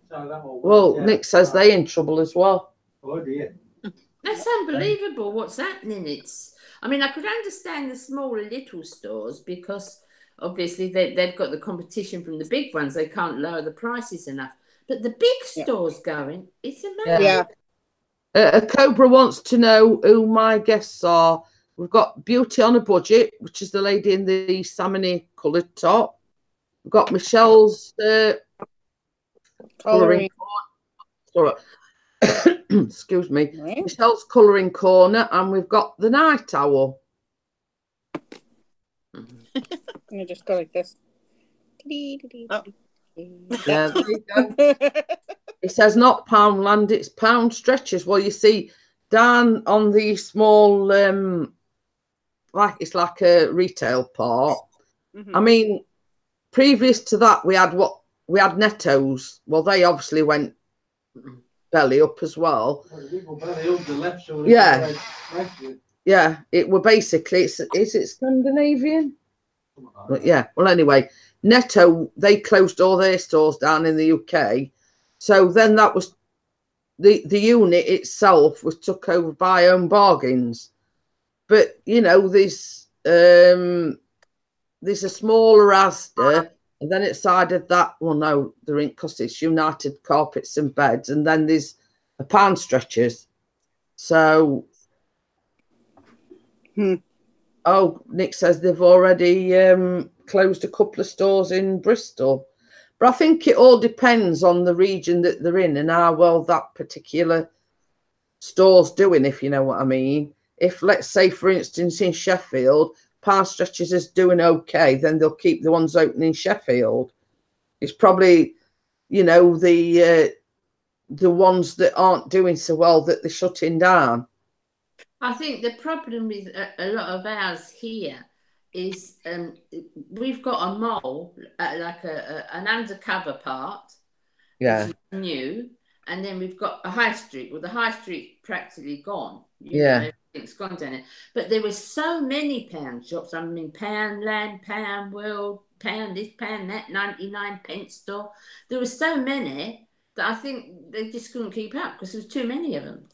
so that will work. Well, Nick says they're in trouble as well. Oh dear. That's unbelievable what's happening. I mean, I could understand the smaller little stores because obviously they've got the competition from the big ones. They can't lower the prices enough. But the big stores going, it's amazing. Yeah. Cobra wants to know who my guests are. We've got Beauty on a Budget, which is the lady in the salmony coloured top. We've got Michelle's colouring corner. Excuse me. Right. Michelle's colouring corner, and we've got the Night Owl. You just go like this. Oh. Yeah, there you go. It says not Poundland, it's Pound Stretches. Well, you see, down on the small, it's like a retail part. Mm-hmm. I mean, previous to that, we had what we had Netto's. Well, they obviously went belly up as well. Yeah. Yeah, it were basically, is it Scandinavian? But yeah, well, anyway, Netto, they closed all their stores down in the UK. So then that was, the unit itself was took over by Own Bargains. But, you know, there's a smaller Asda, and then outside of that, well, no, there ain't, because it's United Carpets and Beds, and then there's a Pound Stretchers. So... Oh, Nick says they've already closed a couple of stores in Bristol. But I think it all depends on the region that they're in and how well that particular store's doing, if you know what I mean. If, let's say, for instance, in Sheffield, Pound Stretchers is doing okay, then they'll keep the ones open in Sheffield. It's probably, you know, the ones that aren't doing so well that they're shutting down. I think the problem with a lot of ours here is we've got a mall, like an undercover part, Yeah, which is new, and then we've got a high street. Well, the high street practically gone. You Yeah. know, everything's gone down it. But there were so many pound shops. I mean, Poundland, Pound World, Pound this, Pound that, 99p store. There were so many that I think they just couldn't keep up because there was too many of them.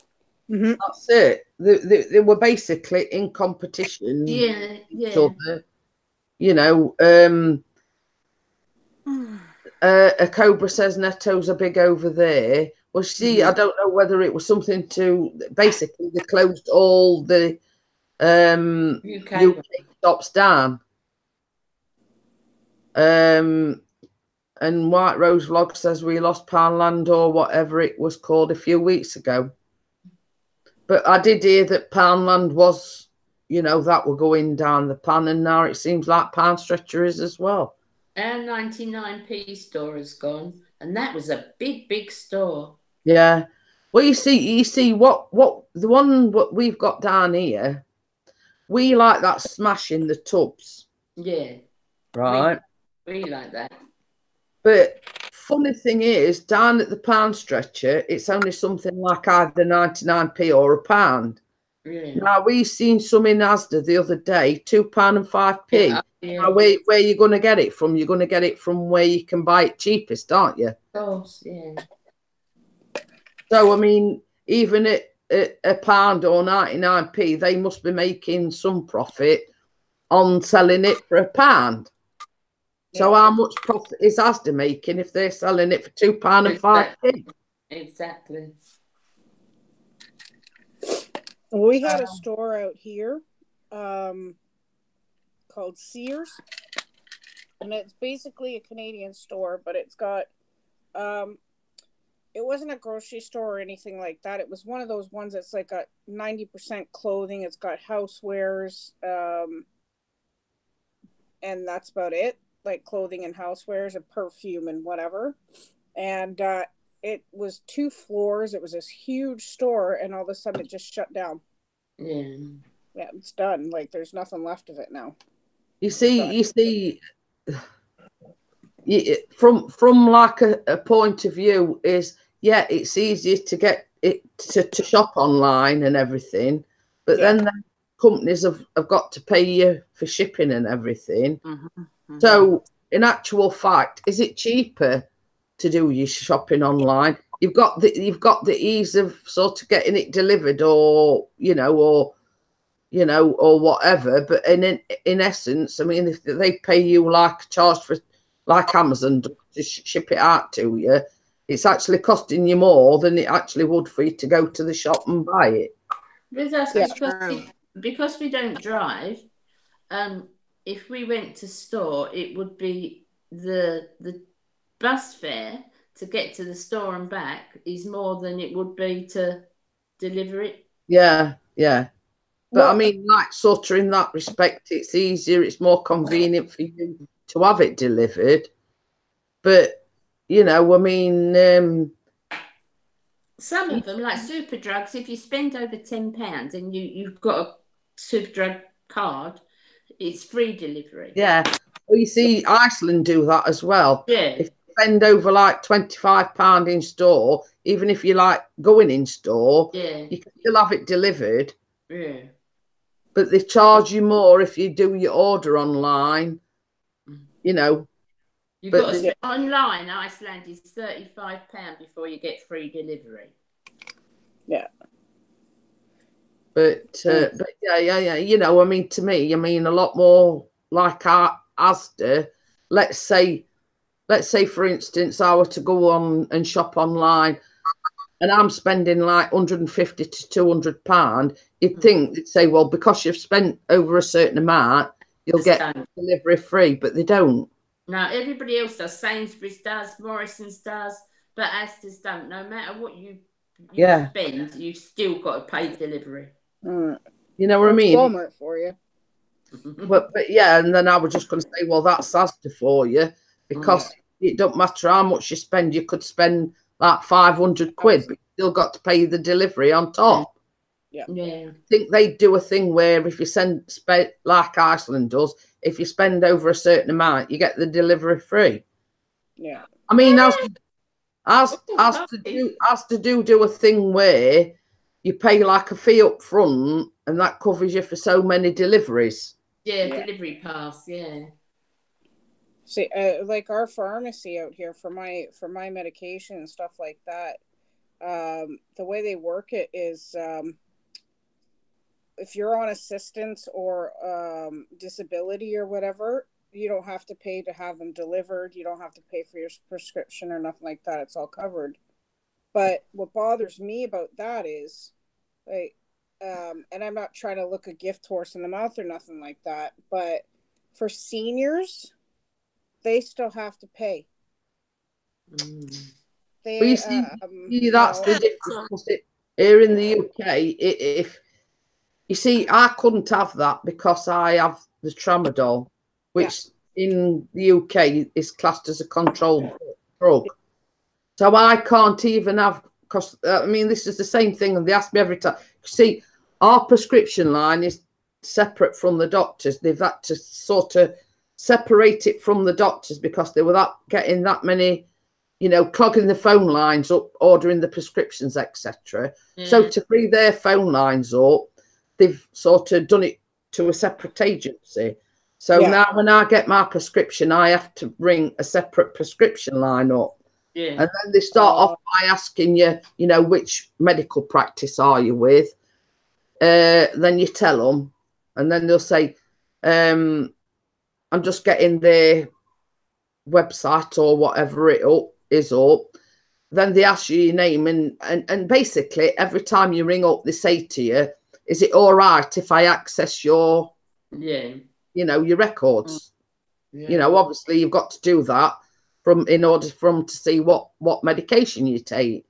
That's it. They were basically in competition. Yeah, yeah. Each other. You know, a Cobra says Netto's are big over there. Well, see, I don't know whether it was something to basically they closed all the UK shops down. And White Rose Vlog says we lost Poundland or whatever it was called a few weeks ago. But I did hear that Poundland was, you know, that were going down the pan, and now it seems like Pound Stretcher is as well. Our 99p store has gone, and that was a big, big store. Yeah. Well, you see what the one what we've got down here, we like that smash in the tubs. Yeah. Right. We like that. But funny thing is, down at the Pound Stretcher, it's only something like either 99p or £1. Yeah. Now, we seen some in Asda the other day, £2 and 5p. Yeah. Now, where are you going to get it from? You're going to get it from where you can buy it cheapest, aren't you? Of course, yeah. So, I mean, even at £1 or 99p, they must be making some profit on selling it for £1. So how much profit is Asda making if they're selling it for £2 and 5p? Exactly. We had a store out here called Sears, and it's basically a Canadian store, but it's got it wasn't a grocery store or anything like that. It was one of those ones that's like got 90% clothing. It's got housewares, and that's about it. Like clothing and housewares and perfume and whatever. And it was 2 floors. It was this huge store, and all of a sudden it just shut down. Yeah. Yeah, it's done. Like there's nothing left of it now. You see, from like a point of view is, yeah, it's easier to get it to shop online and everything, but then the companies have got to pay you for shipping and everything. So in actual fact, is it cheaper to do your shopping online? You've got the ease of sort of getting it delivered, or or whatever. But in essence, I mean, if they pay you like a charge for like Amazon to ship it out to you, it's actually costing you more than it actually would for you to go to the shop and buy it. With us, because we don't drive, if we went to store, it would be the bus fare to get to the store and back is more than it would be to deliver it. Yeah. But I mean, like sort of in that respect, it's easier, it's more convenient for you to have it delivered. But, you know, I mean... some of them, like Superdrugs, if you spend over £10 and you've got a Superdrug card, it's free delivery. Yeah. Well, you see, Iceland do that as well. Yeah. If you spend over like £25 in store, even if you like going in store, you can still have it delivered. Yeah. But they charge you more if you do your order online, you know. You've got to spend online. Iceland is £35 before you get free delivery. Yeah. But yeah. You know, I mean, to me, I mean, a lot more like our Asda. Let's say, for instance, I were to go on and shop online, and I'm spending like £150 to £200. You'd think they'd say, well, because you've spent over a certain amount, you'll get delivery free, but they don't. No, everybody else does. Sainsbury's does, Morrison's does, but Asda's don't. No matter what you spend, you've still got to pay delivery. Mm. You know what I mean? Walmart for you. But yeah, and then I was just going to say, well, that's Asda for you, because it don't matter how much you spend. You could spend like 500 quid, but you still got to pay the delivery on top. Yeah. I think they do a thing where if you spend like Iceland does, if you spend over a certain amount, you get the delivery free. Yeah. I mean, as to do a thing where you pay like a fee up front, and that covers you for so many deliveries. Yeah, delivery pass. Yeah. See, like our pharmacy out here for my medication and stuff like that. The way they work it is, if you're on assistance or disability or whatever, you don't have to pay to have them delivered. You don't have to pay for your prescription or nothing like that. It's all covered. But what bothers me about that is, like, and I'm not trying to look a gift horse in the mouth or nothing like that, but for seniors, they still have to pay. But you see, that's the difference. Here in the UK, if you see, I couldn't have that because I have the tramadol, which in the UK is classed as a controlled drug. So I can't even have, because I mean, this is the same thing, and they ask me every time. See, our prescription line is separate from the doctors. They've had to sort of separate it from the doctors because they were getting that many, you know, clogging the phone lines up, ordering the prescriptions, etc. So to free their phone lines up, they've sort of done it to a separate agency. So now when I get my prescription, I have to ring a separate prescription line up. And then they start off by asking you, you know, which medical practice are you with? Then you tell them, and then they'll say, I'm just getting their website or whatever it is up. Then they ask you your name, and basically every time you ring up, they say to you, is it all right if I access your, you know, your records? You know, obviously you've got to do that in order for them to see what medication you take.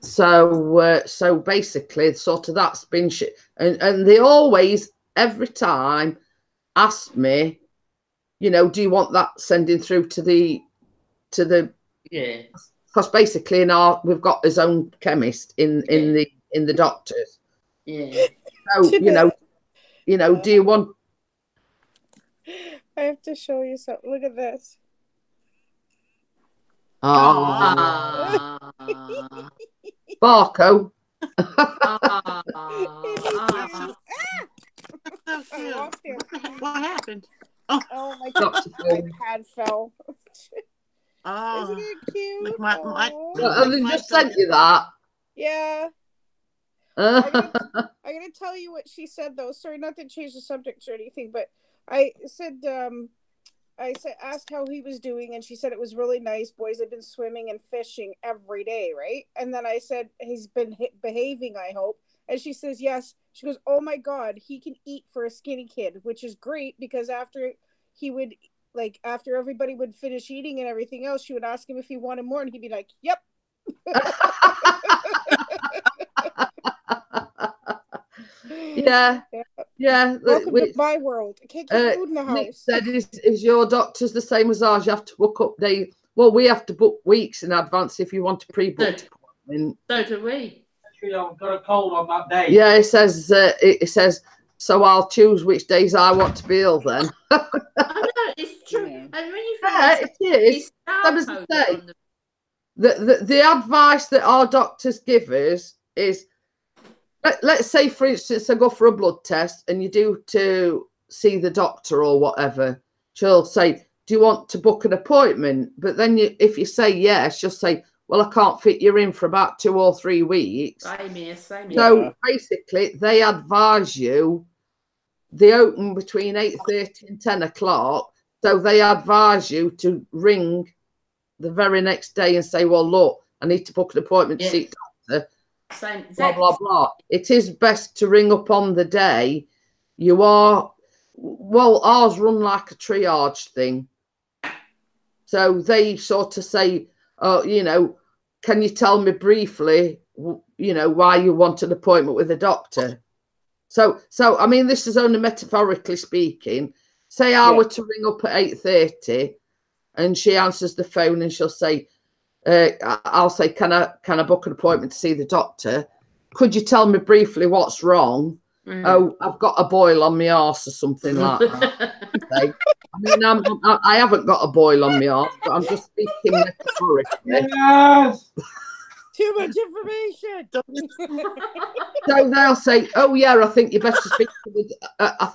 So basically, sort of that's been and they always, every time, ask me, you know, do you want that sending through to the because basically we've got his own chemist in the doctors. So you know, do you want? I have to show you something. Look at this. Barco. What happened? Oh my God, my pad fell. Isn't it cute? I just sent you that. Yeah. I'm gonna tell you what she said though. Sorry, not to change the subject or anything, but I said asked how he was doing, and she said it was really nice. Boys have been swimming and fishing every day, right? And then I said he's been behaving, I hope. And she says yes. She goes, oh my God, he can eat for a skinny kid, which is great because after everybody would finish eating and everything else, she would ask him if he wanted more, and he'd be like, yep. Yeah. Welcome to my world. I can't keep food in the house. Nick said, is your doctor's the same as ours? You have to book up days. Well, we have to book weeks in advance if you want to pre-book. So do we. Actually, I've got a cold on that day. Yeah, it says. So I'll choose which days I want to be ill. Then. I know. it's true. Yeah. And when you Yeah, it is. That is to say, the advice that our doctors give us is, let's say, for instance, I go for a blood test and you do to see the doctor or whatever. She'll say, do you want to book an appointment? But then if you say yes, she'll say, well, I can't fit you in for about 2 or 3 weeks. Same here. So basically, they advise you, they open between 8:30 and 10 o'clock. So they advise you to ring the very next day and say, well, look, I need to book an appointment to see a doctor. Same. Blah, blah, blah. It is best to ring up on the day you are. Well, ours run like a triage thing. So they sort of say, oh, you know, can you tell me briefly, you know, why you want an appointment with a doctor? So I mean, this is only metaphorically speaking. Say I were to ring up at 8:30 and she answers the phone and she'll say, I'll say, can I book an appointment to see the doctor? Could you tell me briefly what's wrong? Oh, I've got a boil on my arse or something like that. Okay. I mean, I haven't got a boil on my arse, but I'm just speaking metaphorically. Yes. Too much information. So they'll say, "Oh yeah, I think you better speak to the. I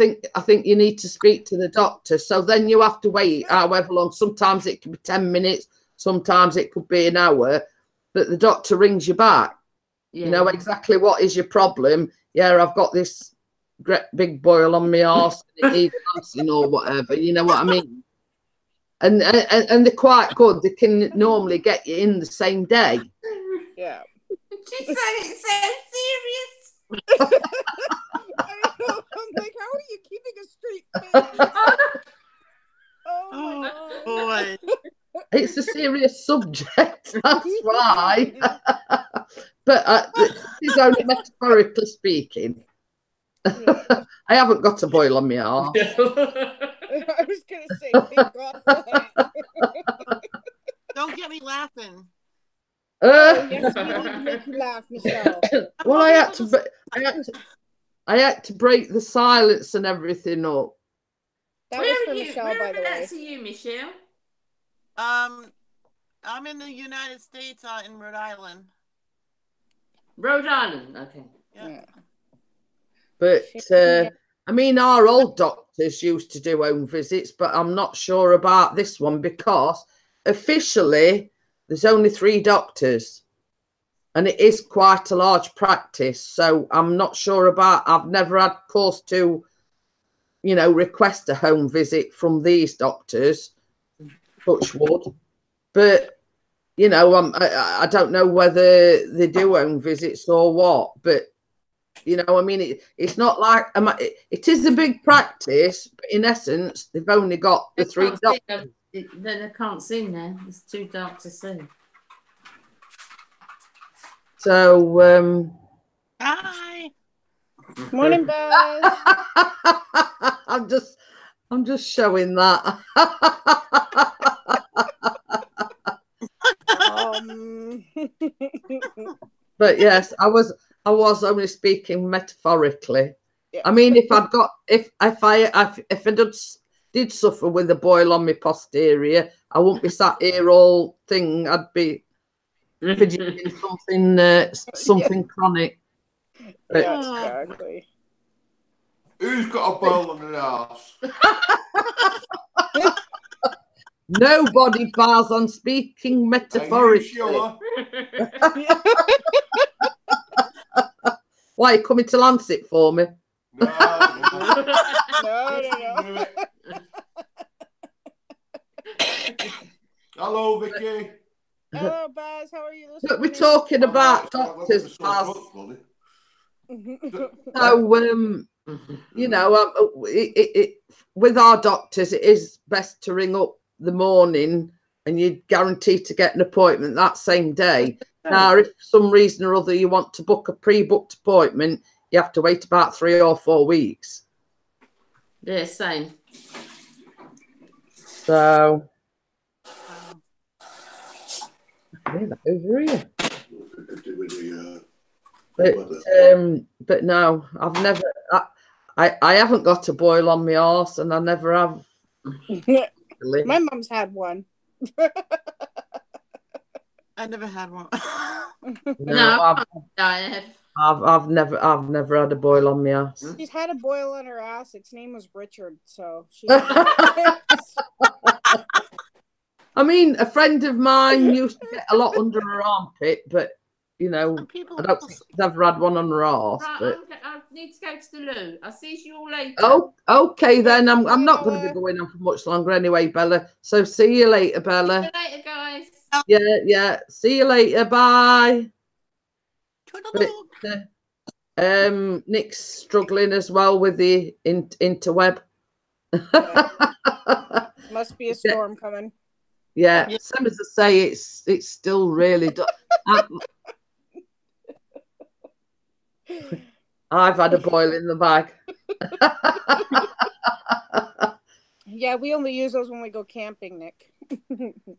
think you need to speak to the doctor." So then you have to wait however long. Sometimes it can be 10 minutes. Sometimes it could be an hour. But the doctor rings you back. Yeah. You know exactly what is your problem. Yeah, I've got this great big boil on my arse. And it needs icing or whatever. You know what I mean? And they're quite good. They can normally get you in the same day. Yeah. She said it so serious. I know. I'm like, how are you keeping a straight face? Oh my God. Boy. It's a serious subject. That's why. But this is only metaphorically speaking. I haven't got a boil on my arse. I was going to say, thank God for that. Don't get me laughing. Oh, yes, we need to make you laugh, Michelle. Well, I had to break the silence and everything up. That was for Michelle, by the way. That's you, Michelle. I'm in the United States, in Rhode Island. Rhode Island, okay. Yeah. But I mean, our old doctors used to do home visits, but I'm not sure about this one because officially there's only 3 doctors and it is quite a large practice. So I'm not sure about, I've never had cause to, you know, request a home visit from these doctors, touch wood. But, you know, I don't know whether they do home visits or what, but, you know, I mean, it's not like, it is a big practice, but in essence, they've only got the 3 doctors. Then I can't see now. It's too dark to see. So, Hi. Morning, Buzz. I'm just showing that. But yes, I was only speaking metaphorically. Yeah. I mean, if I did suffer with a boil on my posterior, I wouldn't be sat here all thing. I'd be fidgeting something chronic. But, yeah, exactly. Who's got a boil on their arse? Nobody bars on speaking metaphorically. Sure? Why, are you coming to Lancet for me? No. Hello, Vicky. Hello, Baz. How are you this Look, we're morning? talking about doctors, Baz. So, you know, with our doctors, it is best to ring up the morning and you're guaranteed to get an appointment that same day. Now, if for some reason or other you want to book a pre-booked appointment, you have to wait about 3 or 4 weeks. Yeah, same. So, over here. But no, I've never. I haven't got a boil on my arse, and I never have My mom's had one. I never had one. No, I've never had a boil on my ass. She's had a boil on her ass. Its name was Richard, so she. I mean, a friend of mine used to get a lot under her armpit, but you know, I don't think she's ever had one on her arse. Right, but... I need to go to the loo. I'll see you all later. Oh, okay then. I'm not going to be going on for much longer anyway, Bella. So see you later, Bella. See you later, guys. Yeah. See you later. Bye. But, Nick's struggling as well with the interweb. Must be a storm coming. Yeah, same as I say, it's still really. I've had a boil in the bag. Yeah, we only use those when we go camping, Nick.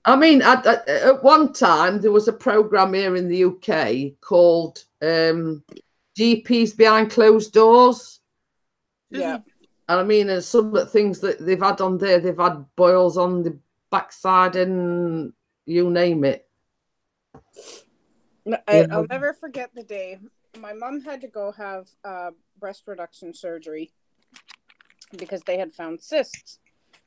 I mean, at one time there was a program here in the UK called GPs Behind Closed Doors. Yeah. And I mean, and some of the things that they've had on there, they've had boils on the backside and you name it. I'll never forget the day my mom had to go have breast reduction surgery because they had found cysts.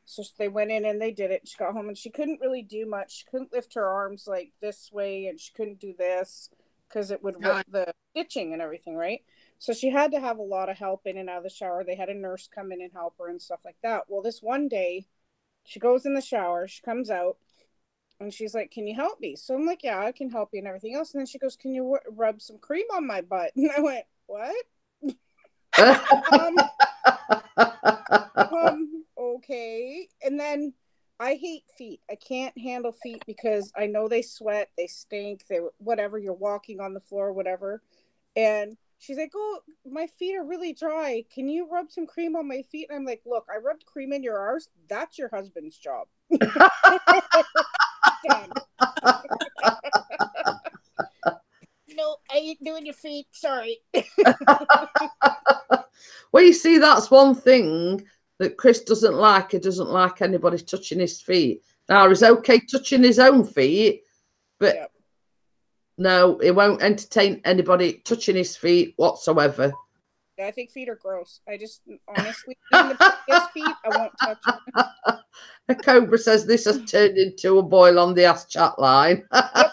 So they went in and they did it. She got home and she couldn't really do much. She couldn't lift her arms like this way and she couldn't do this because it would rip the stitching and everything, right? So she had to have a lot of help in and out of the shower. They had a nurse come in and help her and stuff like that. Well, this one day, she goes in the shower, she comes out, and she's like, can you help me? So I'm like, yeah, I can help you and everything else. And then she goes, can you rub some cream on my butt? And I went, what? Okay. And then I hate feet. I can't handle feet because I know they sweat, they stink, they whatever, you're walking on the floor, whatever. And she's like, oh, my feet are really dry. Can you rub some cream on my feet? And I'm like, look, I rubbed cream in your arse. That's your husband's job. No, I ain't doing your feet. Sorry. Well, you see, that's one thing that Chris doesn't like. He doesn't like anybody touching his feet. Now, he's okay touching his own feet, but no, he won't entertain anybody touching his feet whatsoever. I think feet are gross. I just, honestly, even the prettiest feet, I won't touch them. A Cobra says this has turned into a boil on the ass chat line. Yep.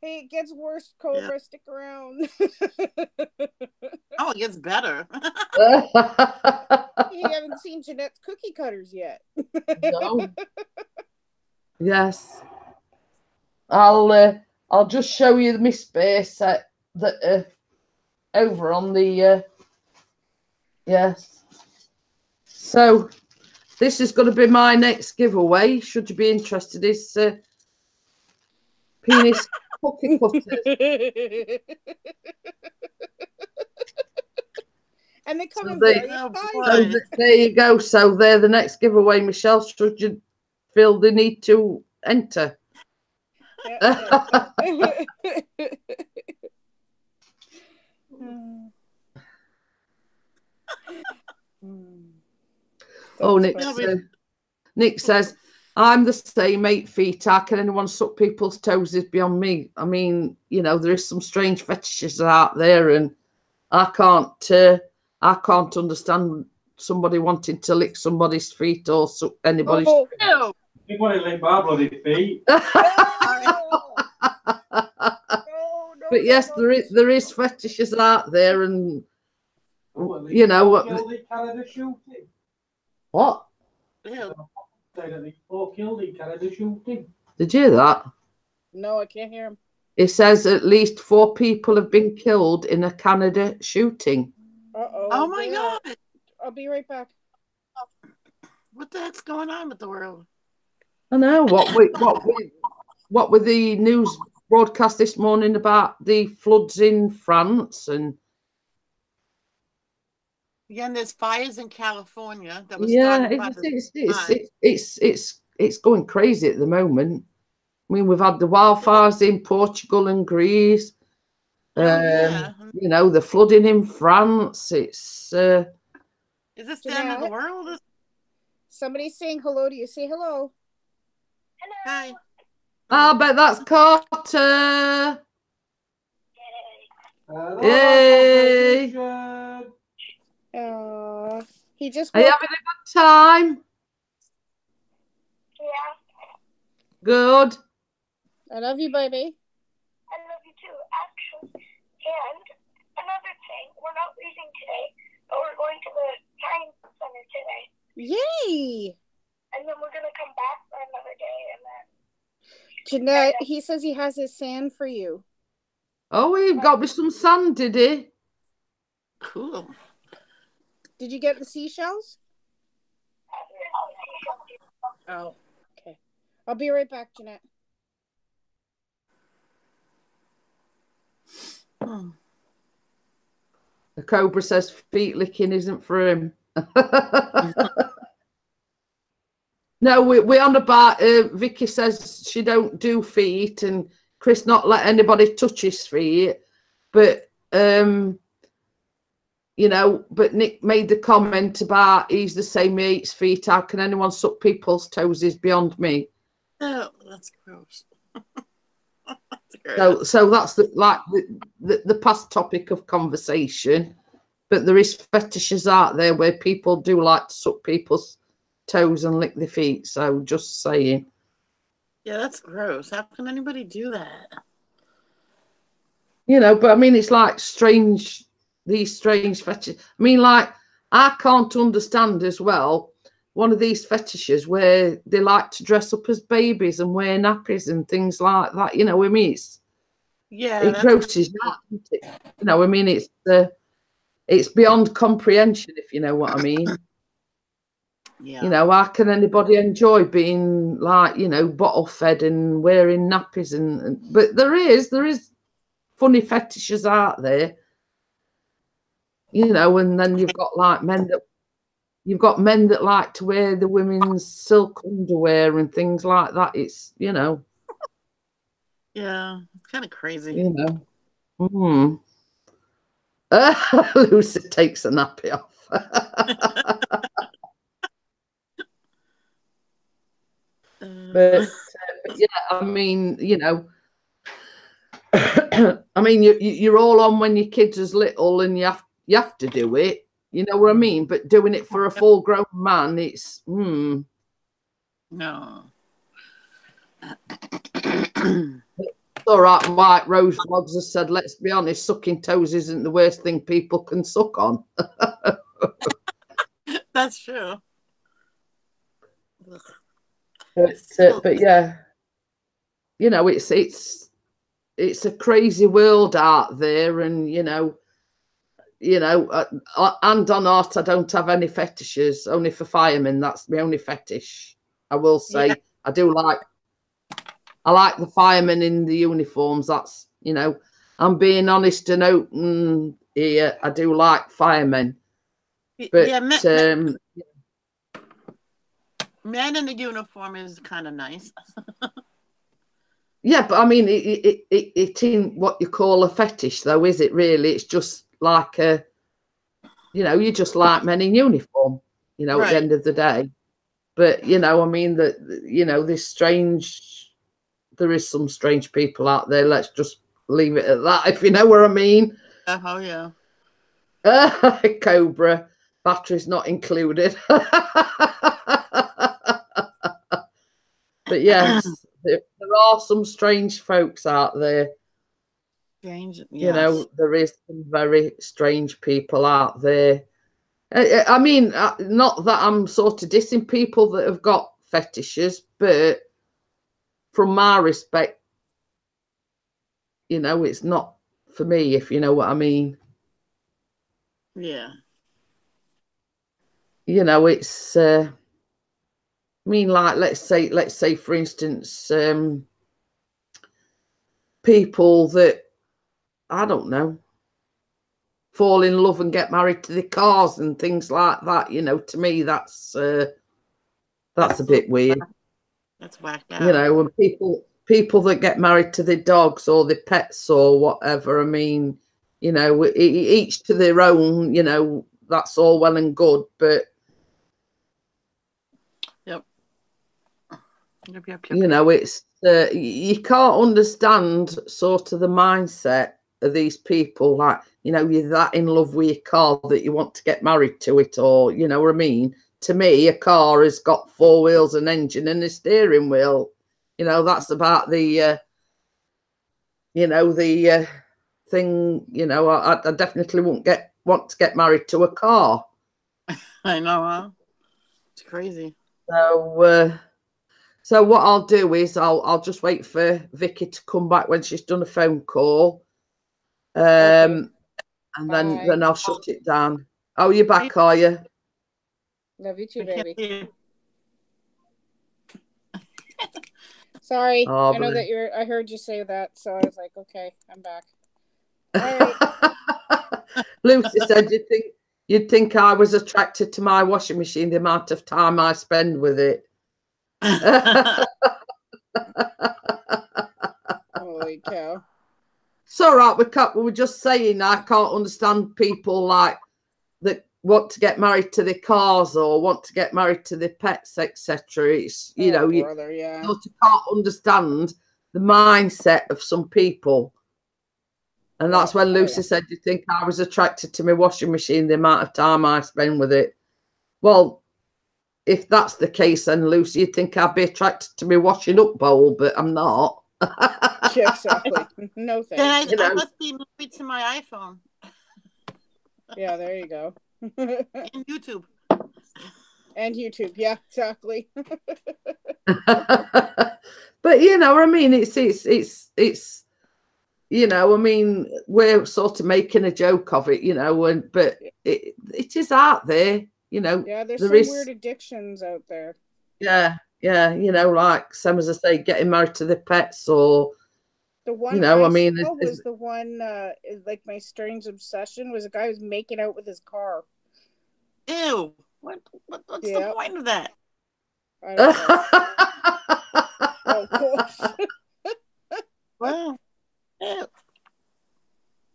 Hey, it gets worse, Cobra. Yeah. Stick around. Oh, it gets better. You haven't seen Jeanette's cookie cutters yet. No. Yes. I'll just show you my space set that over on the yes. So this is going to be my next giveaway. Should you be interested? Is penis cookie cutters. And they come in various sizes. So there you go. So they're the next giveaway, Michelle. Should you feel the need to enter? Oh, Nick says, I'm the same, 8 feet. How can anyone suck people's toes is beyond me. I mean, you know, there is some strange fetishes out there, and I can't understand somebody wanting to lick somebody's feet or suck anybody's. Oh, you want to lick my bloody feet? But yes, there is fetishes out there, and you know what? What? Did you hear that? No, I can't hear him. It says at least 4 people have been killed in a Canada shooting. Uh-oh. Oh my God. I'll be right back. What the heck's going on with the world? I know what with the news broadcast this morning about the floods in France and and there's fires in California that was it's going crazy at the moment. I mean, we've had the wildfires in Portugal and Greece. You know, the flooding in France. It's Is this the end of the Jeanette? world? Somebody's saying hello to you. Say hello. Hi. I bet that's Carter. Hello, Yay! congratulations. He just Are you woke having a good time? Yeah, Good. I love you, baby. I love you too, actually. And another thing, we're not leaving today, but we're going to the science center today. Yay! And then we're going to come back for another day, and then... Jeanette, he says he has his sand for you. Oh, he got me some sand, did he? Cool. Did you get the seashells? Oh, okay. I'll be right back, Jeanette. The Cobra says feet licking isn't for him. No, we're on about, Vicky says she don't do feet and Chris not let anybody touch his feet. But, you know, but Nick made the comment about he's the same, he eats feet. How can anyone suck people's toes is beyond me. Oh, that's gross. That's gross. So that's the past topic of conversation. But there is fetishes out there where people do like to suck people's toes and lick their feet. So just saying. Yeah, that's gross. How can anybody do that? You know, but I mean, it's like these strange fetishes. I mean, like, I can't understand as well one of these fetishes where they like to dress up as babies and wear nappies and things like that. You know, I mean, it grosses you out, doesn't it? You know, I mean, it's beyond comprehension, if you know what I mean. Yeah. You know, how can anybody enjoy being like, you know, bottle fed and wearing nappies but there is funny fetishes out there. You know, and then you've got like men that like to wear the women's silk underwear and things like that. It's, you know. Yeah, it's kind of crazy. You know. Lucy takes a nappy off. But yeah, I mean, you know, I mean, you're all on when your kids is little, and you have to do it. You know what I mean? But doing it for a full-grown man, it's No. All right. White Rose Vlogs has said, let's be honest, sucking toes isn't the worst thing people can suck on. That's true. But yeah, you know, it's a crazy world out there, and you know, and on art, I don't have any fetishes, only for firemen. That's my only fetish. I will say, yeah. I like the firemen in the uniforms. That's, you know, I'm being honest and open here. I do like firemen. But yeah, men in the uniform is kind of nice. Yeah, but I mean, it ain't what you call a fetish, though, is it? Really, it's just like you know, you just like men in uniform. You know, right. At the end of the day. But you know, I mean you know, there is some strange people out there. Let's just leave it at that, if you know what I mean. Oh yeah. Cobra, batteries not included. But yes, there are some strange folks out there. Strange, yes. You know, there is some very strange people out there. I mean, not that I'm sort of dissing people that have got fetishes, but from my respect, you know, it's not for me, if you know what I mean. Yeah. You know, it's I mean, like, let's say for instance, people that, I don't know, fall in love and get married to the cars and things like that. You know, to me, that's a bit weird. That's whacked out. You know, when people that get married to their dogs or their pets or whatever. I mean, you know, each to their own. You know, that's all well and good, but you know, it's you can't understand sort of the mindset of these people. Like, you know, you're that in love with your car that you want to get married to it, or you know what I mean. To me, a car has got 4 wheels, an engine, and a steering wheel. You know, that's about the you know, the thing. You know, I definitely won't want to get married to a car. I know, huh? It's crazy. So what I'll do is I'll just wait for Vicky to come back when she's done a phone call, and then I'll shut it down. Oh, you're back, are you? Love you too, baby. Sorry, Oh, I know that you're. I heard you say that, so I was like, okay, I'm back. All right. Lucy said you'd think I was attracted to my washing machine, the amount of time I spend with it. Holy cow. It's all right. We were just saying I can't understand people like that want to get married to their cars or want to get married to their pets, etc. It's, you know, you sort of can't understand the mindset of some people. And that's when Lucy said, you think I was attracted to my washing machine, the amount of time I spend with it. Well, if that's the case, then Lucy, you'd think I'd be attracted to my washing up bowl, but I'm not. Yeah, exactly. No thanks. Then I must be married to my iPhone. Yeah, there you go. And YouTube. And YouTube, yeah, exactly. But you know what I mean? It's you know, I mean, we're sort of making a joke of it, you know, but it is out there, you know. Yeah, there's some weird addictions out there. Yeah, you know, like some, as I say, getting married to the pets, or the one, you know, I mean, was the one like my strange obsession was a guy who's making out with his car. Ew! What's the point of that? I don't know. Oh gosh. Wow. Ew.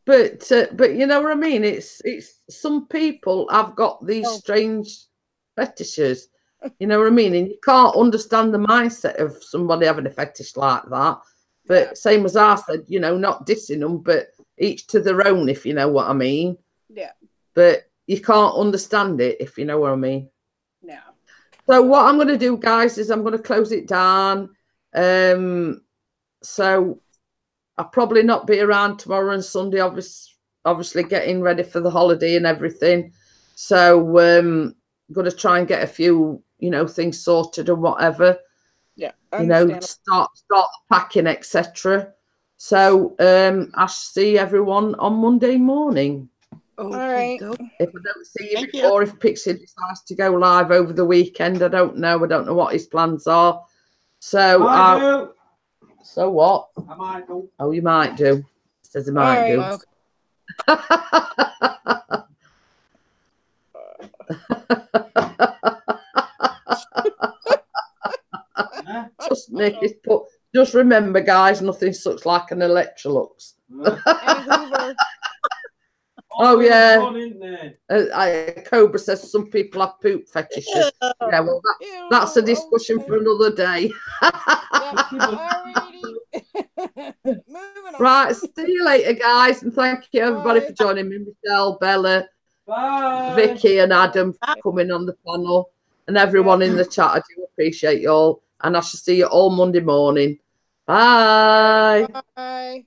But you know what I mean? It's some people have got these strange fetishes. You know what I mean? And you can't understand the mindset of somebody having a fetish like that. But same as I said, you know, not dissing them, but each to their own, if you know what I mean. Yeah. But you can't understand it, if you know what I mean. No. So what I'm going to do, guys, is I'm going to close it down. So I'll probably not be around tomorrow and Sunday, obviously getting ready for the holiday and everything. So I'm going to try and get a few, you know, things sorted and whatever. Yeah. You know, start packing, etc. So I shall see everyone on Monday morning. All right. If I don't see you before, if Pixie decides to go live over the weekend, I don't know what his plans are. So so what? I might do. Oh, you might do. Says he might do. Just remember, guys, nothing sucks like an Electrolux. Oh yeah. Cobra says some people have poop fetishes. Yeah, well, that's a discussion for another day. Right, see you later, guys, and thank you everybody for joining me. Michelle, Bella, Vicky, and Adam for coming on the panel, and everyone in the chat. I do appreciate you all, and I shall see you all Monday morning. Bye. Bye.